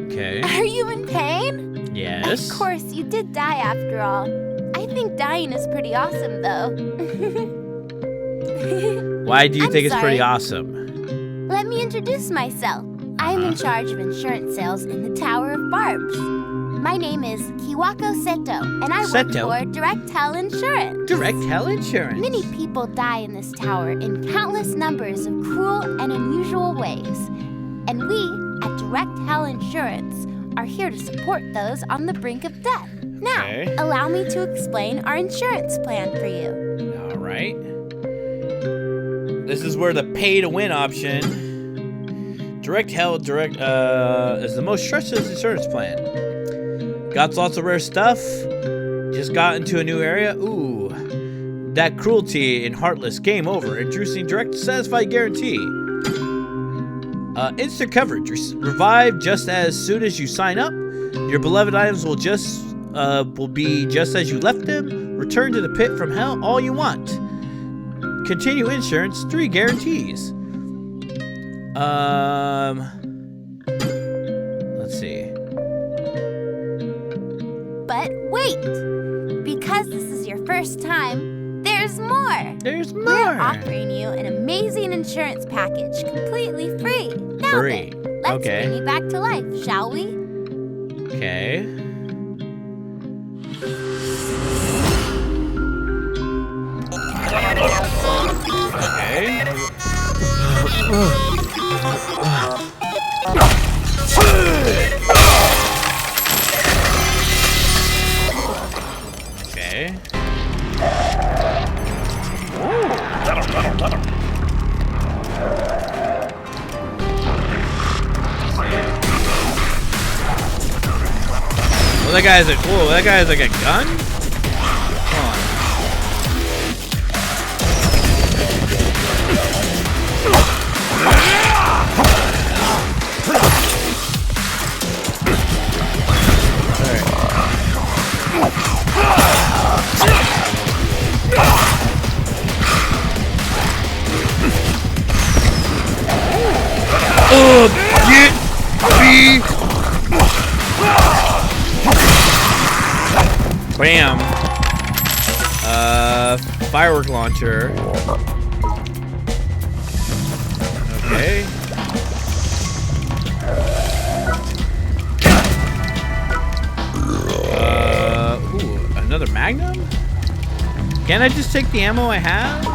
Okay. Are you in pain? Yes. Of course, you did die after all. I think dying is pretty awesome, though. Why do you think it's pretty sorry. awesome? Let me introduce myself. I'm in charge of insurance sales in the Tower of Barbs. My name is Kiwako Seto, and I work for Direct Hell Insurance. Direct Hell Insurance. Many people die in this tower in countless numbers of cruel and unusual ways. And we, at Direct Hell Insurance, are here to support those on the brink of death. Now, allow me to explain our insurance plan for you. All right. This is where the pay-to-win option. Direct Hell is the most trusted insurance plan. Got lots of rare stuff. Just got into a new area. Ooh. That cruelty and heartless. Game over. Introducing Direct Satisfied Guarantee. Instant coverage. Revive just as soon as you sign up. Your beloved items will be just as you left them. Return to the pit from hell all you want. Continue insurance. 3 guarantees. Let's see. But wait! Because this is your first time, there's more! We're offering you an amazing insurance package, completely free. Now then, let's bring you back to life, shall we? Okay. Okay. that guy's like, whoa, that guy's like a gun? Hold on. Oh, get me! Bam! Firework launcher. Okay. Ooh, another magnum? Can't I just take the ammo I have?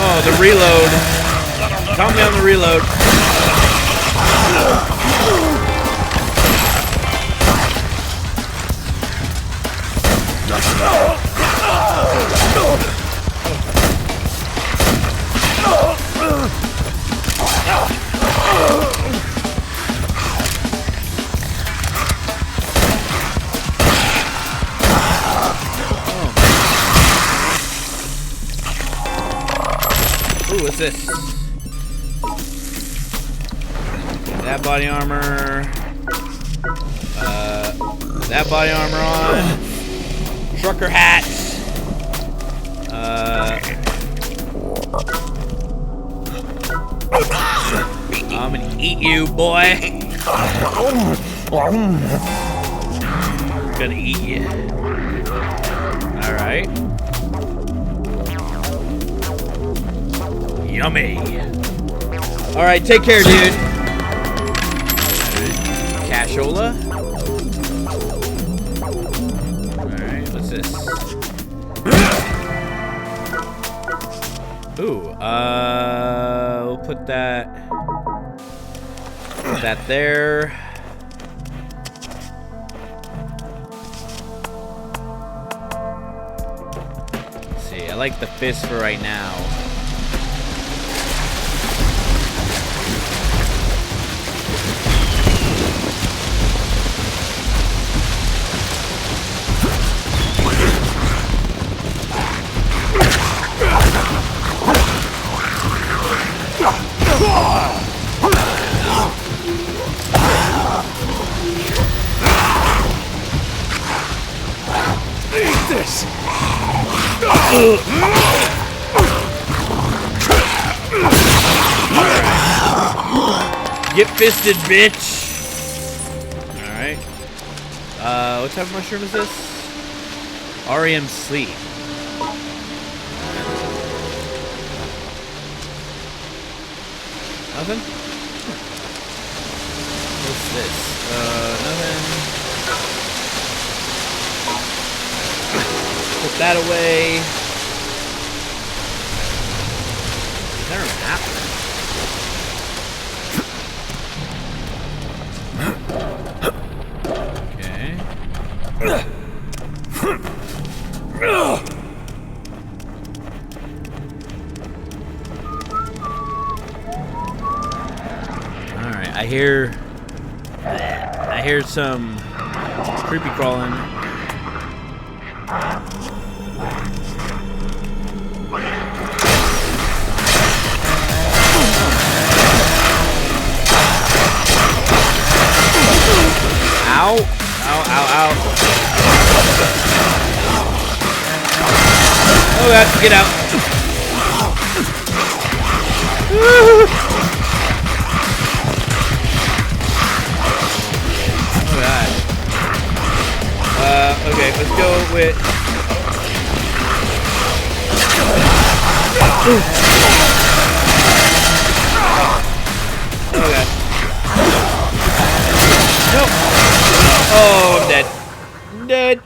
Oh, the reload. Count me on the reload. Ooh, what's this? That body armor. That body armor on. Trucker hat. I'm gonna eat you, boy. I'm gonna eat you. Alright. Yummy. Alright, take care, dude. Cashola. Alright, what's this? Ooh, we'll put that there. Let's see, I like the fist for right now. Eat this! Get fisted, bitch! Alright. What type of mushroom is this? REM sleep. Nothing? What's this? Nothing. Put that away. Is there an apple? Okay. Alright, I hear some creepy crawling. Ow! Ow, ow, ow. Oh god, get out. Oh god. Okay, let's go with... Oh god. Oh, I'm dead. I'm dead.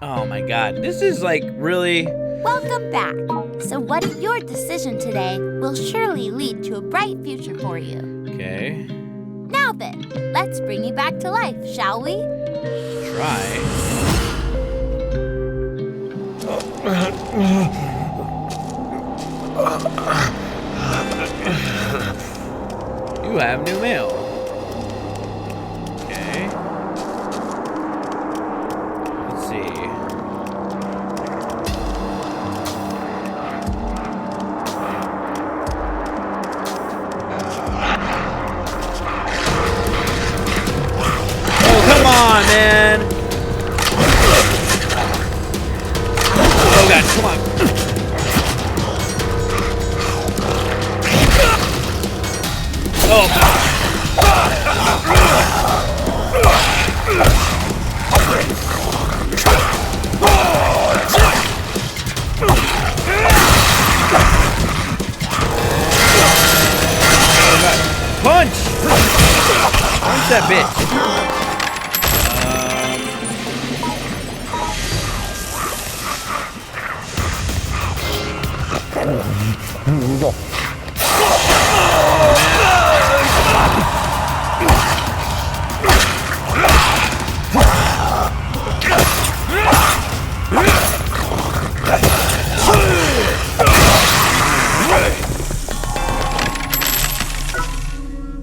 Oh my god. This is like really... Welcome back. So what if your decision today will surely lead to a bright future for you? Okay. Now then, let's bring you back to life, shall we? Try. You have new mail. Okay. Let's see. Oh, come on, man. Oh, God, come on. Oh. Punch! Punch that bitch.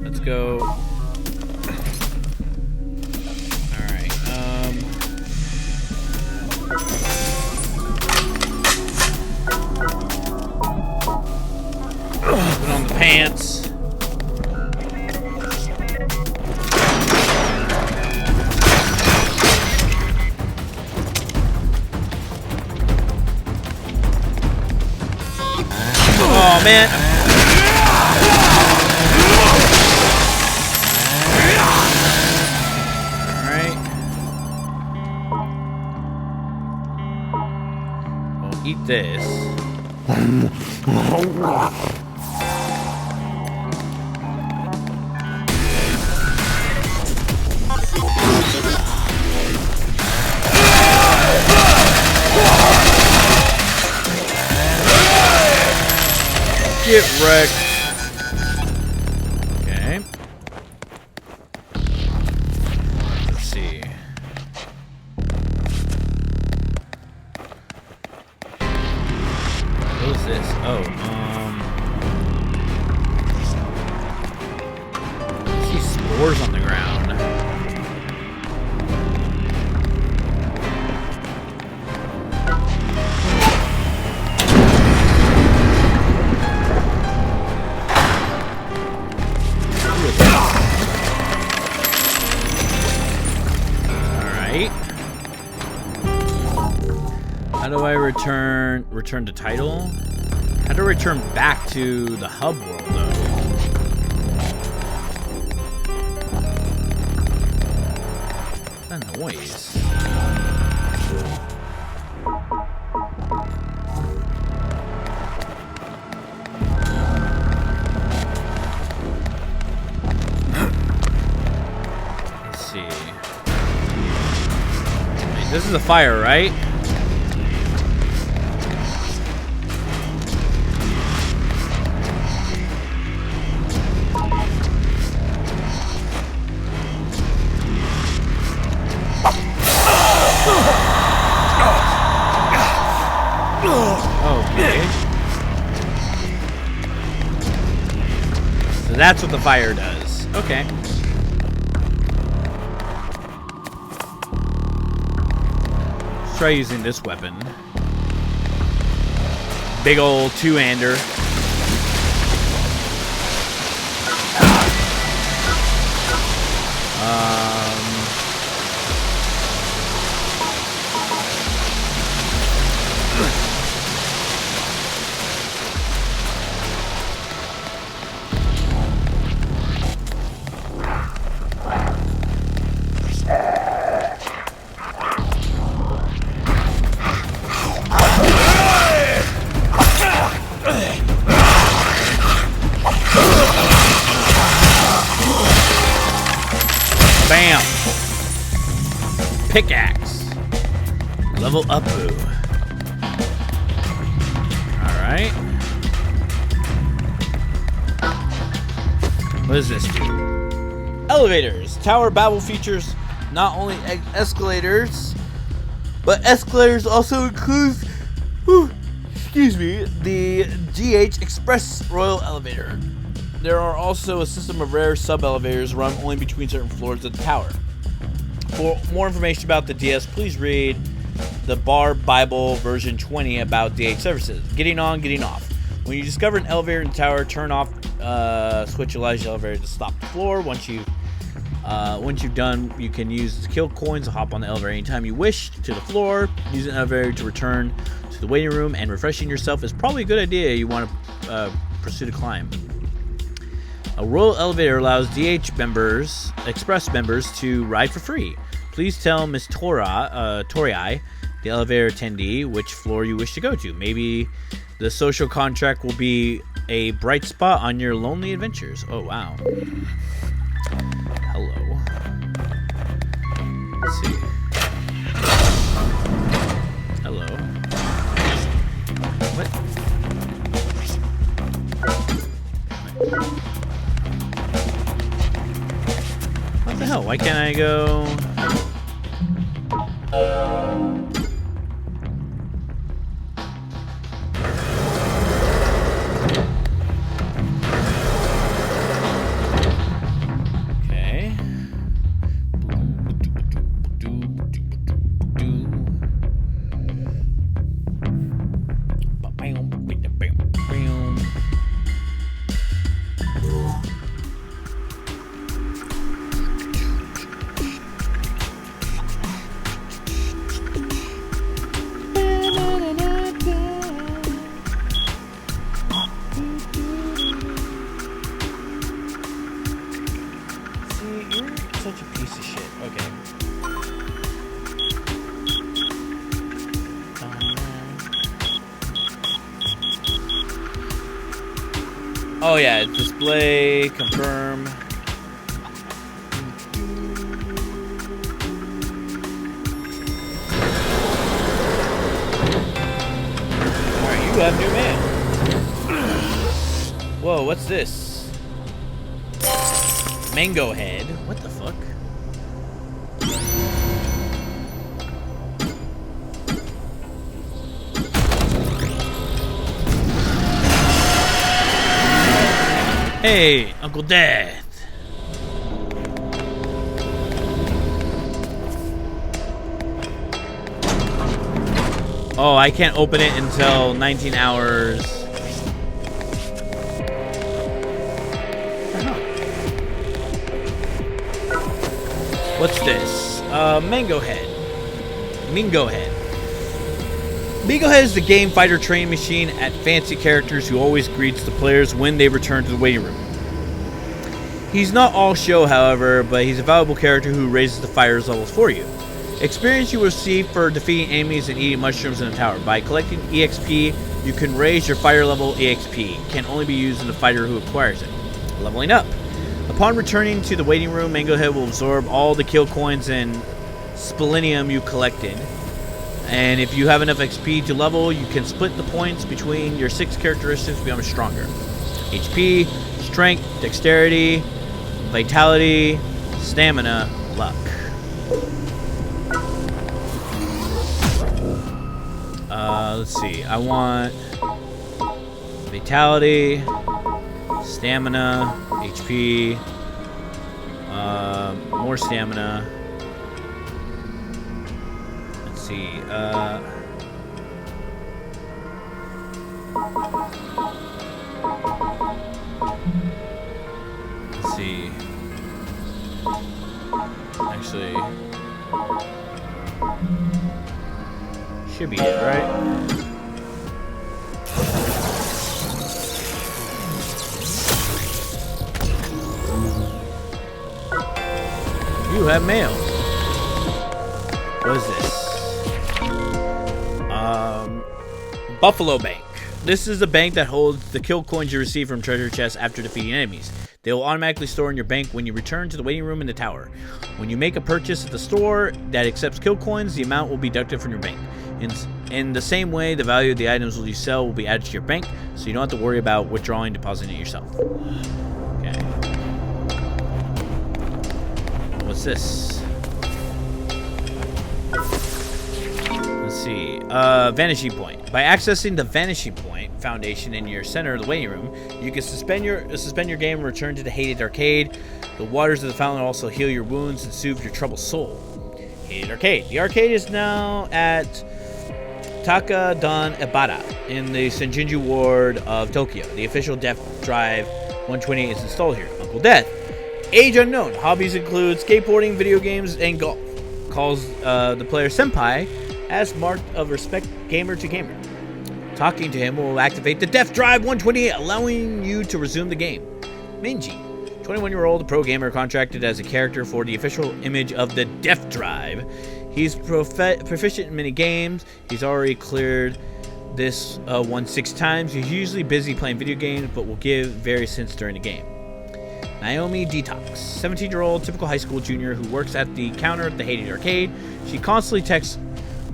Let's go. Alright, put on the pants. Oh, man. Alright. Well, eat this. Get wrecked. Okay. Let's see. What is this? Oh, I see spores on the ground. How do I return to title? How do I return back to the hub world though? What's that noise? Let's see. Wait, this is a fire, right? Okay. So that's what the fire does. Okay. Let's try using this weapon. Big old two-hander. Bam! pickaxe. Level up. Alright. What does this do? Elevators. Tower Babel features not only escalators, but escalators also includes, excuse me, the GH Express Royal Elevator. There are also a system of rare sub-elevators run only between certain floors of the tower. For more information about the DS, please read the Bar Bible version 20 about DH services. Getting on, getting off. When you discover an elevator in the tower, turn off, switch Elijah elevator to stop the floor. Once you've done, you can use the kill coins to hop on the elevator anytime you wish to the floor. Use an elevator to return to the waiting room, and refreshing yourself is probably a good idea. You want to pursue the climb. A Royal Elevator allows DH members, Express members, to ride for free. Please tell Miss Torii, the elevator attendee, which floor you wish to go to. Maybe the social contract will be a bright spot on your lonely adventures. Oh, wow. Hello. Let's see. Hello. What? What the hell? Why can't I go? Okay. Such a piece of shit. Okay. Oh yeah, display, confirm. Alright, you have new man. Whoa, what's this? Mango head. What the fuck? Hey, Uncle Death. Oh, I can't open it until 19 hours. What's this? Mango Head. Mingo Head. Mingo Head is the game fighter training machine at fancy characters who always greets the players when they return to the waiting room. He's not all show, however, but he's a valuable character who raises the fighter's levels for you. Experience you will receive for defeating enemies and eating mushrooms in the tower. By collecting EXP, you can raise your fighter level EXP. Can only be used in the fighter who acquires it. Leveling up. Upon returning to the waiting room, Mango Head will absorb all the kill coins and spelinium you collected. And if you have enough XP to level, you can split the points between your 6 characteristics to become stronger. HP, Strength, Dexterity, Vitality, Stamina, Luck. Let's see. I want Vitality, Stamina, HP, more Stamina. Let's see. Let's see. Actually, should be it, right? You have mail. What is this? Buffalo Bank. This is a bank that holds the kill coins you receive from treasure chests after defeating enemies. They will automatically store in your bank when you return to the waiting room in the tower. When you make a purchase at the store that accepts kill coins, the amount will be deducted from your bank. In the same way, the value of the items you sell will be added to your bank, so you don't have to worry about withdrawing, depositing it yourself. Okay. What's this? Let's see. Vanishing point. By accessing the vanishing point foundation in your center of the waiting room, you can suspend your game and return to the hated arcade. The waters of the fountain will also heal your wounds and soothe your troubled soul. Hated arcade. The arcade is now at Taka Don Ebata in the Senjinju ward of Tokyo. The official Death Drive 128 is installed here. Uncle Death. Age unknown. Hobbies include skateboarding, video games, and golf. Calls the player senpai as mark of respect gamer to gamer. Talking to him will activate the Death Drive 128, allowing you to resume the game. Minji. 21-year-old pro gamer contracted as a character for the official image of the Death Drive. He's proficient in many games. He's already cleared this one 6 times. He's usually busy playing video games, but will give various hints during the game. Naomi Detox, 17-year-old typical high school junior who works at the counter at the hated arcade. She constantly texts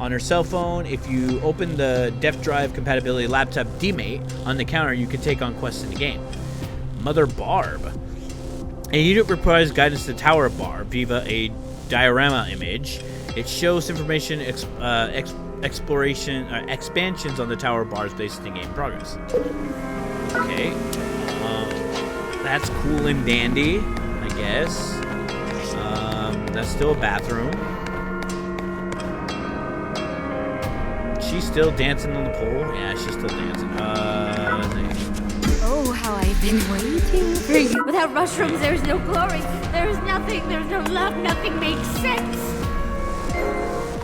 on her cell phone. If you open the Death Drive compatibility laptop DMate on the counter, you can take on quests in the game. Mother Barb. A unit requires guidance to the Tower of Barb via a diorama image. It shows information, exploration, expansions on the Tower of Barb's based in game progress. Okay. That's cool and dandy, I guess. That's still a bathroom. She's still dancing on the pole? Yeah, she's still dancing. Oh, how I've been waiting for you. Without mushrooms, there's no glory. There's nothing. There's no love. Nothing makes sense.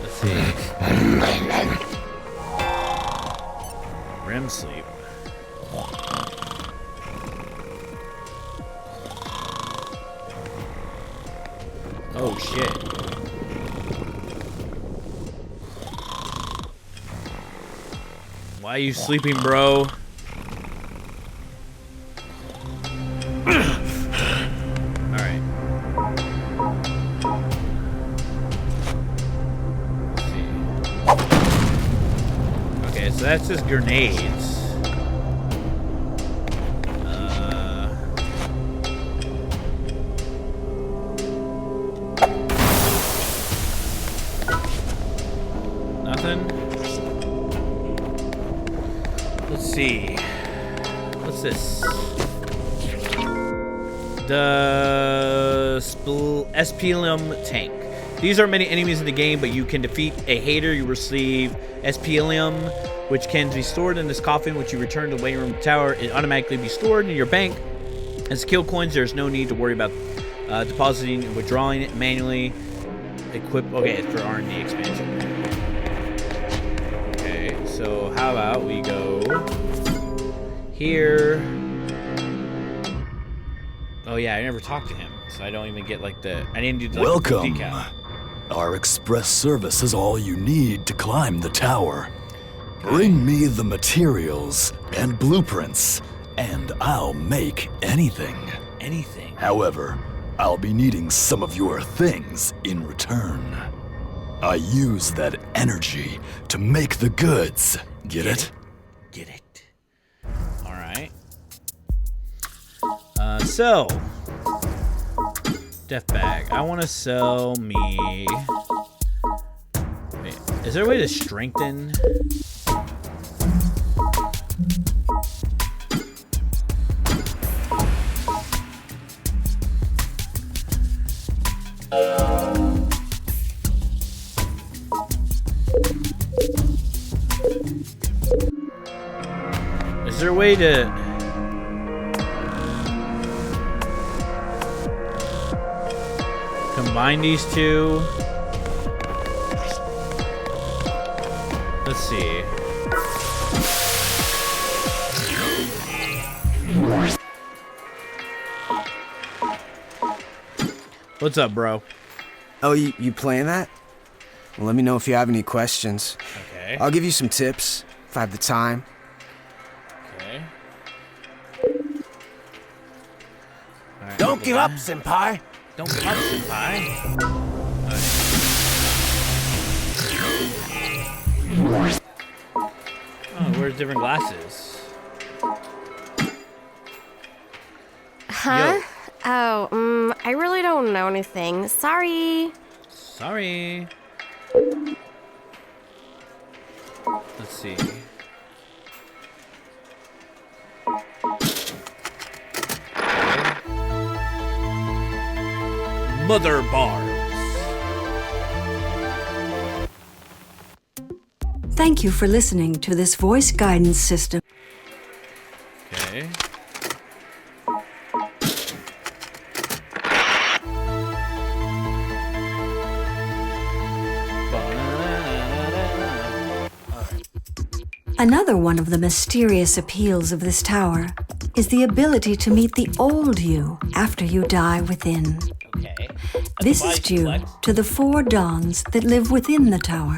Let's see. REM sleep. Oh, shit. Why are you sleeping, bro? Alright. Let's see. Okay, so that's just grenades. Nothing. Let's see. What's this? The SPLM tank. These are many enemies in the game, but you can defeat a hater. You receive SPLM, which can be stored in this coffin, which you return to the waiting room tower. It automatically be stored in your bank. As kill coins, there's no need to worry about depositing and withdrawing it manually. Equip. Okay, it's for R&D expansion. Okay, so how about we go here? Oh yeah, I never talked to him, so I don't even get like the. I didn't do the Welcome. decal. Our express service is all you need to climb the tower. Bring me the materials and blueprints, and I'll make anything. Anything. However, I'll be needing some of your things in return. I use that energy to make the goods. Get it? Get it. All right. So Death bag. I want to sell me. Wait, is there a way to strengthen? Is there a way to combine these two? Let's see. What's up, bro? Oh, you playing that? Well, let me know if you have any questions. Okay. I'll give you some tips if I have the time. Okay. give up, senpai. Don't give up, senpai. Oh, where's different glasses? Huh? Yo. Oh, I really don't know anything. Sorry. Sorry. Let's see. Mother barbs. Thank you for listening to this voice guidance system. Okay. Another one of the mysterious appeals of this tower is the ability to meet the old you after you die within. Okay. This is due to the 4 dons that live within the tower.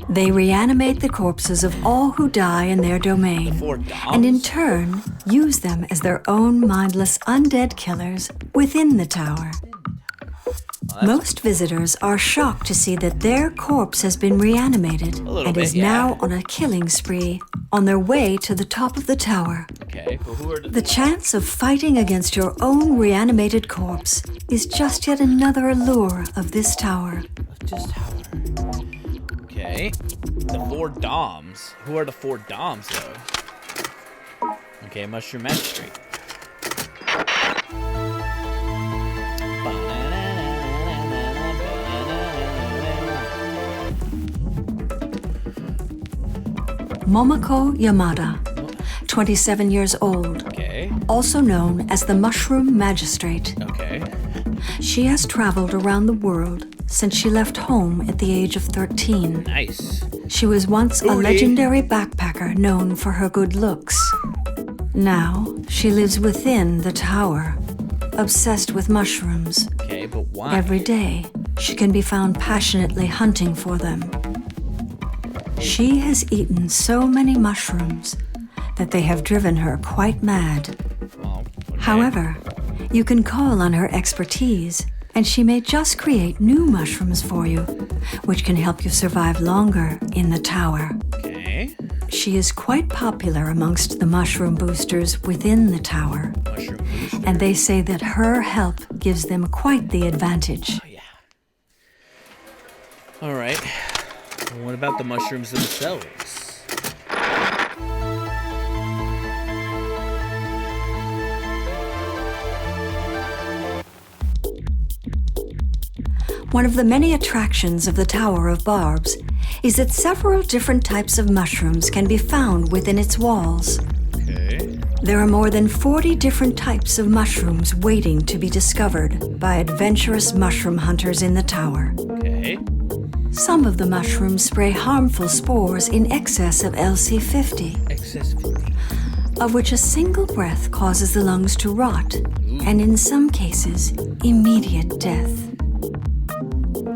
They reanimate the corpses of all who die in their domain, and in turn use them as their own mindless undead killers within the tower. Most visitors are shocked to see that their corpse has been reanimated and is now on a killing spree on their way to the top of the tower. Okay, but who are The chance of fighting against your own reanimated corpse is just yet another allure of this tower. Just tower. Okay. The 4 Doms. Who are the 4 Doms, though? Okay, Mushroom Magistrate. Momoko Yamada, 27 years old, Okay. also known as the Mushroom Magistrate. Okay. She has traveled around the world since she left home at the age of 13. Nice. She was once a legendary backpacker known for her good looks. Now, she lives within the tower, obsessed with mushrooms. Okay, but why? Every day, she can be found passionately hunting for them. She has eaten so many mushrooms that they have driven her quite mad. Well, okay. However, you can call on her expertise, and she may just create new mushrooms for you, which can help you survive longer in the tower. Okay. She is quite popular amongst the mushroom boosters within the tower, Mushroom Booster. and they say that her help gives them quite the advantage. Oh, yeah. All right. What about the mushrooms themselves? One of the many attractions of the Tower of Barbs is that several different types of mushrooms can be found within its walls. Okay. There are more than 40 different types of mushrooms waiting to be discovered by adventurous mushroom hunters in the tower. Okay. Some of the mushrooms spray harmful spores in excess of LC50, Excess 50. of which a single breath causes the lungs to rot, and in some cases, immediate death.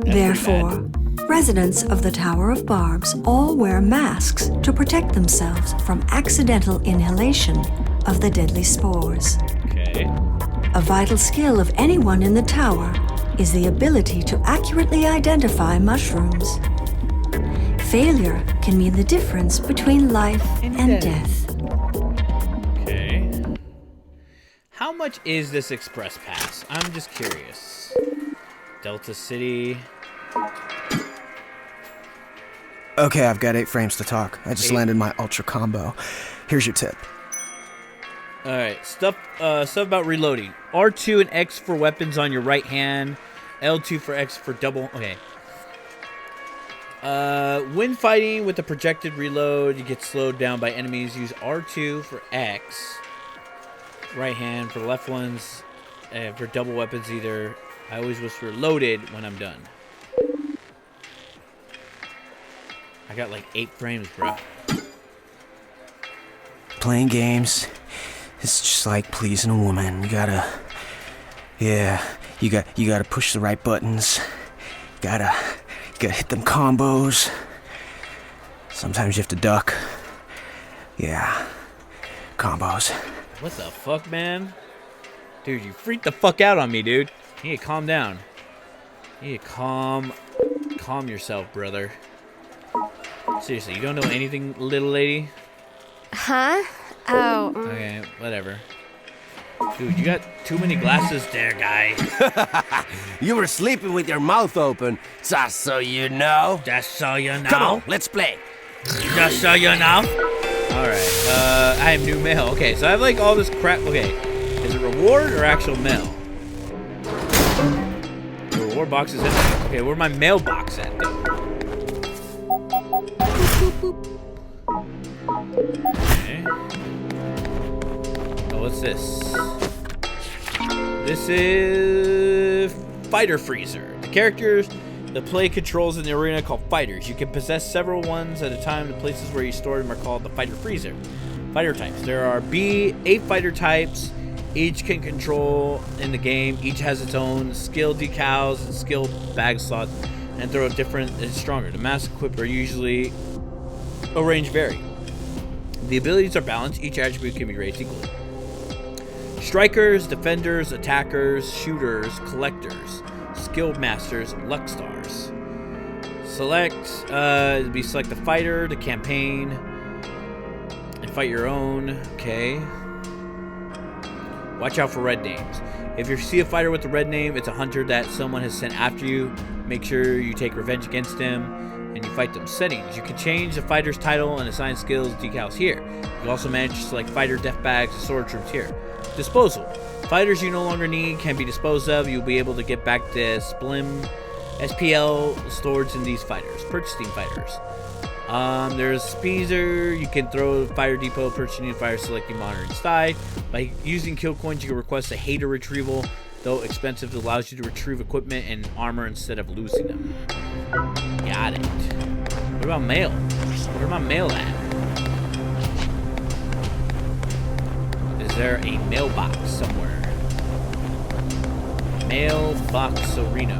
Therefore, residents of the Tower of Barbs all wear masks to protect themselves from accidental inhalation of the deadly spores. Okay. A vital skill of anyone in the tower is the ability to accurately identify mushrooms. Failure can mean the difference between life and death. Okay. How much is this express pass? I'm just curious. Delta City. Okay, I've got 8 frames to talk. I just landed my ultra combo. Here's your tip. All right, stuff about reloading. R2 and X for weapons on your right hand. L2 for X for double. Okay. When fighting with a projected reload, you get slowed down by enemies. Use R2 for X. Right hand for left ones. For double weapons, either. I always wish reloaded when I'm done. I got like 8 frames, bro. Playing games, it's just like pleasing a woman. You gotta push the right buttons. You gotta hit them combos. Sometimes you have to duck. Yeah, combos. What the fuck, man? Dude, you freaked the fuck out on me, dude. You need to calm down. You need to calm yourself, brother. Seriously, you don't know anything, little lady? Huh? Oh. Okay, whatever. Dude, you got too many glasses there, guy. You were sleeping with your mouth open, just so you know. Just so you know. Come on, let's play. Just so you know. Alright, I have new mail. Okay, so I have like all this crap. Okay, is it reward or actual mail? The reward box is in there. Okay, where's my mailbox at, though? Okay. Oh, what's this? This is Fighter Freezer. The characters that play controls in the arena called fighters. You can possess several ones at a time. The places where you store them are called the Fighter Freezer. Fighter types. There are 8 fighter types. Each can control in the game. Each has its own skill decals and skill bag slots, and throw different and stronger. The mass equipped are usually a range vary. The abilities are balanced. Each attribute can be raised equally. Strikers, defenders, attackers, shooters, collectors, skill masters, luck stars. Select the fighter, the campaign, and fight your own. Okay. Watch out for red names. If you see a fighter with a red name, it's a hunter that someone has sent after you. Make sure you take revenge against them, and you fight them. Settings. You can change the fighter's title and assign skills decals here. You can also manage to select fighter, death bags, and sword troops here. Disposal. Fighters you no longer need can be disposed of. You'll be able to get back the SPL stored in these fighters. Purchasing fighters. There's Speezer. You can throw Fire Depot, purchasing new fire, selecting monitoring side. By using kill coins, you can request a hater retrieval. Though expensive, it allows you to retrieve equipment and armor instead of losing them. Got it. What about mail? Where my mail at? Is there a mailbox somewhere? Mailbox Reno.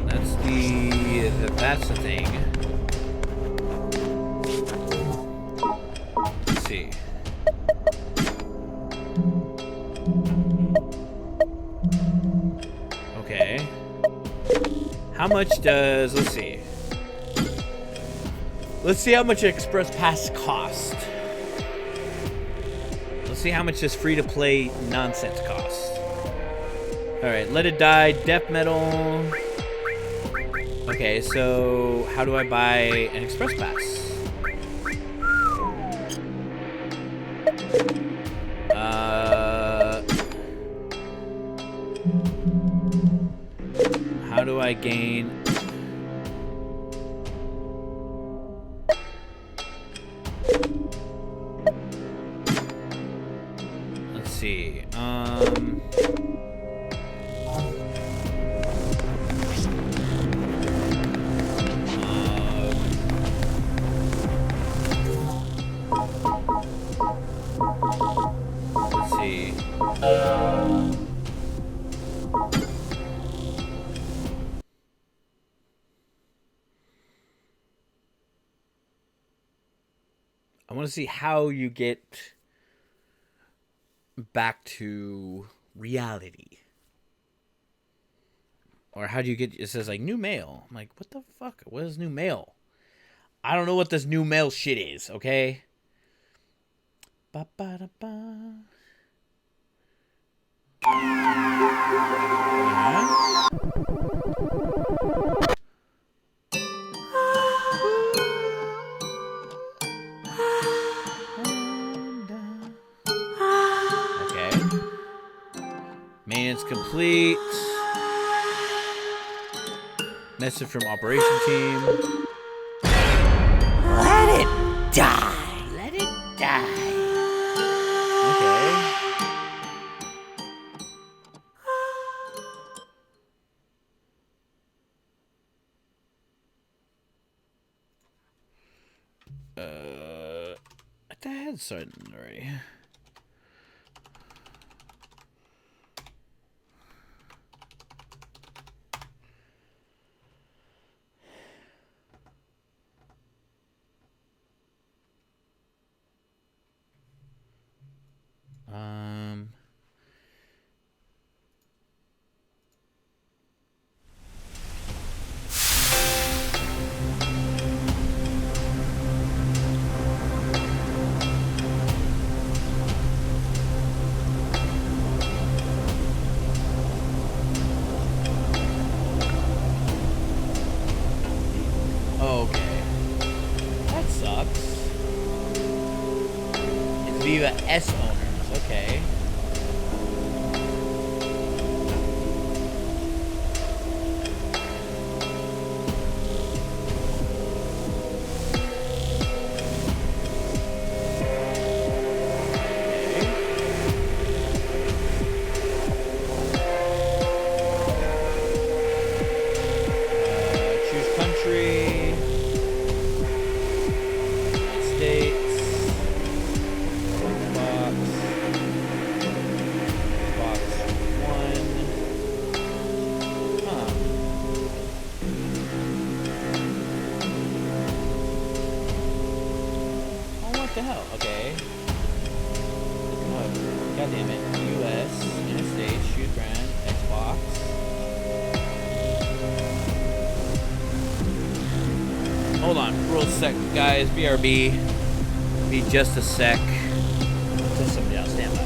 That's the thing. Let's see. Okay. How much does, let's see. Let's see how much Express Pass cost. Let's see how much this free-to-play nonsense costs. Alright, Let It Die, Death Metal. Okay, so how do I buy an Express Pass? How do I gain... Let's see. Let's see. I want to see how you get back to reality. Or how do you get... It says, like, new mail. I'm like, what the fuck? What is new mail? I don't know what this new mail shit is, okay? Ba-ba-da-ba. Okay. Maintenance complete. Message from operation team. Let it die. Let it die. Okay. I thought I had started already. S owners. Okay. Hold on, real sec, guys. BRB. Be just a sec. Just somebody else. Stand by.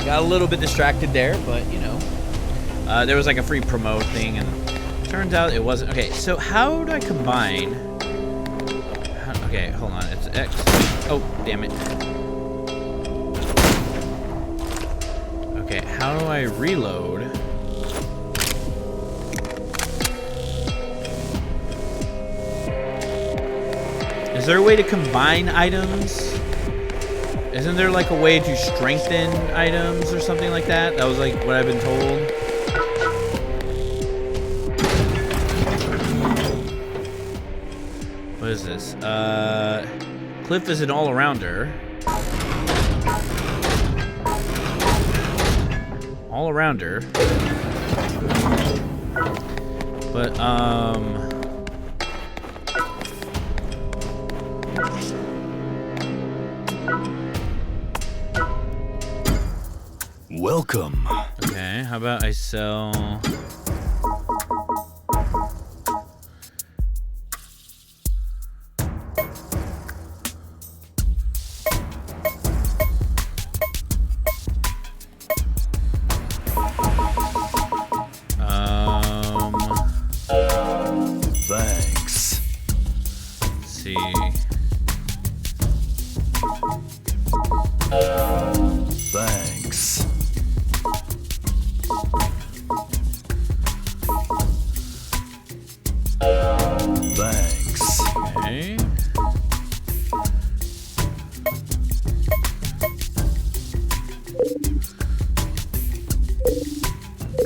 Got a little bit distracted there, but you know, there was like a free promo thing, and turns out it wasn't. Okay, so how do I combine? Okay, hold on. It's X. Oh, damn it. Okay, how do I reload? Is there a way to combine items? Isn't there like a way to strengthen items or something like that? That was like what I've been told. What is this? Cliff is an all-arounder. All-arounder. But, Welcome. okay, how about I sell... Thanks. Let's see. Thanks. Thanks. Okay.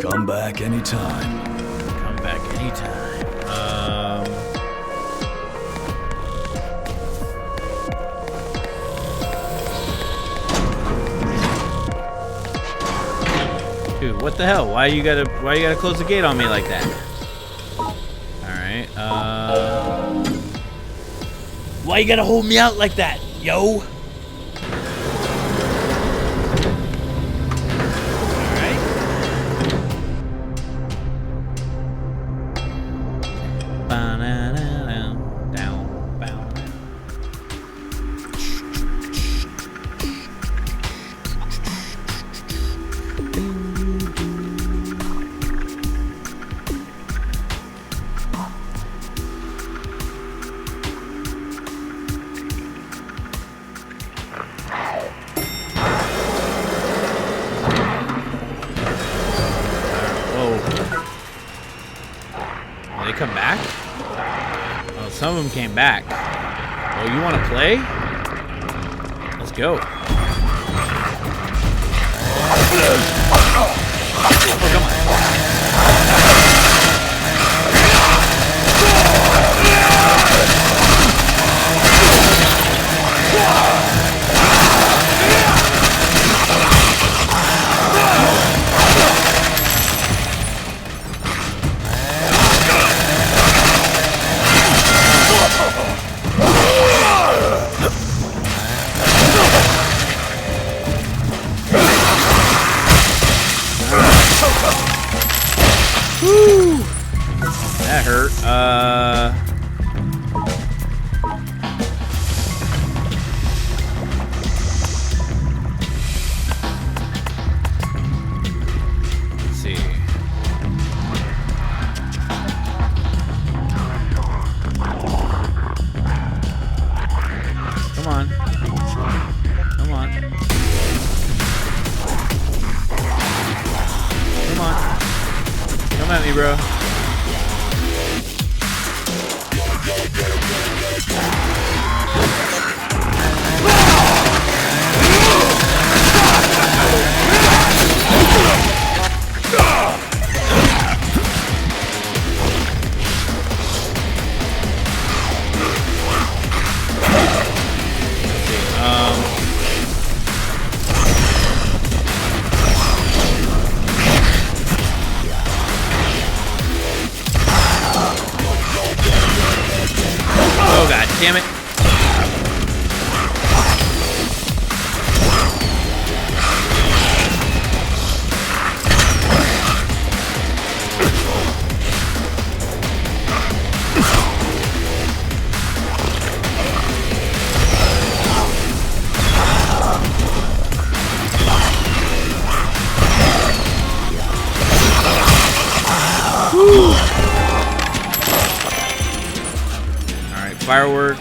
Come back anytime. Come back anytime. Dude, what the hell? Why you gotta close the gate on me like that? Alright, why you gotta hold me out like that, yo? Come back? Oh, some of them came back. Oh, you want to play? Let's go. Oh, come on. That hurt. Let's see. Come on. Come on. Come on. Come at me, bro. Oh god, damn it. Alright, fireworks.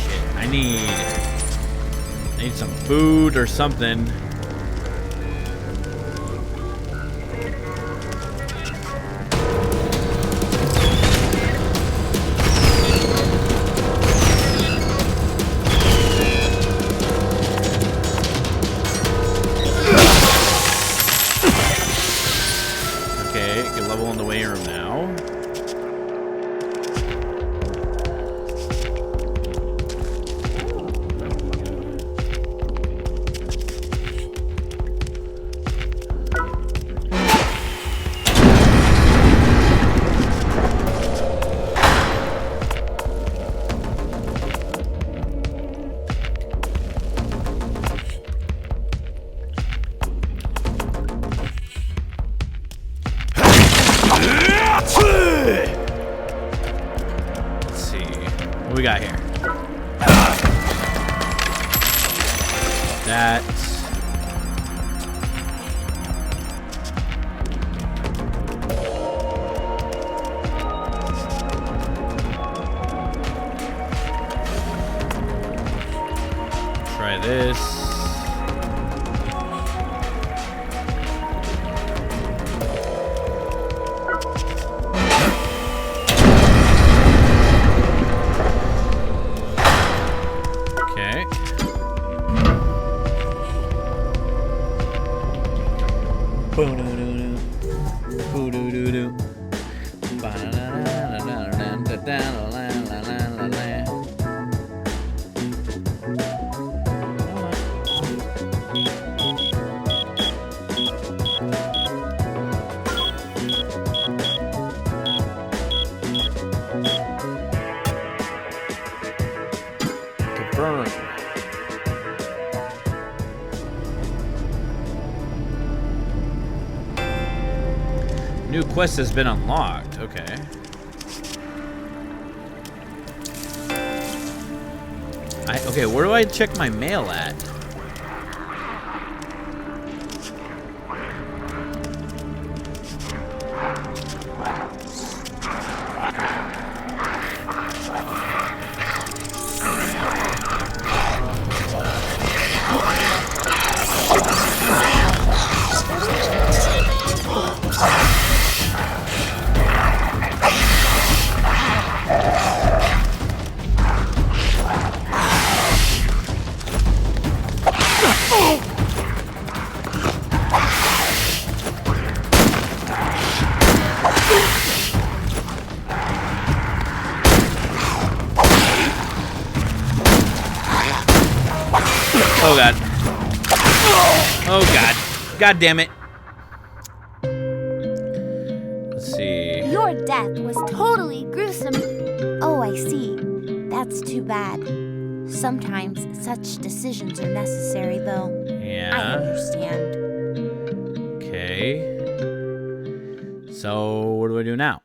Shit. I need some food or something. Okay, get level in the waiting room now. What we got here? That. Try this. Confirm. New quest has been unlocked. Okay. Okay, where do I check my mail at? Oh god. Oh god. God damn it. Let's see. Your death was totally gruesome. Oh, I see. That's too bad. Sometimes such decisions are necessary, though. Yeah. I understand. Okay. So, what do I do now?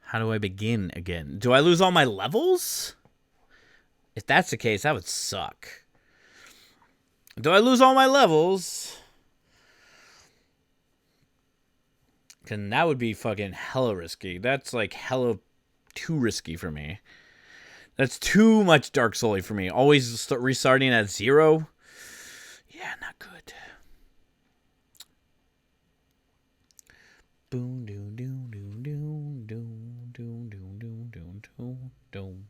How do I begin again? Do I lose all my levels? If that's the case, that would suck. Do I lose all my levels? Cause that would be fucking hella risky. That's like hella too risky for me. That's too much Dark Soul-y for me. Always restarting at 0. Yeah, not good. Boom, doom, doom, doom, doom, doom, doom, doom, doom, doom, doom, doom.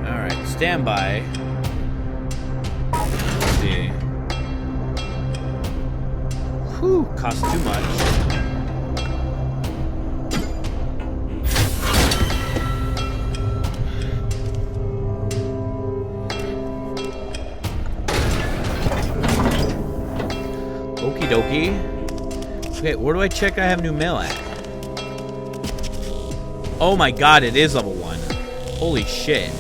Alright, stand by. Let's see. Whew, cost too much. Okie dokie. Okay, where do I check I have new mail at? Oh my god, it is level 1. Holy shit.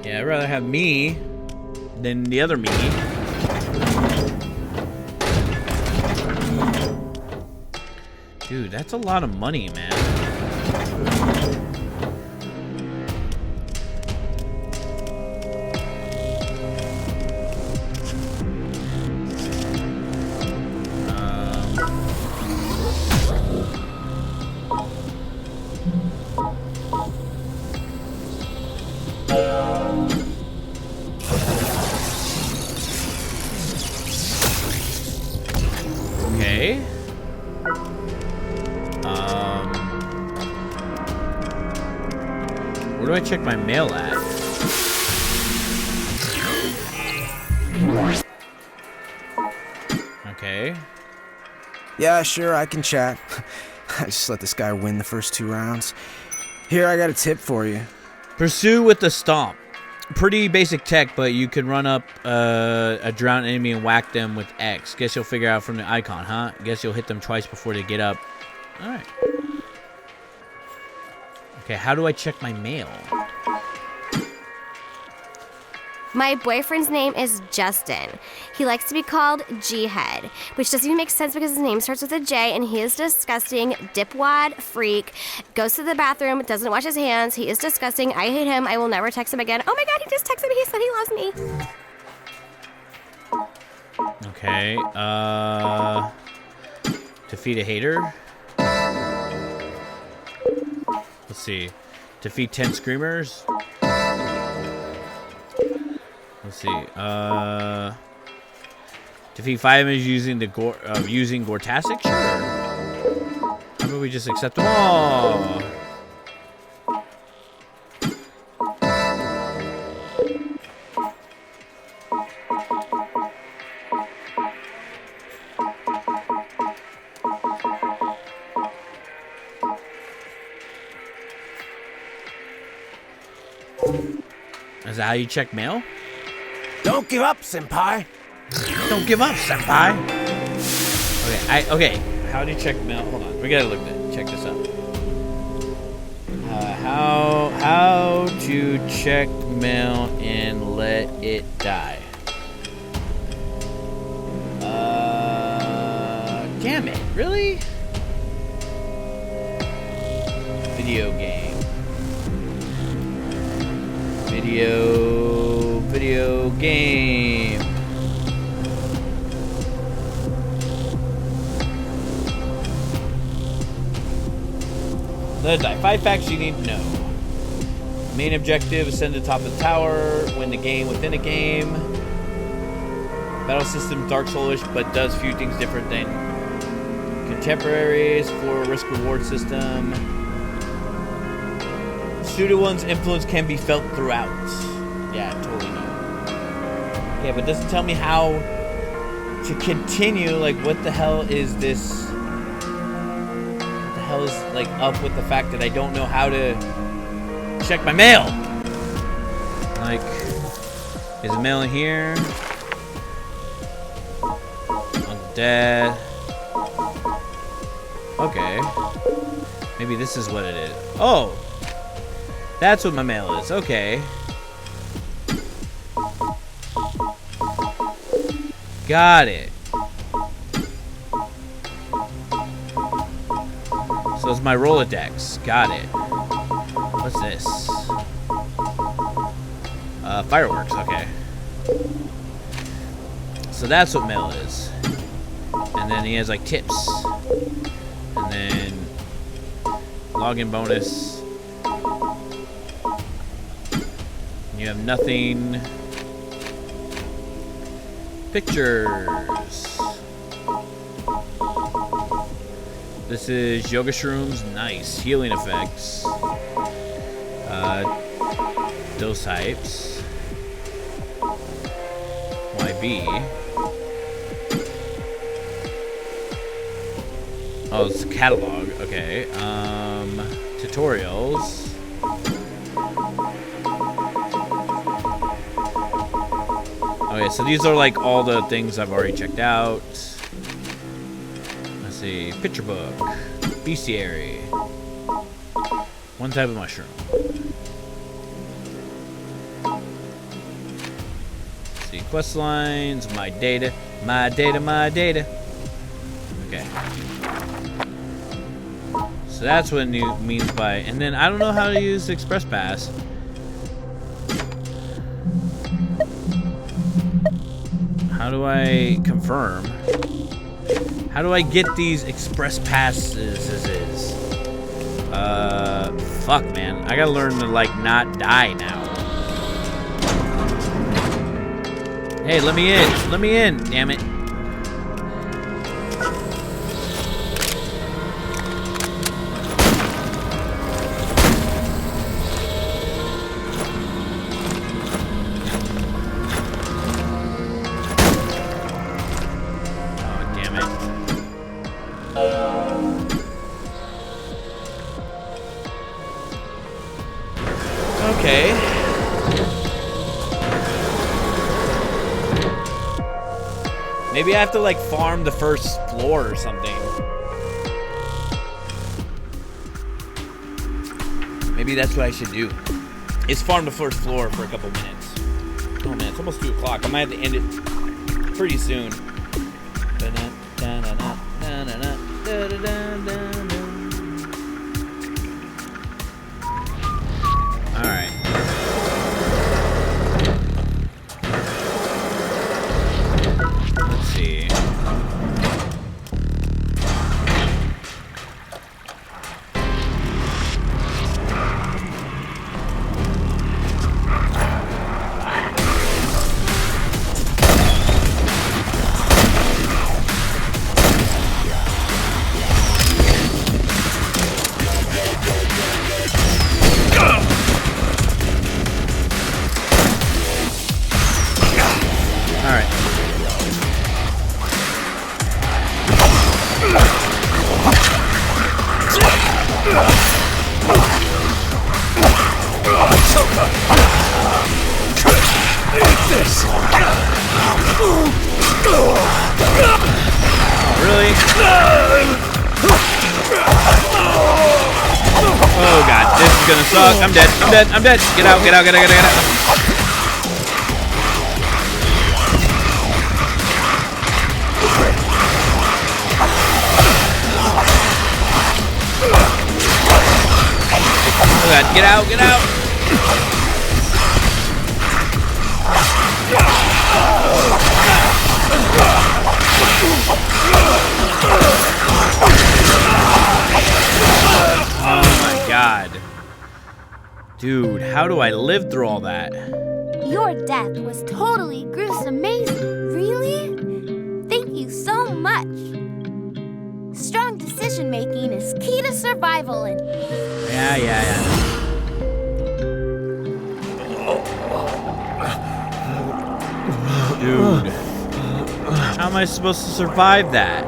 Yeah, I'd rather have me than the other me. Dude, that's a lot of money, man. Okay. Where do I check my mail at? Okay. Yeah, sure, I can chat. I just let this guy win the first 2 rounds. Here, I got a tip for you. Pursue with the stomp. Pretty basic tech, but you can run up a drowned enemy and whack them with X. Guess you'll figure out from the icon, huh? Guess you'll hit them twice before they get up. Alright. Okay, how do I check my mail? My boyfriend's name is Justin. He likes to be called G-Head, which doesn't even make sense because his name starts with a J, and he is disgusting, dipwad, freak, goes to the bathroom, doesn't wash his hands, he is disgusting, I hate him, I will never text him again. Oh my god, he just texted me, he said he loves me. Okay, defeat a hater. Let's see. Defeat 10 screamers. Let's see. Defeat 5 enemies using the using Gortasic? Sure. How about we just accept them all? Is that how you check mail? Don't give up, senpai. Don't give up, senpai. Okay, how do you check mail? Hold on, we gotta look at it. Check this out. How to check mail and let it die. Damn it, really? Video game. Video game. Let it die. 5 facts you need to know. Main objective: ascend to the top of the tower. Win the game within a game. Battle system: Dark Soulish, but does few things different than contemporaries. For risk reward system. Studio One's influence can be felt throughout. Yeah, totally know. Okay, but it doesn't tell me how to continue. Like, what the hell is this? What the hell is, like, up with the fact that I don't know how to check my mail? Like, is the mail in here? Uncle Dad. Okay. Maybe this is what it is. Oh! That's what my mail is. Okay. Got it. So it's my Rolodex. Got it. What's this? Fireworks. Okay. So that's what mail is. And then he has like tips. And then login bonus. You have nothing. Pictures. This is yoga shrooms. Nice. Healing effects. Dose types. YB. Oh, it's a catalog. Okay. Tutorials. Okay, so these are like all the things I've already checked out. Let's see. Picture book. Bestiary. One type of mushroom. Let's see. Quest lines. My data. My data. My data. Okay. So that's what it means by... And then I don't know how to use Express Pass. How do I confirm? How do I get these Express Passes? Fuck, man. I gotta learn to, like, not die now. Hey, let me in. Let me in, damn it. Okay. Maybe I have to, like, farm the first floor or something. Maybe that's what I should do. Is farm the first floor for a couple minutes. Oh man, it's almost 2 o'clock. I might have to end it pretty soon. Alright. Let's see. Really? Oh god, this is gonna suck. I'm dead. I'm dead. I'm dead. Get out. Get out. Get out. Get out. Get out. Oh god, get out. Get out. Oh my god. Dude, how do I live through all that? Your death was totally gruesome amazing. Really? Thank you so much. Strong decision making is key to survival and... Yeah. Dude. How am I supposed to survive that?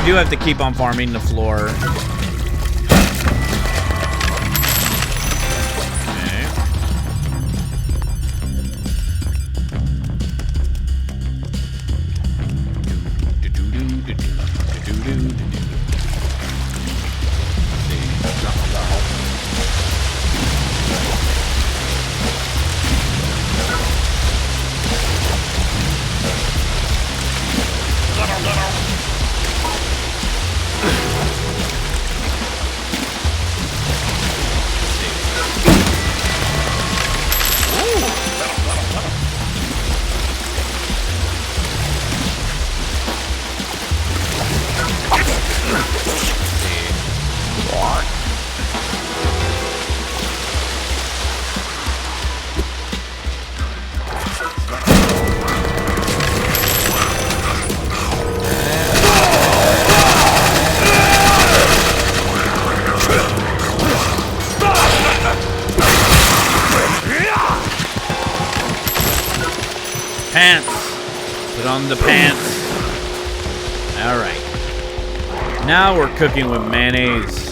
do have to keep on farming the floor. Pants. Put on the pants. Alright. Now we're cooking with mayonnaise.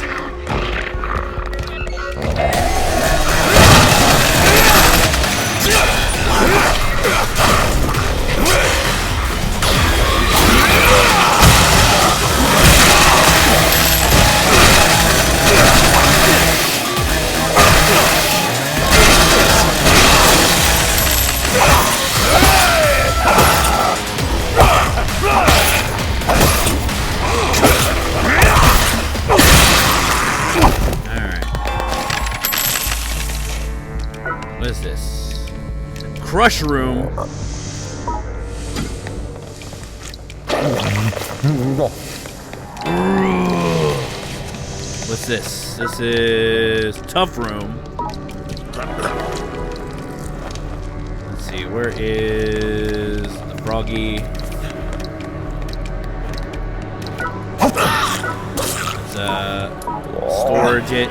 What is this? Crush room. What's this? This is tough room. Let's see, where is the froggy? Let's storage it.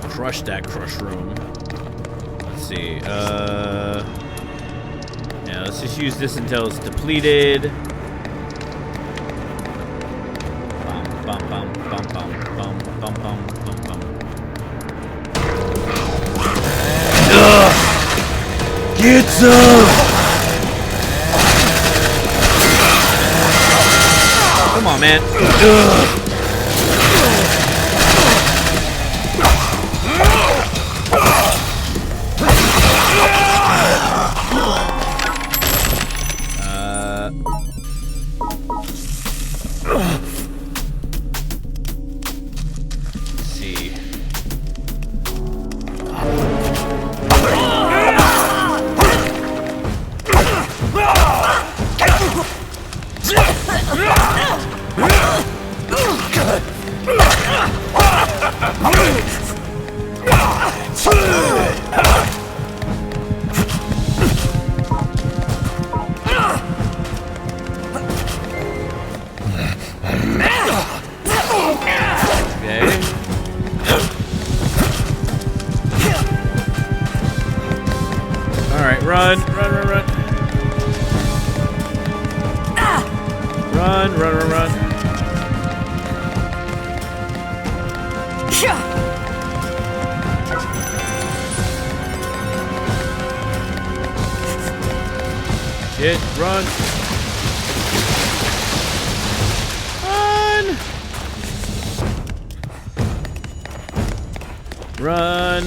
Crush that crush room. Let's see. Yeah, let's just use this until it's depleted. Bum, bum, bum, bum, bum, bum, bum, bum, bum, bum. Get some! Come on, man. Ugh. Run, run, run, run. Run, run, run, run. Shit, run. Run. Run.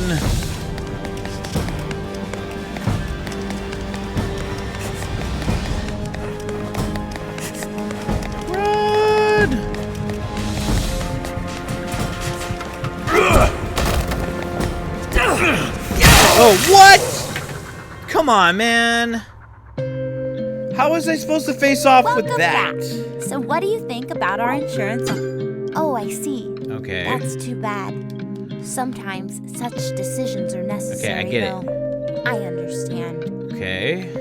Oh, what? Come on, man. How was I supposed to face off with that? Back. So what do you think about our insurance? Oh, I see. Okay. That's too bad. Sometimes such decisions are necessary. Okay, I get it. I understand. Okay.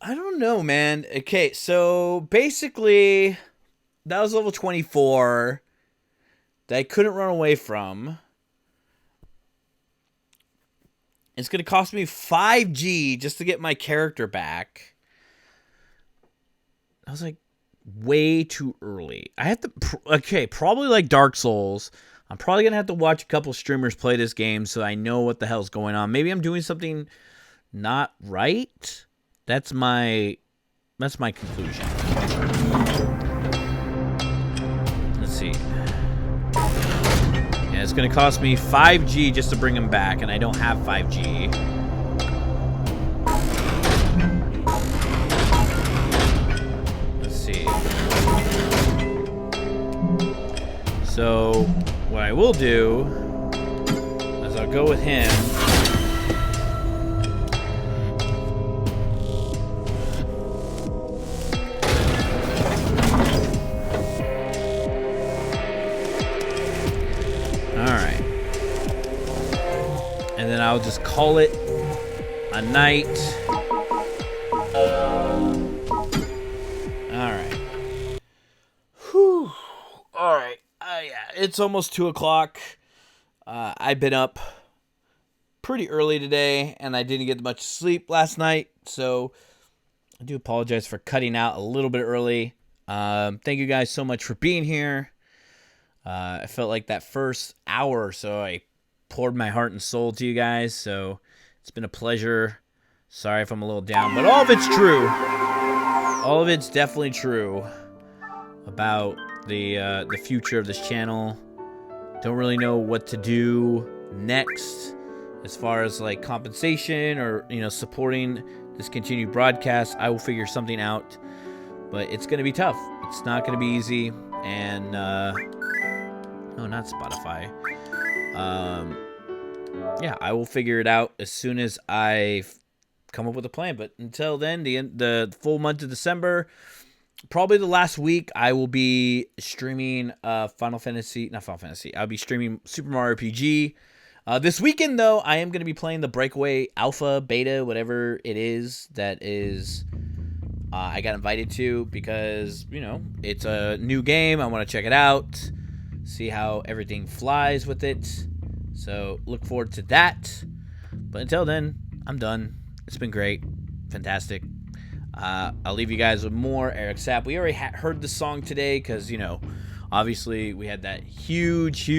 I don't know, man. Okay, so basically, that was level 24 that I couldn't run away from. It's going to cost me 5G just to get my character back. I was like, way too early. I have to... Okay, probably like Dark Souls. I'm probably going to have to watch a couple streamers play this game so I know what the hell's going on. Maybe I'm doing something not right. That's my conclusion. Let's see. Yeah, it's going to cost me 5G just to bring him back, and I don't have 5G. Let's see. So, what I will do is I'll go with him. Alright. And then I'll just call it a night. Alright. Whew. Alright. Yeah, it's almost 2 o'clock. I've been up pretty early today, and I didn't get much sleep last night, so I do apologize for cutting out a little bit early. Thank you guys so much for being here. I felt like that first hour or so, I poured my heart and soul to you guys, so it's been a pleasure. Sorry if I'm a little down, but all of it's true. All of it's definitely true about the future of this channel. Don't really know what to do next as far as like compensation or, you know, supporting this continued broadcast. I will figure something out, but it's gonna be tough. It's not gonna be easy. And no, not Spotify. Yeah, I will figure it out as soon as I come up with a plan. But until then, the full month of December, probably the last week, I will be streaming I'll be streaming Super Mario RPG. This weekend, though, I am going to be playing the Breakaway Alpha, Beta, whatever it is that is I got invited to because, you know, it's a new game. I want to check it out, see how everything flies with it. So look forward to that. But until then, I'm done. It's been great. Fantastic. I'll leave you guys with more Eric Sapp. We already heard the song today because, you know, obviously we had that huge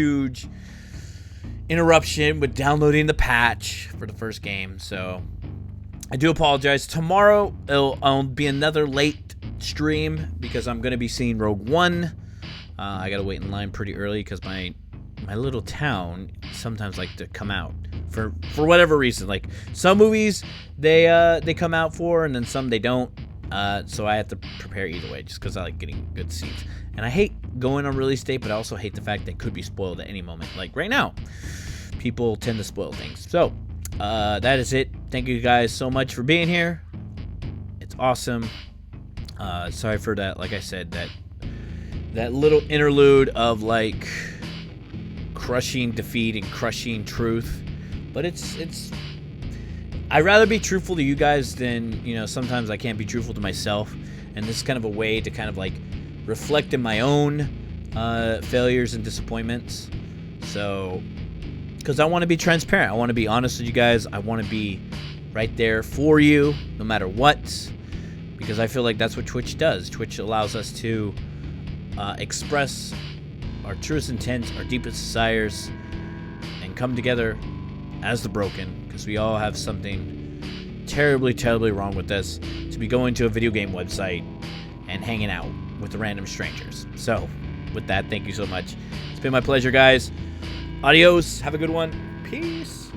interruption with downloading the patch for the first game. So I do apologize. Tomorrow it'll be another late stream because I'm going to be seeing Rogue One. I got to wait in line pretty early because my little town sometimes like to come out for whatever reason. Like some movies they come out for, and then some they don't. So I have to prepare either way just because I like getting good seats. And I hate going on release date, but I also hate the fact that it could be spoiled at any moment. Like right now, people tend to spoil things. So that is it. Thank you guys so much for being here. It's awesome. Sorry for that. Like I said, that little interlude of like crushing defeat and crushing truth. But it's I'd rather be truthful to you guys than, you know, sometimes I can't be truthful to myself. And this is kind of a way to kind of like reflect in my own failures and disappointments. So, because I want to be transparent. I want to be honest with you guys. I want to be right there for you no matter what. Because I feel like that's what Twitch does. Twitch allows us to express our truest intent, our deepest desires, and come together as the broken, because we all have something terribly wrong with us, to be going to a video game website and hanging out with the random strangers. So with that, thank you so much. It's been my pleasure, guys. Adios. Have a good one. Peace.